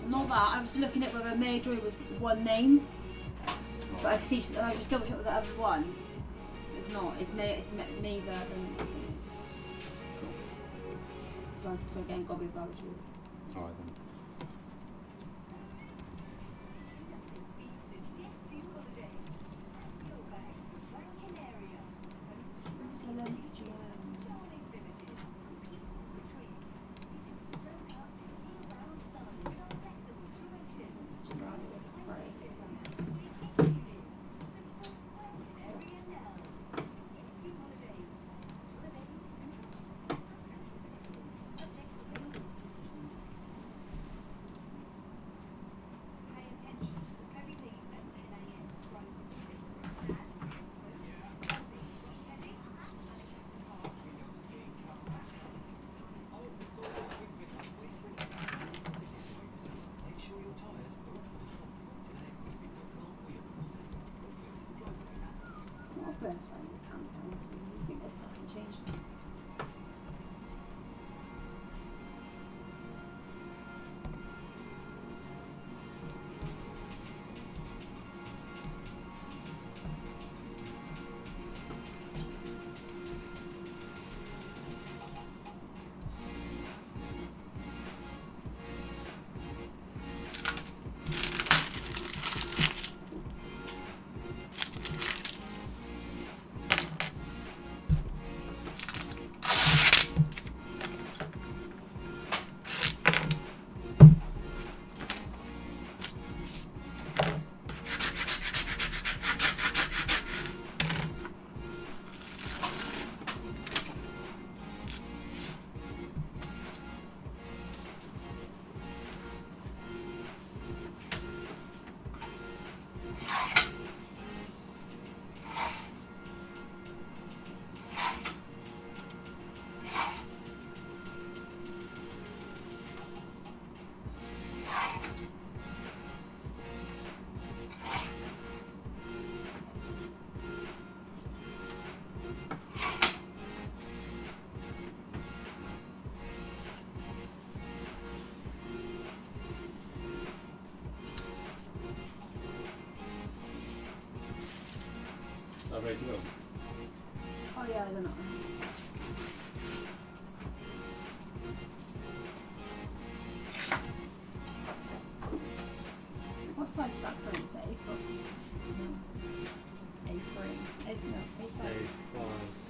Not that. I was looking at whether Major was one name, but I see. I just double checked with the other one. It's not. It's neither. So again, got to be about you. Alright then. Website will cancel. You think they've fucking changed it? Is that ready to go? Oh yeah, I don't know. What size is that print? Is it A4? No. A3. A5. A5.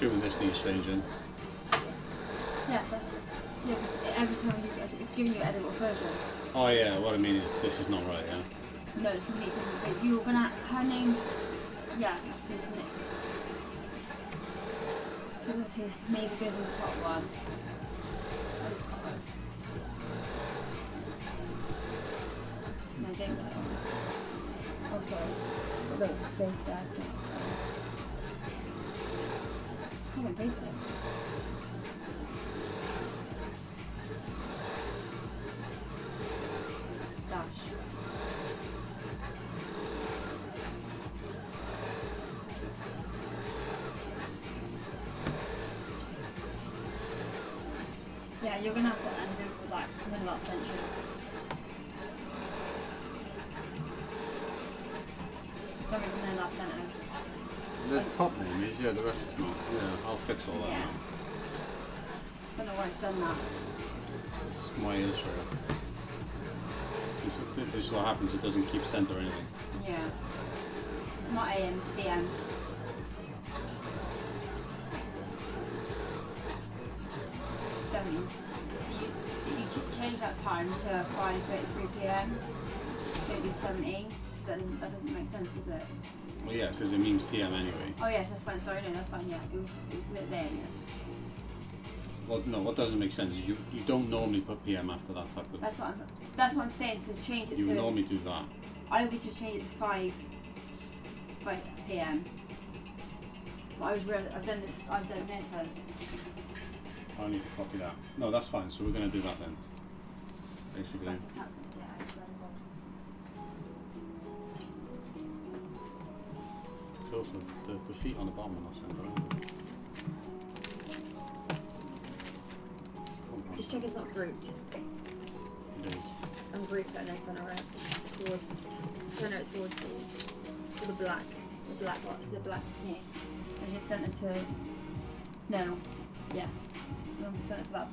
assuming this needs changing. Yeah, that's yeah. 'Cause every time it's giving you an editable version. Oh yeah, what I mean is this is not right, yeah? No, it's completely different. But you're gonna her name's yeah. So it's gonna. So obviously maybe goes on the top one. No, don't go. Oh sorry. Look, there's a space there. It's not. Sorry. Just copy and paste it. Dash. Yeah, you're gonna have to undo like something about century. Something in the last sentence. The top name is, yeah, the rest is not. Yeah, I'll fix all that. Yeah. Don't know why it's done that. It's my intro. This is what happens, it doesn't keep center or anything. Yeah. It's not AM, it's PM. If you change that time to 5:33 PM, maybe 17. That doesn't make sense, does it? Well, yeah, because it means PM anyway. Oh yes, that's fine. Sorry, no, that's fine. Yeah, it was there. Yeah. Well, no, what doesn't make sense is you don't normally put PM after that type of. That's what I'm saying. So change it You to. would normally do that. I would just change it to 5 PM. But I've done this as. I need to copy that. No, that's fine. So we're going to do that then. Basically. That's yeah, it's very important. It's also the feet on the bottom are not center. Just check it's not grouped. It is. I'm grouped and then center it towards the black. The black one. Is it black? Yeah. And just send it to. No. Yeah. You want to send it to that.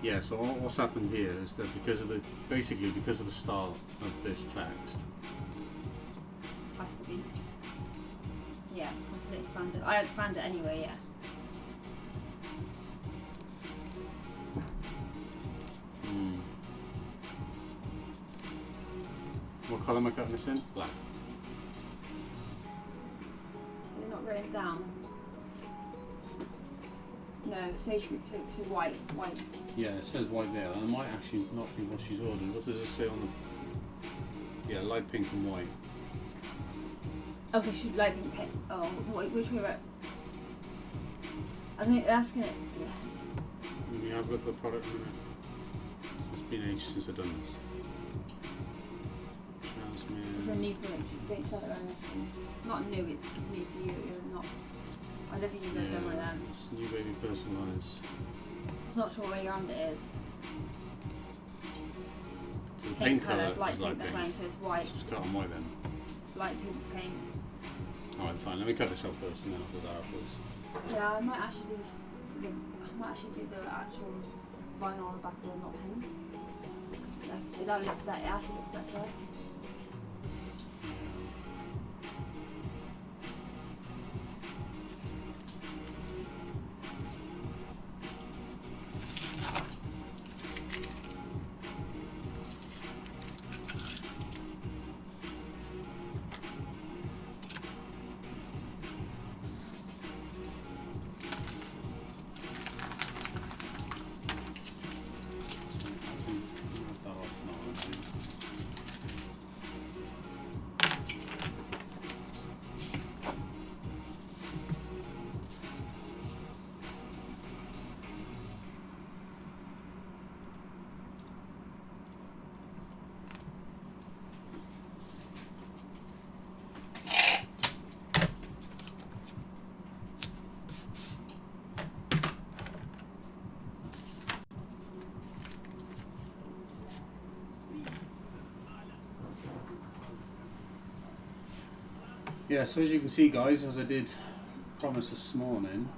Yeah, so what's happened here is that because of the style of this text, Has to be. Yeah, has to be expanded. I expand it anyway, yeah. what colour am I cutting this in? Black. They're not written it down. No, sage group, so white. Yeah, it says white there, and it might actually not be what she's ordered. What does it say on the? Yeah, light pink and white. Okay, should light pink paint. Oh, which way right? I think that's gonna. Let me have a look at the product in a minute. It's been ages since I've done this. It's a new product. Don't sell it around. Not new. It's new for you. You're not. I don't think you've ever done one of them. It's new baby personalised. I'm not sure where your hand it is. So the paint colour light is pink. light That's pink. fine. So it's white. Just cut on white then. It's light pink paint. Alright, fine. Let me cut this out first and then I'll do that afterwards. Yeah, I might actually do the actual vinyl on the back of the not paint. That looks better. It actually looks better. Yeah, so as you can see guys, as I did promise this morning,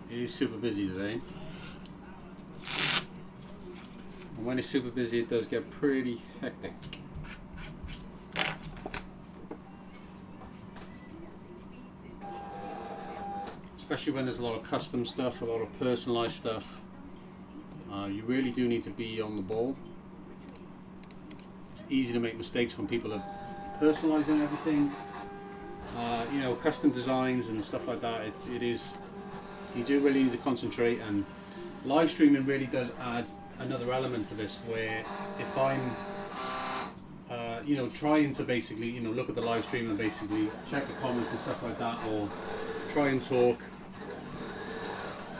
it is super busy today. And when it's super busy, it does get pretty hectic. Especially when there's a lot of custom stuff, a lot of personalized stuff. You really do need to be on the ball. It's easy to make mistakes when people are personalizing everything. You know, custom designs and stuff like that. It is, you do really need to concentrate, and live streaming really does add another element to this, where if I'm you know, trying to basically, you know, look at the live stream and basically check the comments and stuff like that, or try and talk,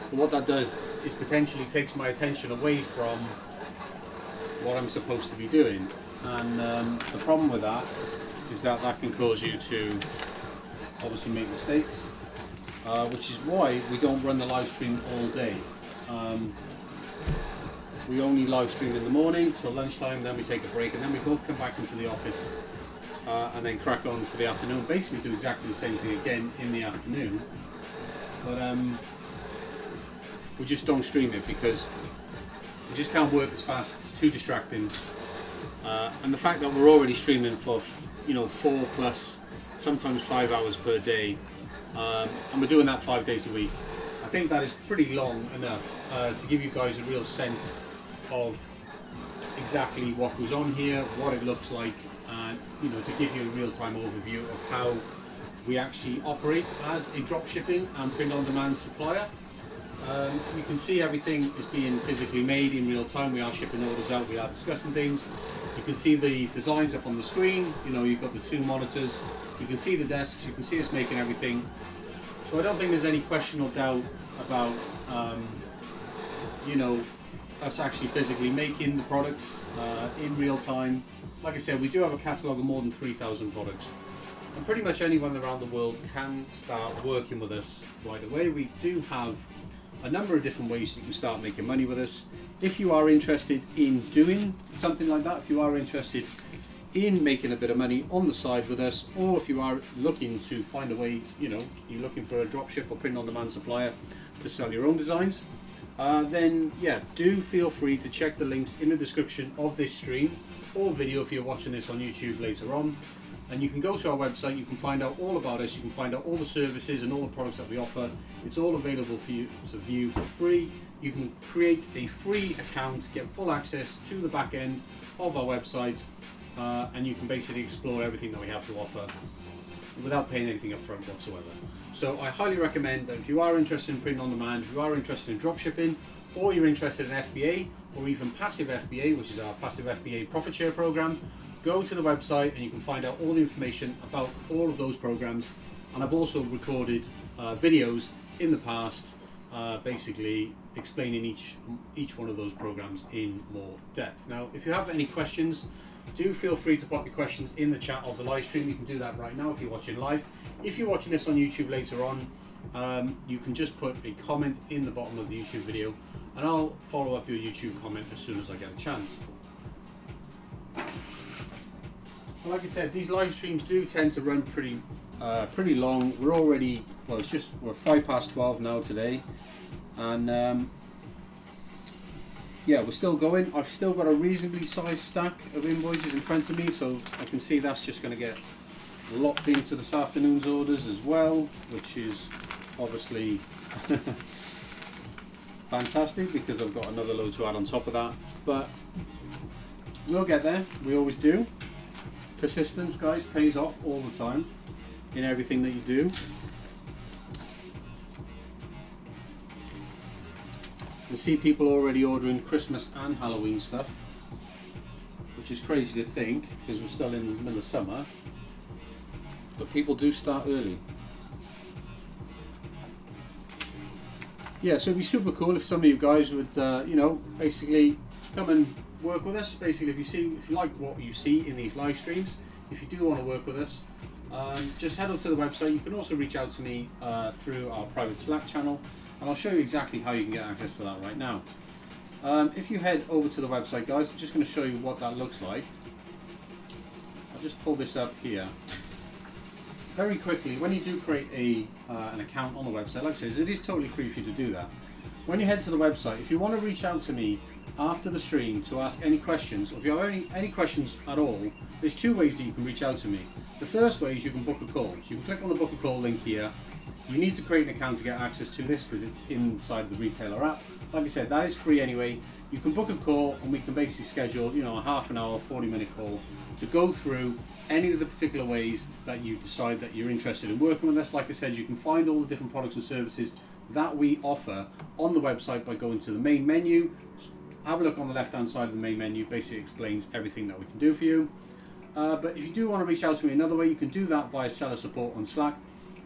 but what that does is potentially takes my attention away from what I'm supposed to be doing. And the problem with that is that that can cause you to obviously make mistakes, which is why we don't run the live stream all day. We only live stream in the morning till lunchtime, then we take a break, and then we both come back into the office and then crack on for the afternoon. Basically do exactly the same thing again in the afternoon, but we just don't stream it because we just can't work as fast. It's too distracting, and the fact that we're already streaming for, you know, 4+ sometimes 5 hours per day, and we're doing that 5 days a week. I think that is pretty long enough to give you guys a real sense of exactly what goes on here, what it looks like, and, you know, to give you a real-time overview of how we actually operate as a dropshipping and print-on-demand supplier. You can see everything is being physically made in real time. We are shipping orders out, we are discussing things. You can see the designs up on the screen. You know, you've got the 2 monitors, you can see the desks, you can see us making everything. So I don't think there's any question or doubt about you know, us actually physically making the products in real time. Like I said, we do have a catalogue of more than 3,000 products, and pretty much anyone around the world can start working with us right away. We do have a number of different ways you can start making money with us. If you are interested in doing something like that, if you are interested in making a bit of money on the side with us, or if you are looking to find a way, you know, you're looking for a dropship or print-on-demand supplier to sell your own designs, then yeah, do feel free to check the links in the description of this stream or video if you're watching this on YouTube later on. And you can go to our website, you can find out all about us, you can find out all the services and all the products that we offer. It's all available for you to view for free. You can create a free account, get full access to the back end of our website, and you can basically explore everything that we have to offer without paying anything up front whatsoever. So I highly recommend that if you are interested in print on demand, if you are interested in dropshipping, or you're interested in FBA, or even passive FBA, which is our passive FBA profit share program, go to the website and you can find out all the information about all of those programs. And I've also recorded videos in the past basically explaining each one of those programs in more depth. Now, if you have any questions, do feel free to pop your questions in the chat of the live stream. You can do that right now if you're watching live. If you're watching this on YouTube later on, you can just put a comment in the bottom of the YouTube video and I'll follow up your YouTube comment as soon as I get a chance. Like I said, these live streams do tend to run pretty long. We're already, well, we're 12:05 now today, and yeah, we're still going. I've still got a reasonably sized stack of invoices in front of me, so I can see that's just going to get locked into this afternoon's orders as well, which is obviously fantastic because I've got another load to add on top of that. But we'll get there. We always do. Persistence, guys, pays off all the time in everything that you do. I see people already ordering Christmas and Halloween stuff, which is crazy to think because we're still in the middle of summer, but people do start early. Yeah, so it'd be super cool if some of you guys would, you know, basically come and work with us. Basically, if you like what you see in these live streams, if you do want to work with us, just head over to the website. You can also reach out to me through our private Slack channel, and I'll show you exactly how you can get access to that right now. If you head over to the website, guys, I'm just going to show you what that looks like. I'll just pull this up here. Very quickly, when you do create an account on the website, like I said, it is totally free for you to do that. when you head to the website, if you want to reach out to me after the stream to ask any questions, or if you have any questions at all, there's two ways that you can reach out to me. The first way is you can book a call. So you can click on the book a call link here. You need to create an account to get access to this because it's inside the retailer app. Like I said, that is free anyway. You can book a call and we can basically schedule, you know, a half an hour, 40-minute call to go through any of the particular ways that you decide that you're interested in working with us. Like I said, you can find all the different products and services that we offer on the website by going to the main menu. Have a look on the left-hand side of the main menu. Basically explains everything that we can do for you. But if you do want to reach out to me another way, you can do that via seller support on Slack.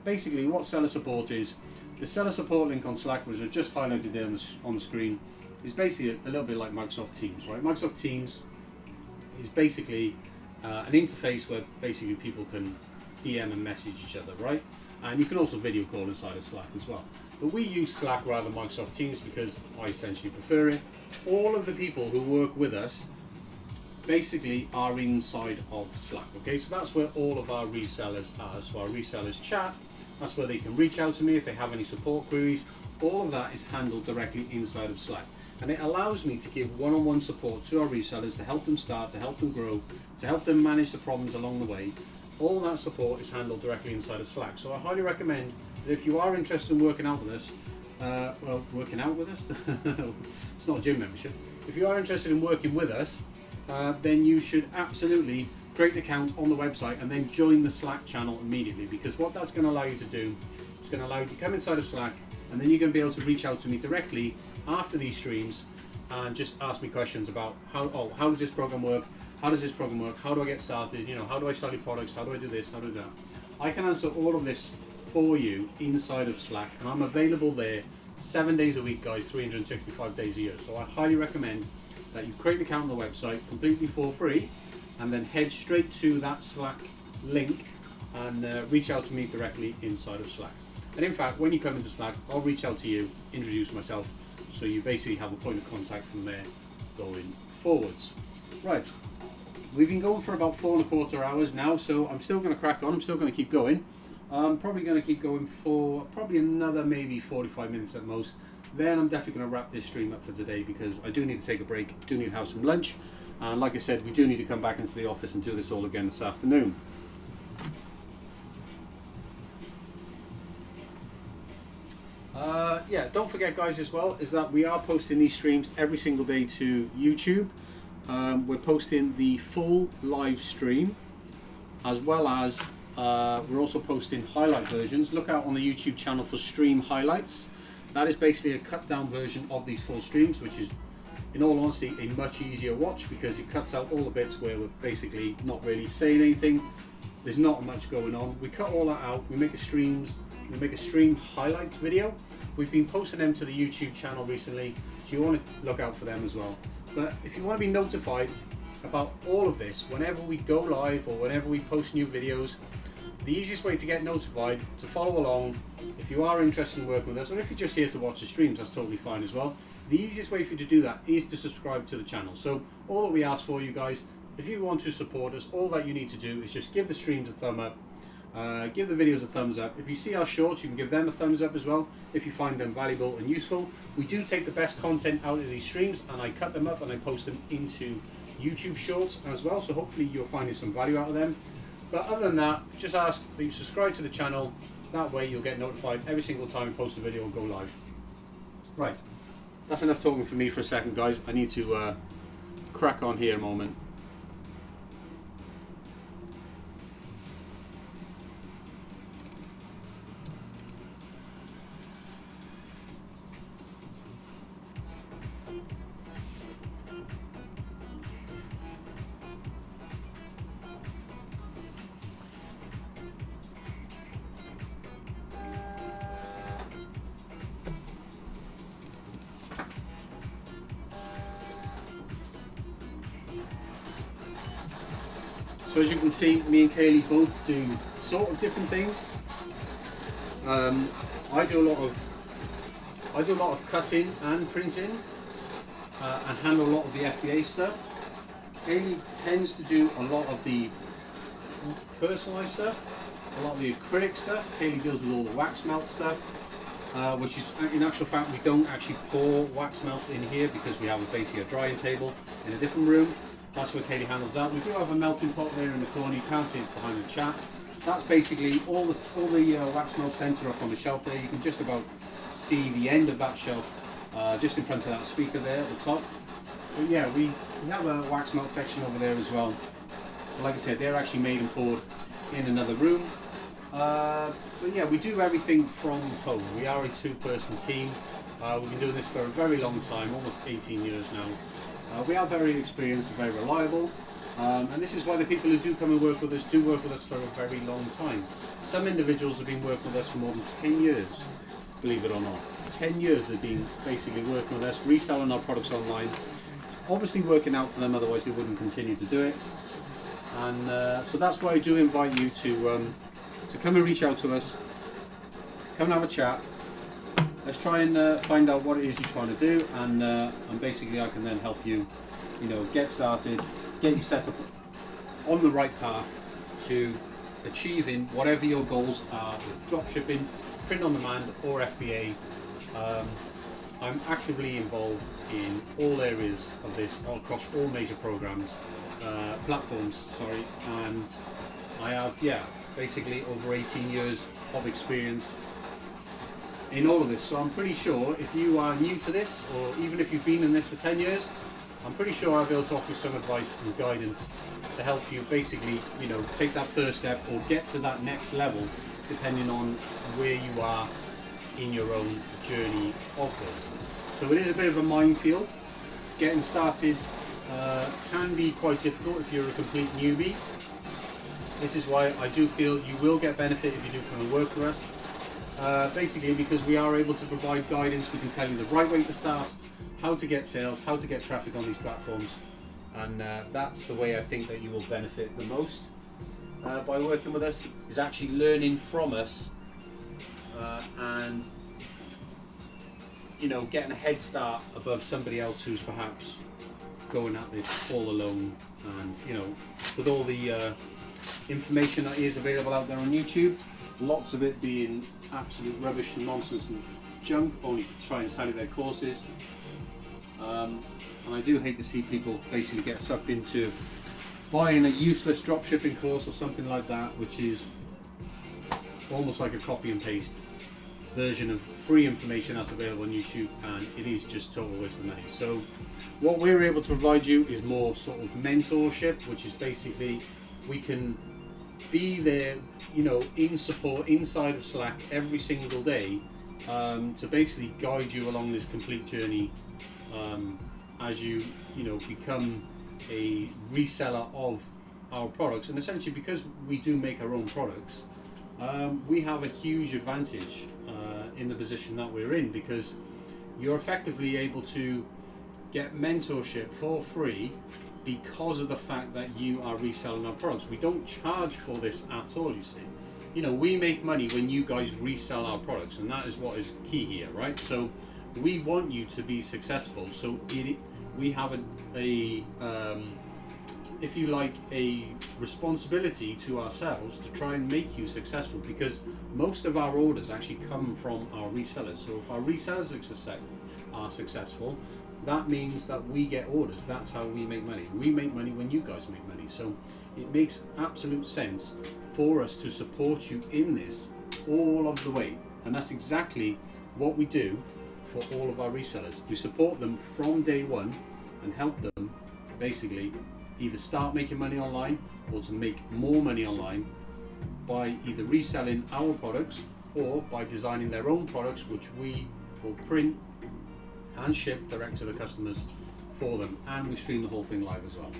Basically, what seller support is, the seller support link on Slack, which I've just highlighted there on the screen, is basically a little bit like Microsoft Teams, right? Microsoft Teams is basically an interface where basically people can DM and message each other, right? And you can also video call inside of Slack as well. But we use Slack rather than Microsoft Teams because I essentially prefer it. All of the people who work with us basically are inside of Slack, okay? So that's where all of our resellers are. So our resellers chat, that's where they can reach out to me if they have any support queries. All of that is handled directly inside of Slack. And it allows me to give one-on-one support to our resellers to help them start, to help them grow, to help them manage the problems along the way. All that support is handled directly inside of Slack. So I highly recommend that if you are interested in working out with us, working out with us? It's not a gym membership. If you are interested in working with us, then you should absolutely create an account on the website and then join the Slack channel immediately, because what that's going to allow you to do, it's going to allow you to come inside of Slack and then you're going to be able to reach out to me directly after these streams and just ask me questions about how does this program work, how does this program work, how do I get started, you know, how do I sell your products, how do I do this, how do I do that. I can answer all of this for you inside of Slack, and I'm available there 7 days a week, guys, 365 days a year. So I highly recommend that you create an account on the website completely for free and then head straight to that Slack link and reach out to me directly inside of Slack. And in fact, when you come into Slack, I'll reach out to you, introduce myself, so you basically have a point of contact from there going forwards. Right, we've been going for about 4¼ hours now, so I'm still going to crack on, I'm still going to keep going. I'm probably going to keep going for probably another maybe 45 minutes at most. Then I'm definitely going to wrap this stream up for today because I do need to take a break, do need to have some lunch, and like I said, we do need to come back into the office and do this all again this afternoon. Yeah, don't forget, guys, as well, is that we are posting these streams every single day to YouTube. We're posting the full live stream, as well as we're also posting highlight versions. Look out on the YouTube channel for stream highlights. That is basically a cut down version of these full streams, which is, in all honesty, a much easier watch because it cuts out all the bits where we're basically not really saying anything. There's not much going on. We cut all that out. We make a stream highlights video. We've been posting them to the YouTube channel recently, so you want to look out for them as well. But if you want to be notified about all of this, whenever we go live or whenever we post new videos, the easiest way to get notified, to follow along, if you are interested in working with us, or if you're just here to watch the streams, that's totally fine as well. The easiest way for you to do that is to subscribe to the channel. So all that we ask for you guys, if you want to support us, all that you need to do is just give the streams a thumb up, give the videos a thumbs up. If you see our shorts, you can give them a thumbs up as well if you find them valuable and useful. We do take the best content out of these streams and I cut them up and I post them into YouTube shorts as well, so hopefully you're finding some value out of them. But other than that, just ask that you subscribe to the channel. That way you'll get notified every single time we post a video and go live. Right, that's enough talking for me for a second, guys. I need to crack on here a moment. So as you can see, me and Kaylee both do sort of different things. I do a lot of cutting and printing, and handle a lot of the FBA stuff. Kaylee tends to do a lot of the personalized stuff, a lot of the acrylic stuff. Kaylee deals with all the wax melt stuff. which is, in actual fact, we don't actually pour wax melts in here because we have basically a drying table in a different room. That's where Katie handles that. We do have a melting pot there in the corner. You can't see it's behind the chat. That's basically all the wax melts center up on the shelf there. You can just about see the end of that shelf just in front of that speaker there at the top. But yeah, we have a wax melt section over there as well. But like I said, they're actually made and poured in another room. But yeah, we do everything from home. We are a two-person team. We've been doing this for a very long time, almost 18 years now. We are very experienced and very reliable. And this is why the people who do come and work with us do work with us for a very long time. Some individuals have been working with us for more than 10 years, believe it or not. 10 years they've been basically working with us, reselling our products online. Obviously working out for them, otherwise they wouldn't continue to do it. And so that's why I do invite you to come and reach out to us, come and have a chat. Let's try and find out what it is you're trying to do, and basically I can then help you, get started, get you set up on the right path to achieving whatever your goals are with dropshipping, print on demand, or FBA. I'm actively involved in all areas of this, across all major platforms, and I have, basically over 18 years of experience in all of this. So I'm pretty sure if you are new to this, or even if you've been in this for 10 years, I'm pretty sure I'll be able to offer you some advice and guidance to help you basically, take that first step or get to that next level, depending on where you are in your own journey of this. So it is a bit of a minefield. Getting started can be quite difficult if you're a complete newbie. This is why I do feel you will get benefit if you do come and work for us. Basically because we are able to provide guidance, we can tell you the right way to start, how to get sales, how to get traffic on these platforms, and that's the way I think that you will benefit the most by working with us, is actually learning from us and getting a head start above somebody else who's perhaps going at this all alone, and with all the information that is available out there on YouTube, lots of it being absolute rubbish and nonsense and junk, only to try and sell their courses. And I do hate to see people basically get sucked into buying a useless dropshipping course or something like that, which is almost like a copy and paste version of free information that's available on YouTube, and it is just total waste of money. So what we're able to provide you is more sort of mentorship, which is basically we can be there, in support inside of Slack every single day to basically guide you along this complete journey as you become a reseller of our products. And essentially, because we do make our own products, we have a huge advantage in the position that we're in, because you're effectively able to get mentorship for free because of the fact that you are reselling our products. We don't charge for this at all, you see. We make money when you guys resell our products, and that is what is key here, right? So we want you to be successful. So we have if you like, a responsibility to ourselves to try and make you successful, because most of our orders actually come from our resellers. So if our resellers are successful, that means that we get orders. That's how we make money. We make money when you guys make money. So it makes absolute sense for us to support you in this all of the way. And that's exactly what we do for all of our resellers. We support them from day one and help them basically either start making money online or to make more money online by either reselling our products or by designing their own products, which we will print and ship direct to the customers for them, and we stream the whole thing live as well.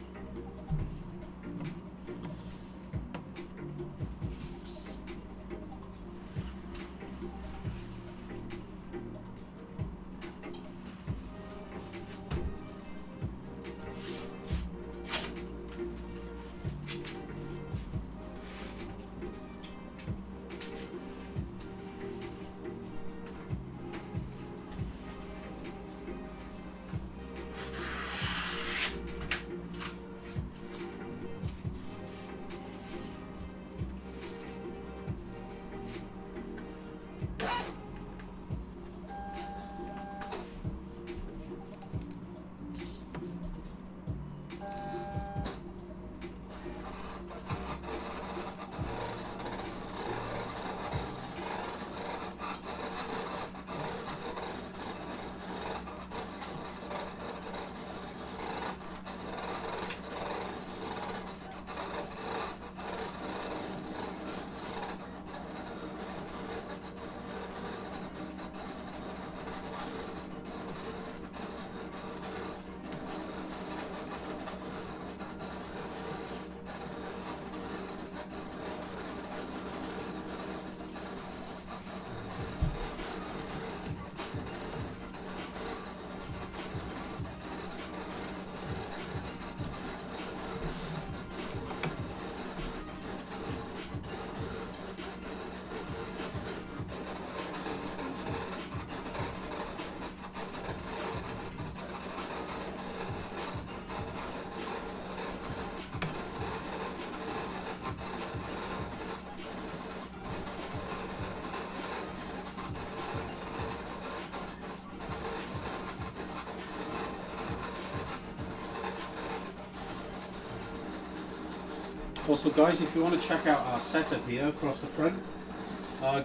Also guys, if you want to check out our setup here across the front,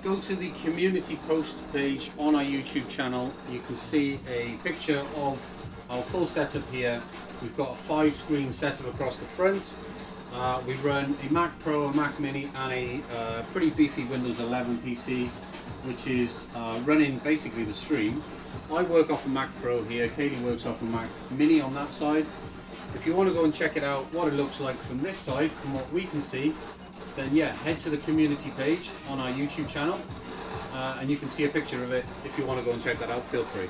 go to the community post page on our YouTube channel. You can see a picture of our full setup here. We've got a 5-screen setup across the front. We run a Mac Pro, a Mac Mini, and a pretty beefy Windows 11 PC, which is running basically the stream. I work off a Mac Pro here, Katie works off a Mac Mini on that side. If you want to go and check it out, what it looks like from this side, from what we can see, then yeah, head to the community page on our YouTube channel, and you can see a picture of it. If you want to go and check that out, feel free.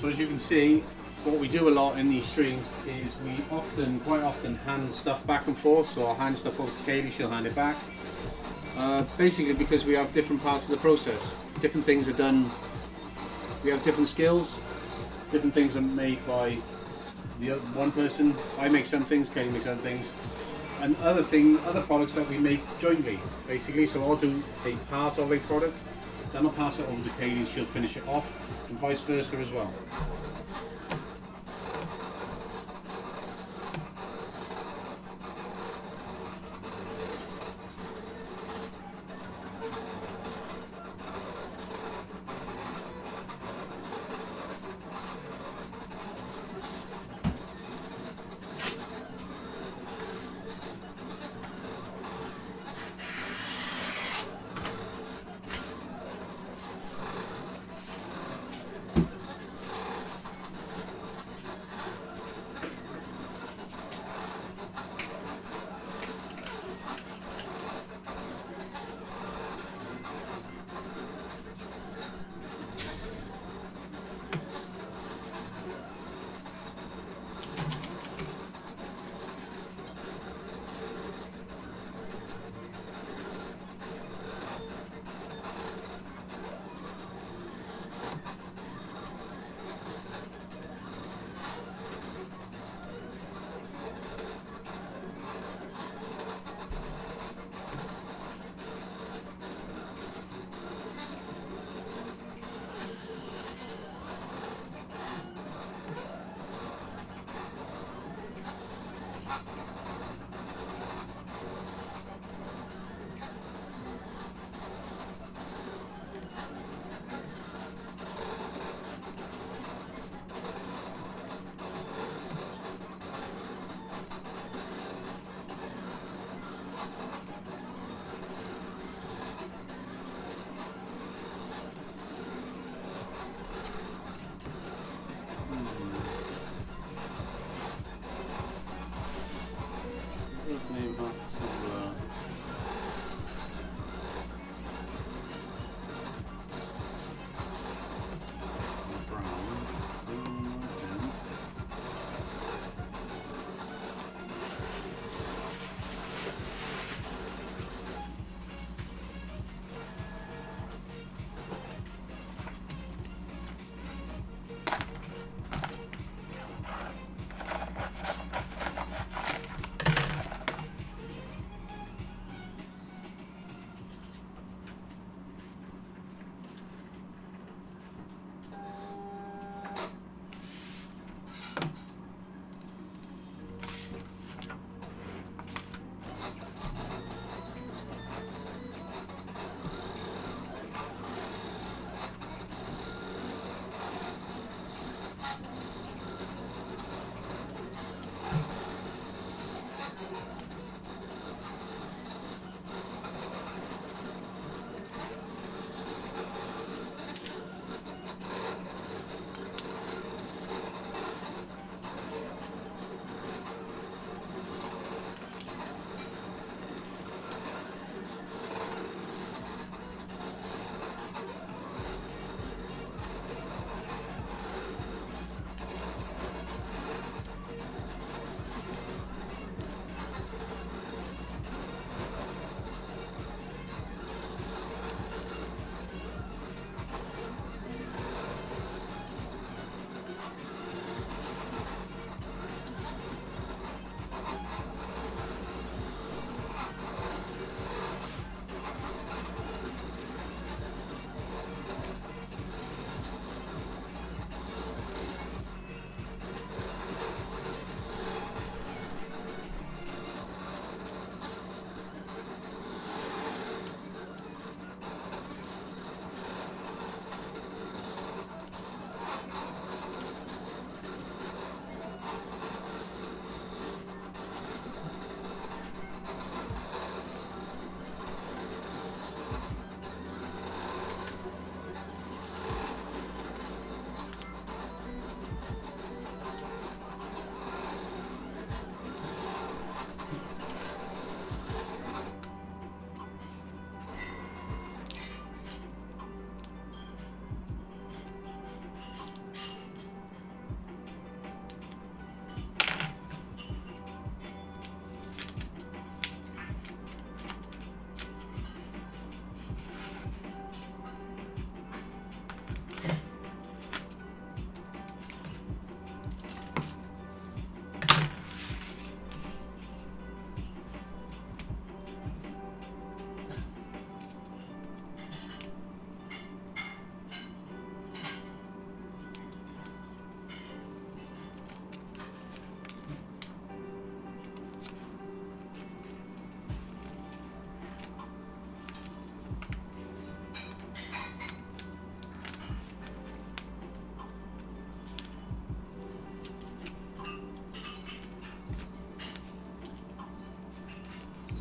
So as you can see, what we do a lot in these streams is we quite often hand stuff back and forth. So I'll hand stuff over to Katie, she'll hand it back. Basically because we have different parts of the process. Different things are done, we have different skills, different things are made by one person. I make some things, Katie makes other things. And other products that we make jointly, basically. So I'll do a part of a product, then I'll pass it over to Katie and she'll finish it off, and vice versa as well.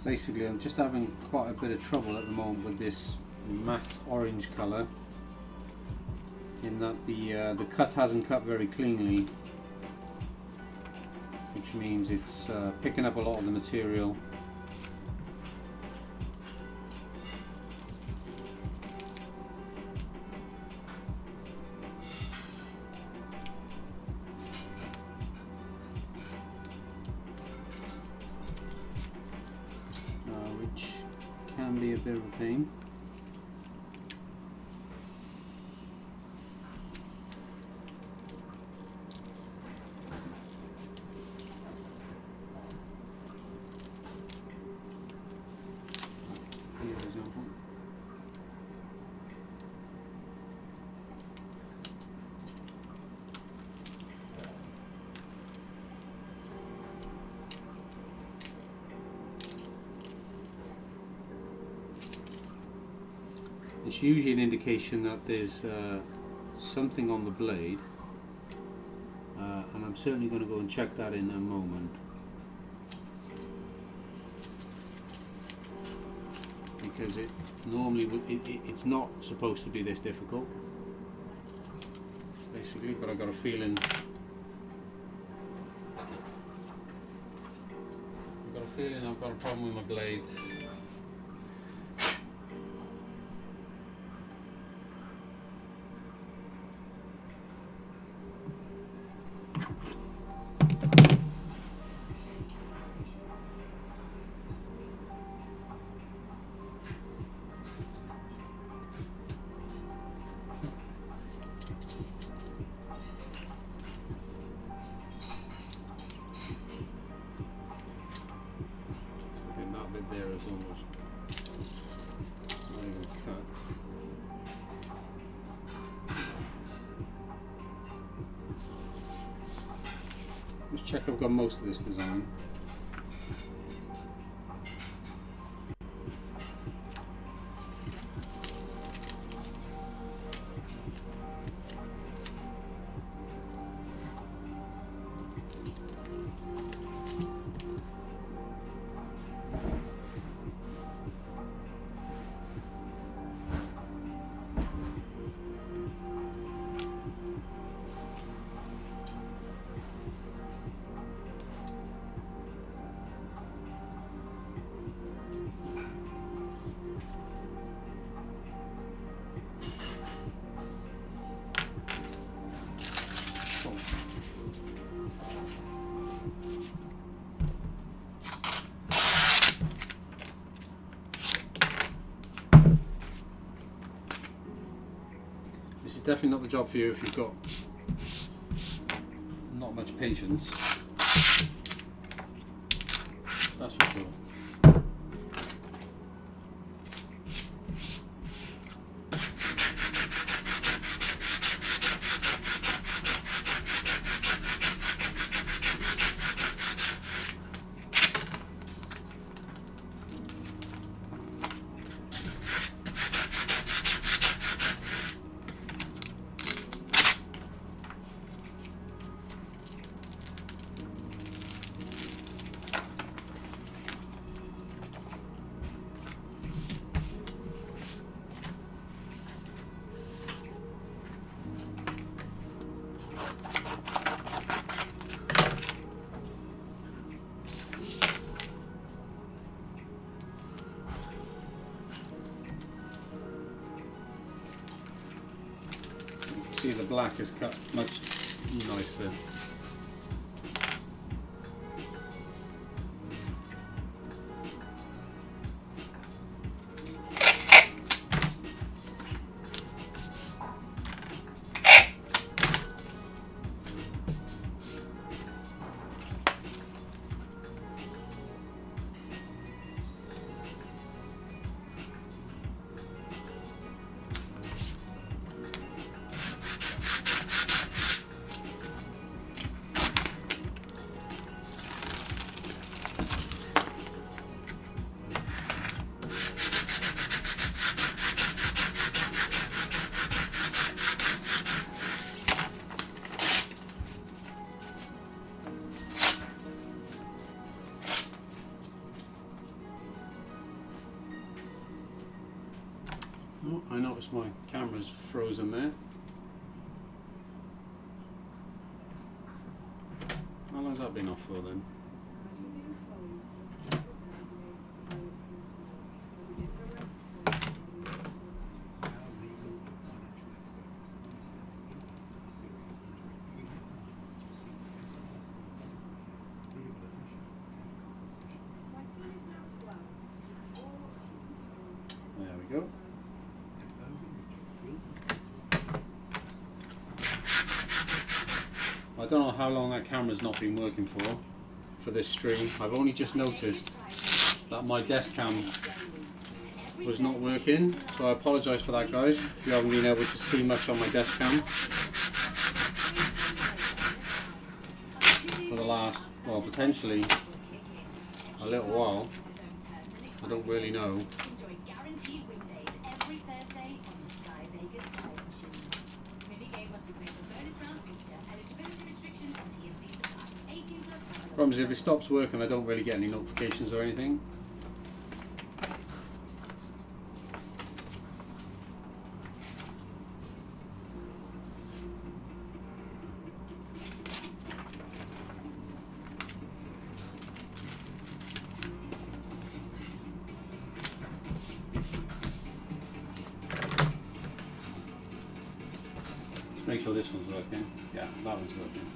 Basically, I'm just having quite a bit of trouble at the moment with this matte orange colour, in that the cut hasn't cut very cleanly, which means it's picking up a lot of the material. Which can be a bit of a pain. Here, for example. It's usually an indication that there's something on the blade, and I'm certainly going to go and check that in a moment, because it normally it's not supposed to be this difficult, basically, but I've got a feeling I've got a problem with my blades. There is almost not even cut. Let's check I've got most of this design. This is definitely not the job for you if you've got not much patience. That's for sure. See, the black is cut much nicer. I noticed my camera's frozen there. How long's that been off for then? Our legal and financial experts consider the impact of a serious injury. We help our clients receive the best possible rehabilitation and compensation. My son is now 12. There we go. And Urban Mutual will provide I don't know how long that camera's not been working for this stream. I've only just noticed that my desk cam was not working, so I apologise for that, guys, if you haven't been able to see much on my desk cam for the last, well, potentially a little while. I don't really know. Enjoy guaranteed win days every Thursday on the Sky Vegas Prize Machine. Mini game must be played for bonus round feature. Eligibility restrictions and T&Cs apply. 18 plus. Problem is, if it stops working, I don't really get any notifications or anything. Just make sure this one's working. Yeah, that one's working.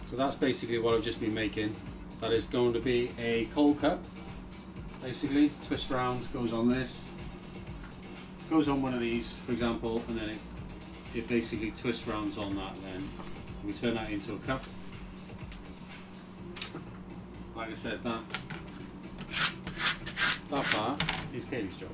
So that's basically what I've just been making. That is going to be a cold cup. Basically, twist round, goes on this, goes on one of these, for example, and then it basically twists rounds on that. Then we turn that into a cup. Like I said, that part is Katie's job.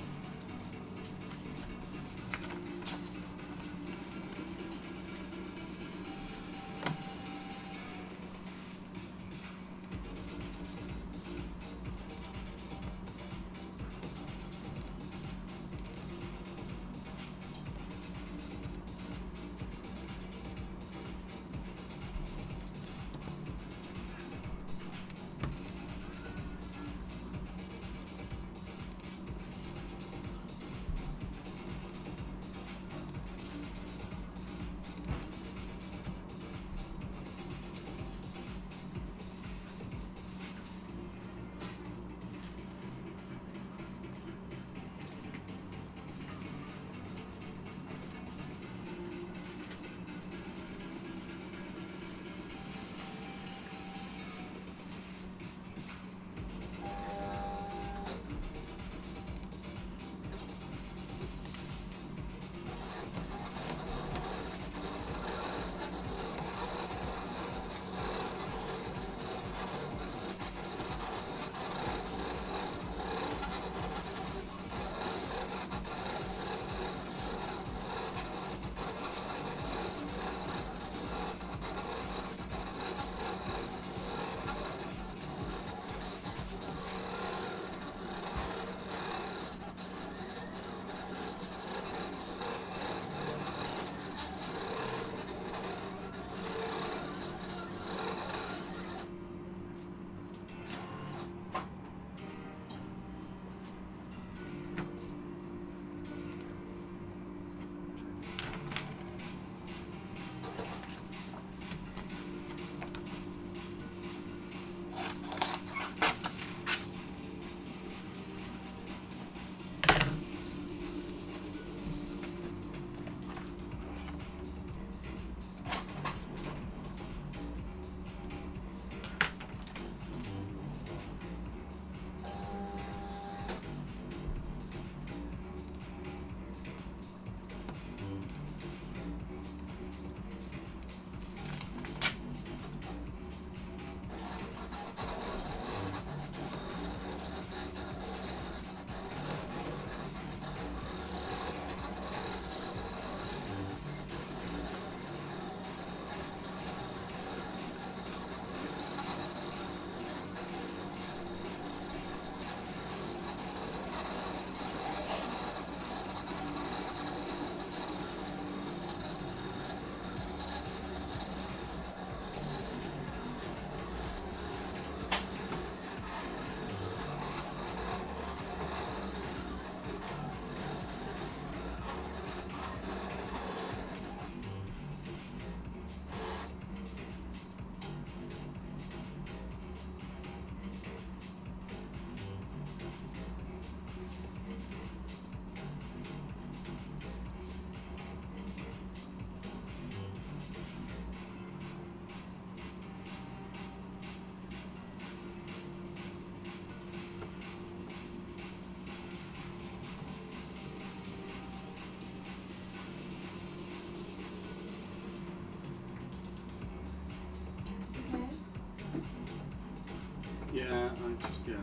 Yeah.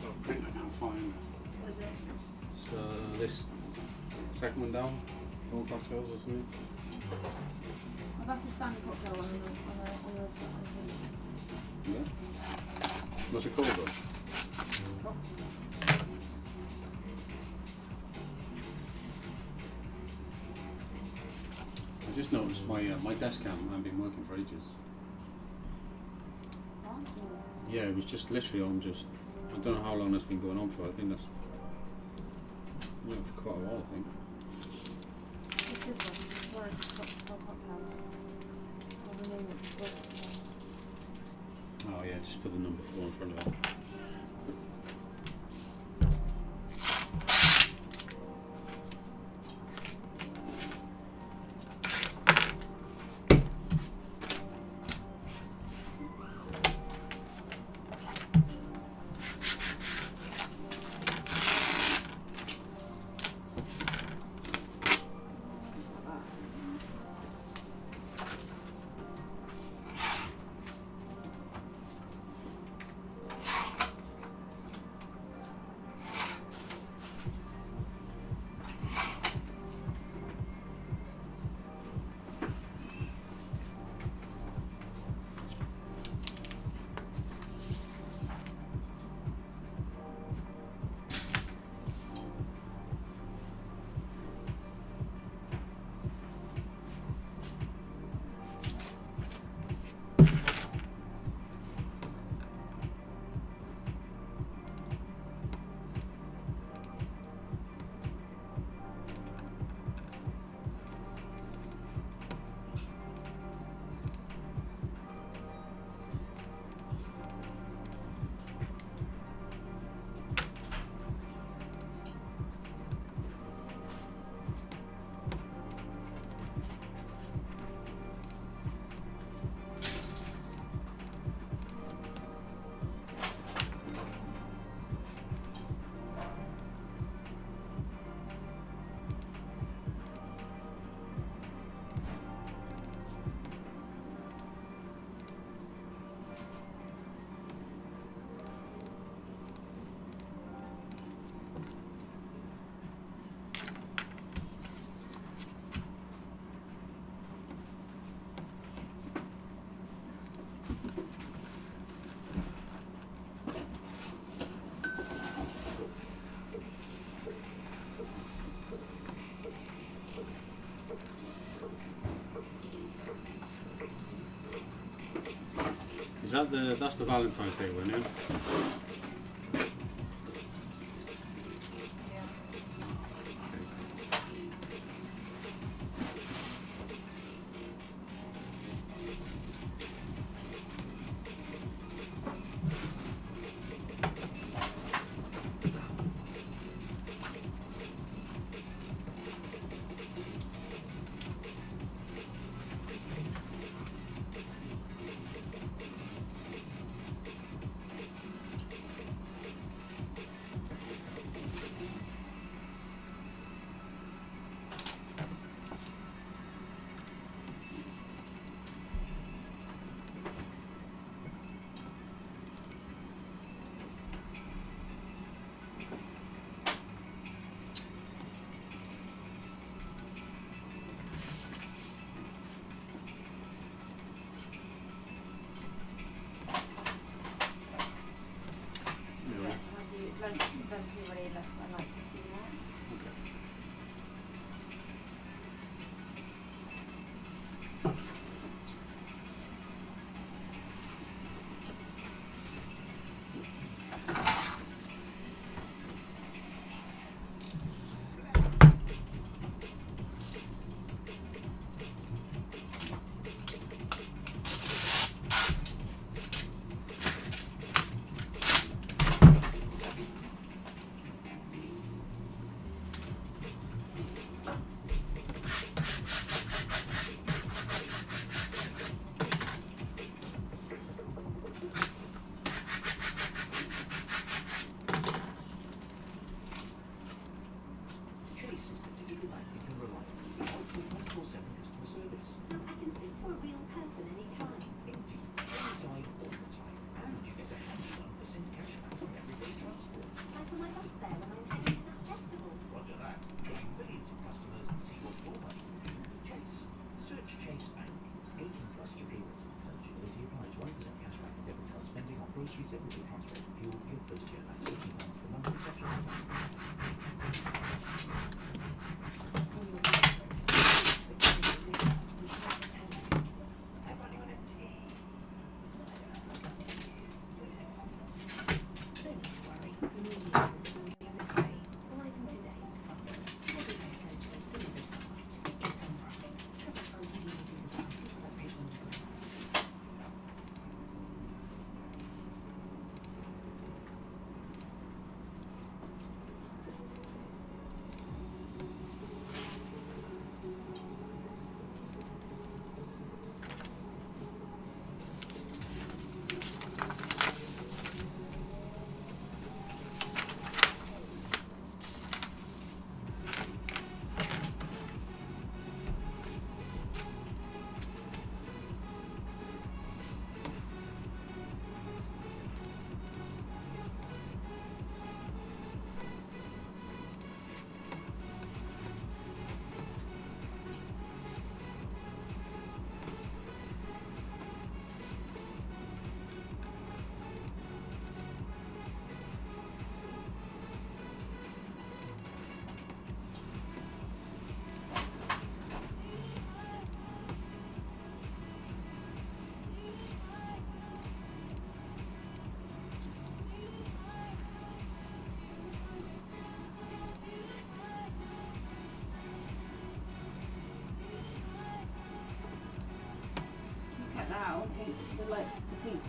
I think I can't find. Was it? It's this second one down. Tall cocktails or something. Oh, that's a standard cocktail on the Yeah. What's it called though? I just noticed my desk cam hasn't been working for ages. Yeah, it was just literally on just. I don't know how long that's been going on for. I think that's for quite a while. I think. It's this one. Forest cocktails. Or the name of the book. Oh yeah, just put the number 4 in front of it. Is that that's the Valentine's Day one, yeah? Relatively less than like 15 minutes. Okay.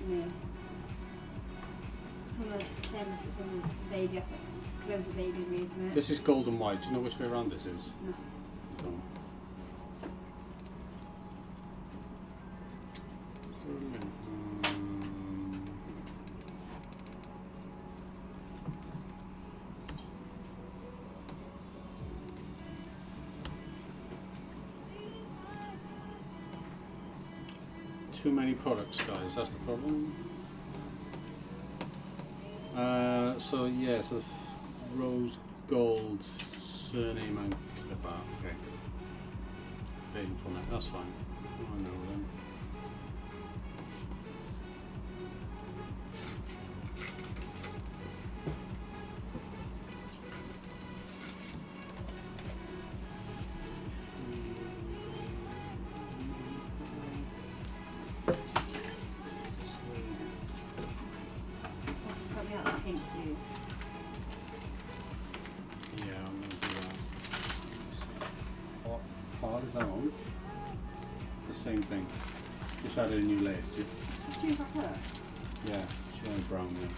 me. Some of the same as it's in the baby, I think. There was a baby movement. This is gold and white. Do you know which way around this is? No. No. Too many products, guys. That's the problem. So yeah, so rose gold surname and clip art. Okay. Baby format. That's fine. Oh, I know then. Got me out that pink blue. Yeah, I'm gonna do that. What file is that on? The same thing. Just added a new layer, did you? Choose like her. Yeah, showing brown, yeah.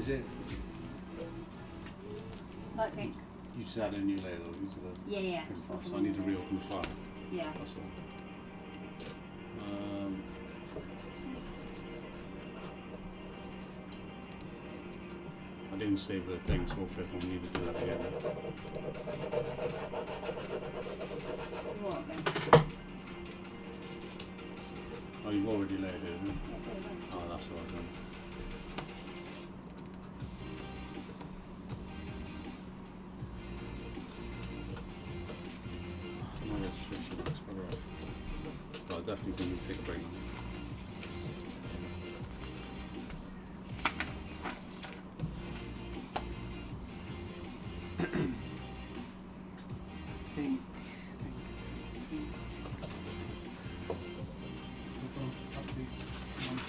Is it? Light pink. You just added a new layer though, into the Yeah, yeah. pink just file, like so a I need to window. reopen the file. Yeah. That's all. I didn't save the thing, so hopefully I don't need to do that again. What then? Oh, you've already layered it, isn't it? That's it, then. Oh, that's all I've done. My registration looks better off. But I definitely think we'll take a break now. Pink, pink, pink. Up, please. Come on.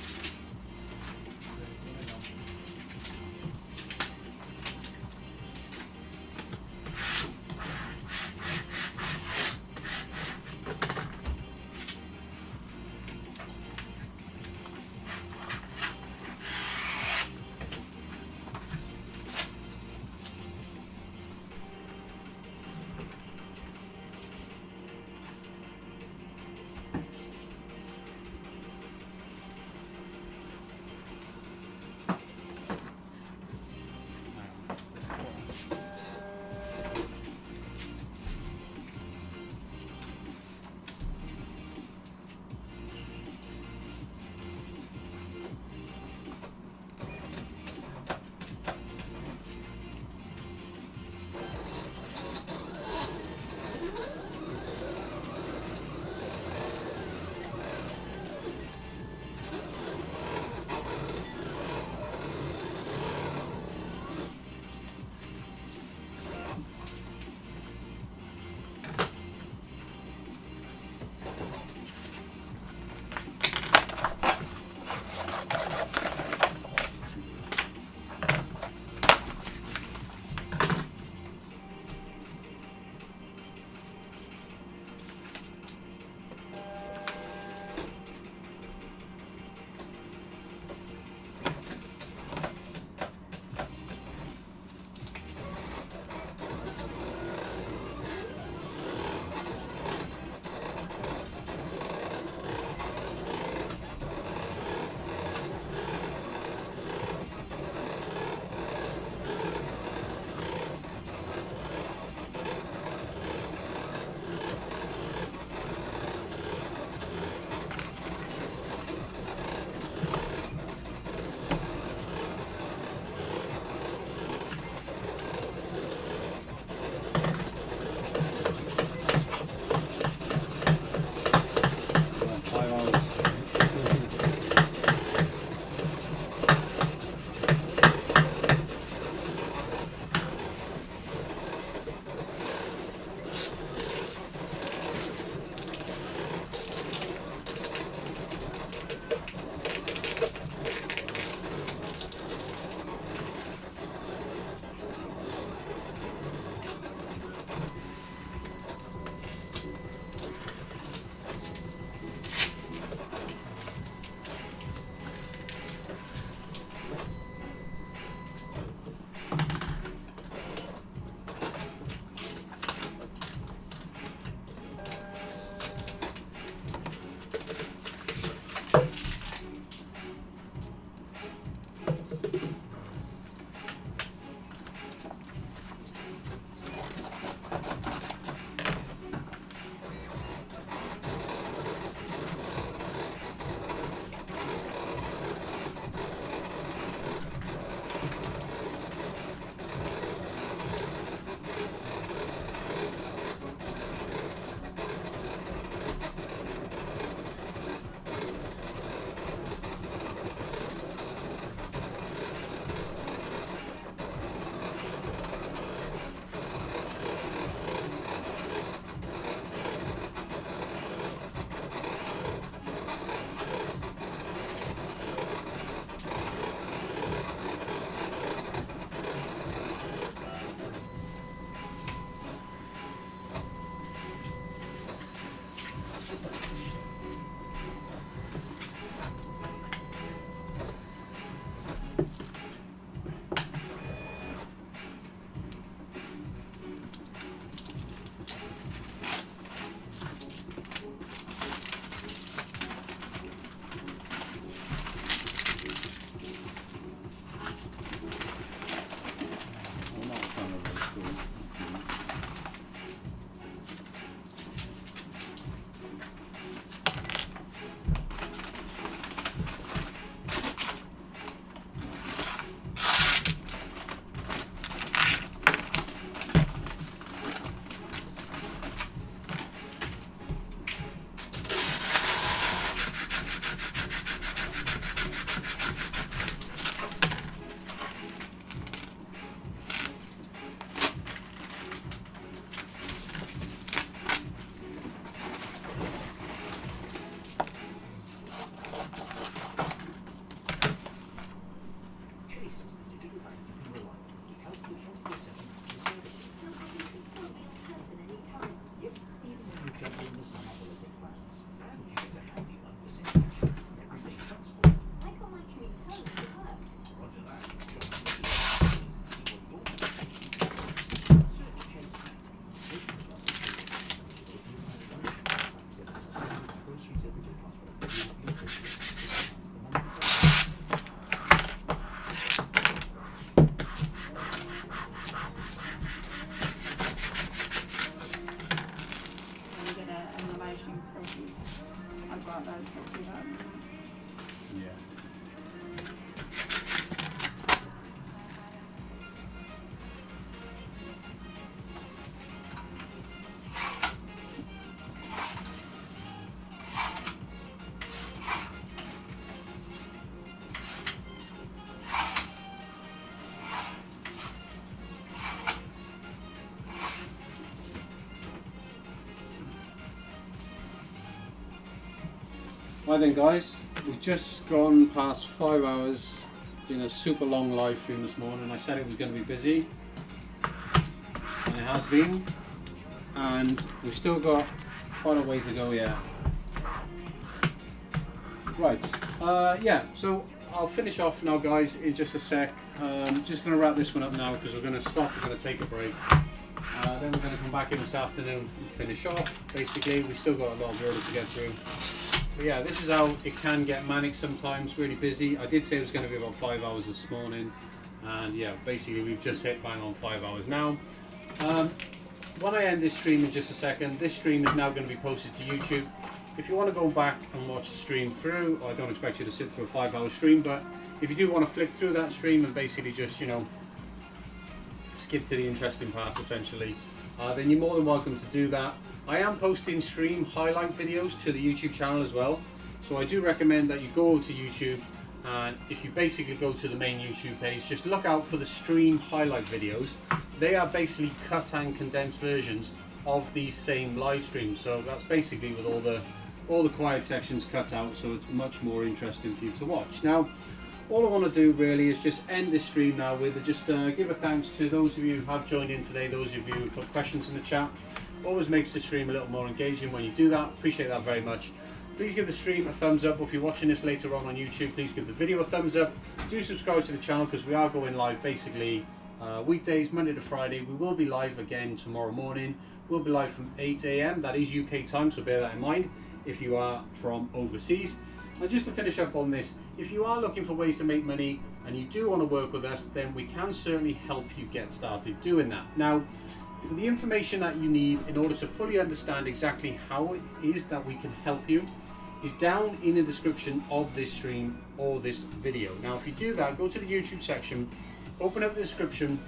Right then guys, we've just gone past 5 hours. Been a super long live stream this morning. I said it was going to be busy, and it has been, and we've still got quite a way to go yet. Right, yeah, so I'll finish off now guys in just a sec. Just going to wrap this one up now because we're going to stop, we're going to take a break. Then we're going to come back in this afternoon and finish off. Basically, we've still got a lot of orders to get through. But yeah, this is how it can get manic sometimes, really busy. I did say it was going to be about 5 hours this morning. And yeah, basically we've just hit bang on 5 hours now. When I end this stream in just a second, this stream is now going to be posted to YouTube. If you want to go back and watch the stream through, I don't expect you to sit through a 5 hour stream, but if you do want to flick through that stream and basically just, you know, skip to the interesting parts essentially, then you're more than welcome to do that. I am posting stream highlight videos to the YouTube channel as well, so I do recommend that you go over to YouTube, and if you basically go to the main YouTube page, just look out for the stream highlight videos. They are basically cut and condensed versions of these same live streams, so that's basically with all the quiet sections cut out, so it's much more interesting for you to watch. Now, all I want to do really is just end this stream now with just give a thanks to those of you who have joined in today, those of you who put questions in the chat. Always makes the stream a little more engaging when you do that. Appreciate that very much. Please give the stream a thumbs up. If you're watching this later on YouTube, please give the video a thumbs up. Do subscribe to the channel because we are going live basically weekdays, Monday to Friday. We will be live again tomorrow morning. We'll be live from 8 AM. That is UK time, so bear that in mind if you are from overseas. And just to finish up on this, if you are looking for ways to make money and you do want to work with us, then we can certainly help you get started doing that. Now, for the information that you need in order to fully understand exactly how it is that we can help you is down in the description of this stream or this video. Now, if you do that, go to the YouTube section, open up the description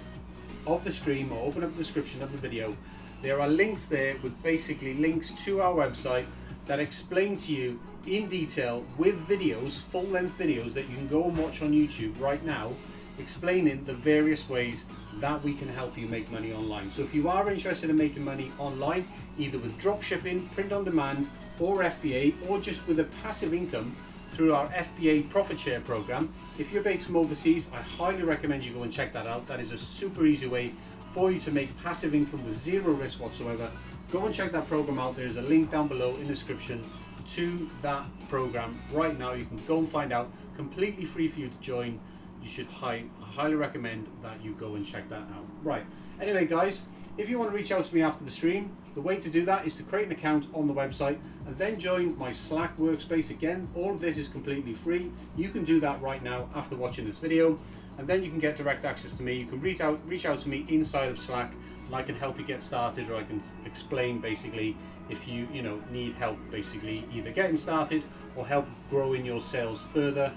of the stream or open up the description of the video. There are links there with basically links to our website that explain to you in detail with videos, full-length videos that you can go and watch on YouTube right now, explaining the various ways that we can help you make money online. So if you are interested in making money online, either with drop shipping, print on demand, or FBA, or just with a passive income through our FBA profit share program, if you're based from overseas, I highly recommend you go and check that out. That is a super easy way for you to make passive income with zero risk whatsoever. Go and check that program out. There's a link down below in the description to that program right now. You can go and find out, completely free for you to join. You should highly recommend that you go and check that out. Right, anyway guys, if you want to reach out to me after the stream, the way to do that is to create an account on the website and then join my Slack workspace. Again, all of this is completely free. You can do that right now after watching this video, and then you can get direct access to me. You can reach out to me inside of Slack, and I can help you get started, or I can explain basically if you need help basically either getting started or help growing your sales further.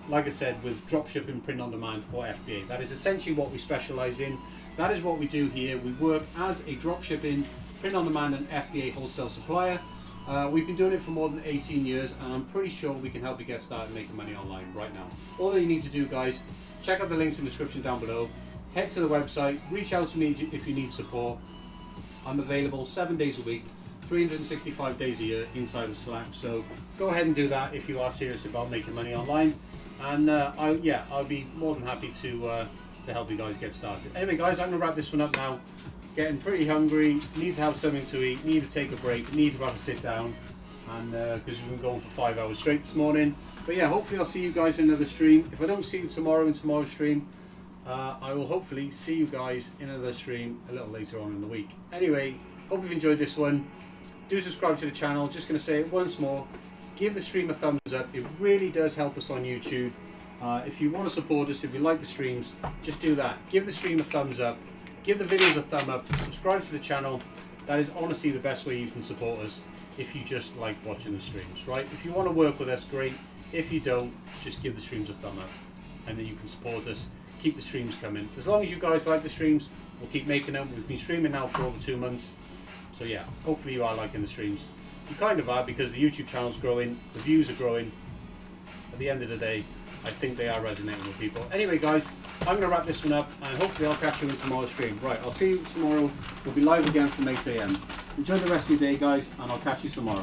Like I said, with dropshipping, print on demand, or FBA. That is essentially what we specialize in. That is what we do here. We work as a dropshipping, print on demand, and FBA wholesale supplier. We've been doing it for more than 18 years, and I'm pretty sure we can help you get started making money online right now. All that you need to do, guys, check out the links in the description down below. Head to the website, reach out to me if you need support. I'm available 7 days a week, 365 days a year inside of Slack. So go ahead and do that if you are serious about making money online. And I'll be more than happy to help you guys get started. Anyway, guys, I'm gonna wrap this one up now. Getting pretty hungry, need to have something to eat, need to take a break, need to have a sit down, and because we've been going for 5 hours straight this morning. But yeah, hopefully I'll see you guys in another stream. If I don't see you tomorrow in tomorrow's stream, I will hopefully see you guys in another stream a little later on in the week. Anyway, hope you've enjoyed this one. Do subscribe to the channel. Just going to say it once more. Give the stream a thumbs up. It really does help us on YouTube. If you want to support us, if you like the streams, just do that. Give the stream a thumbs up. Give the videos a thumb up. Subscribe to the channel. That is honestly the best way you can support us if you just like watching the streams, right? If you want to work with us, great. If you don't, just give the streams a thumb up, and then you can support us. Keep the streams coming. As long as you guys like the streams, we'll keep making them. We've been streaming now for over 2 months. So yeah, hopefully you are liking the streams. You kind of are, because the YouTube channel's growing, the views are growing. At the end of the day, I think they are resonating with people. Anyway, guys, I'm going to wrap this one up, and hopefully I'll catch you in tomorrow's stream. Right, I'll see you tomorrow. We'll be live again from 8 AM. Enjoy the rest of your day, guys, and I'll catch you tomorrow.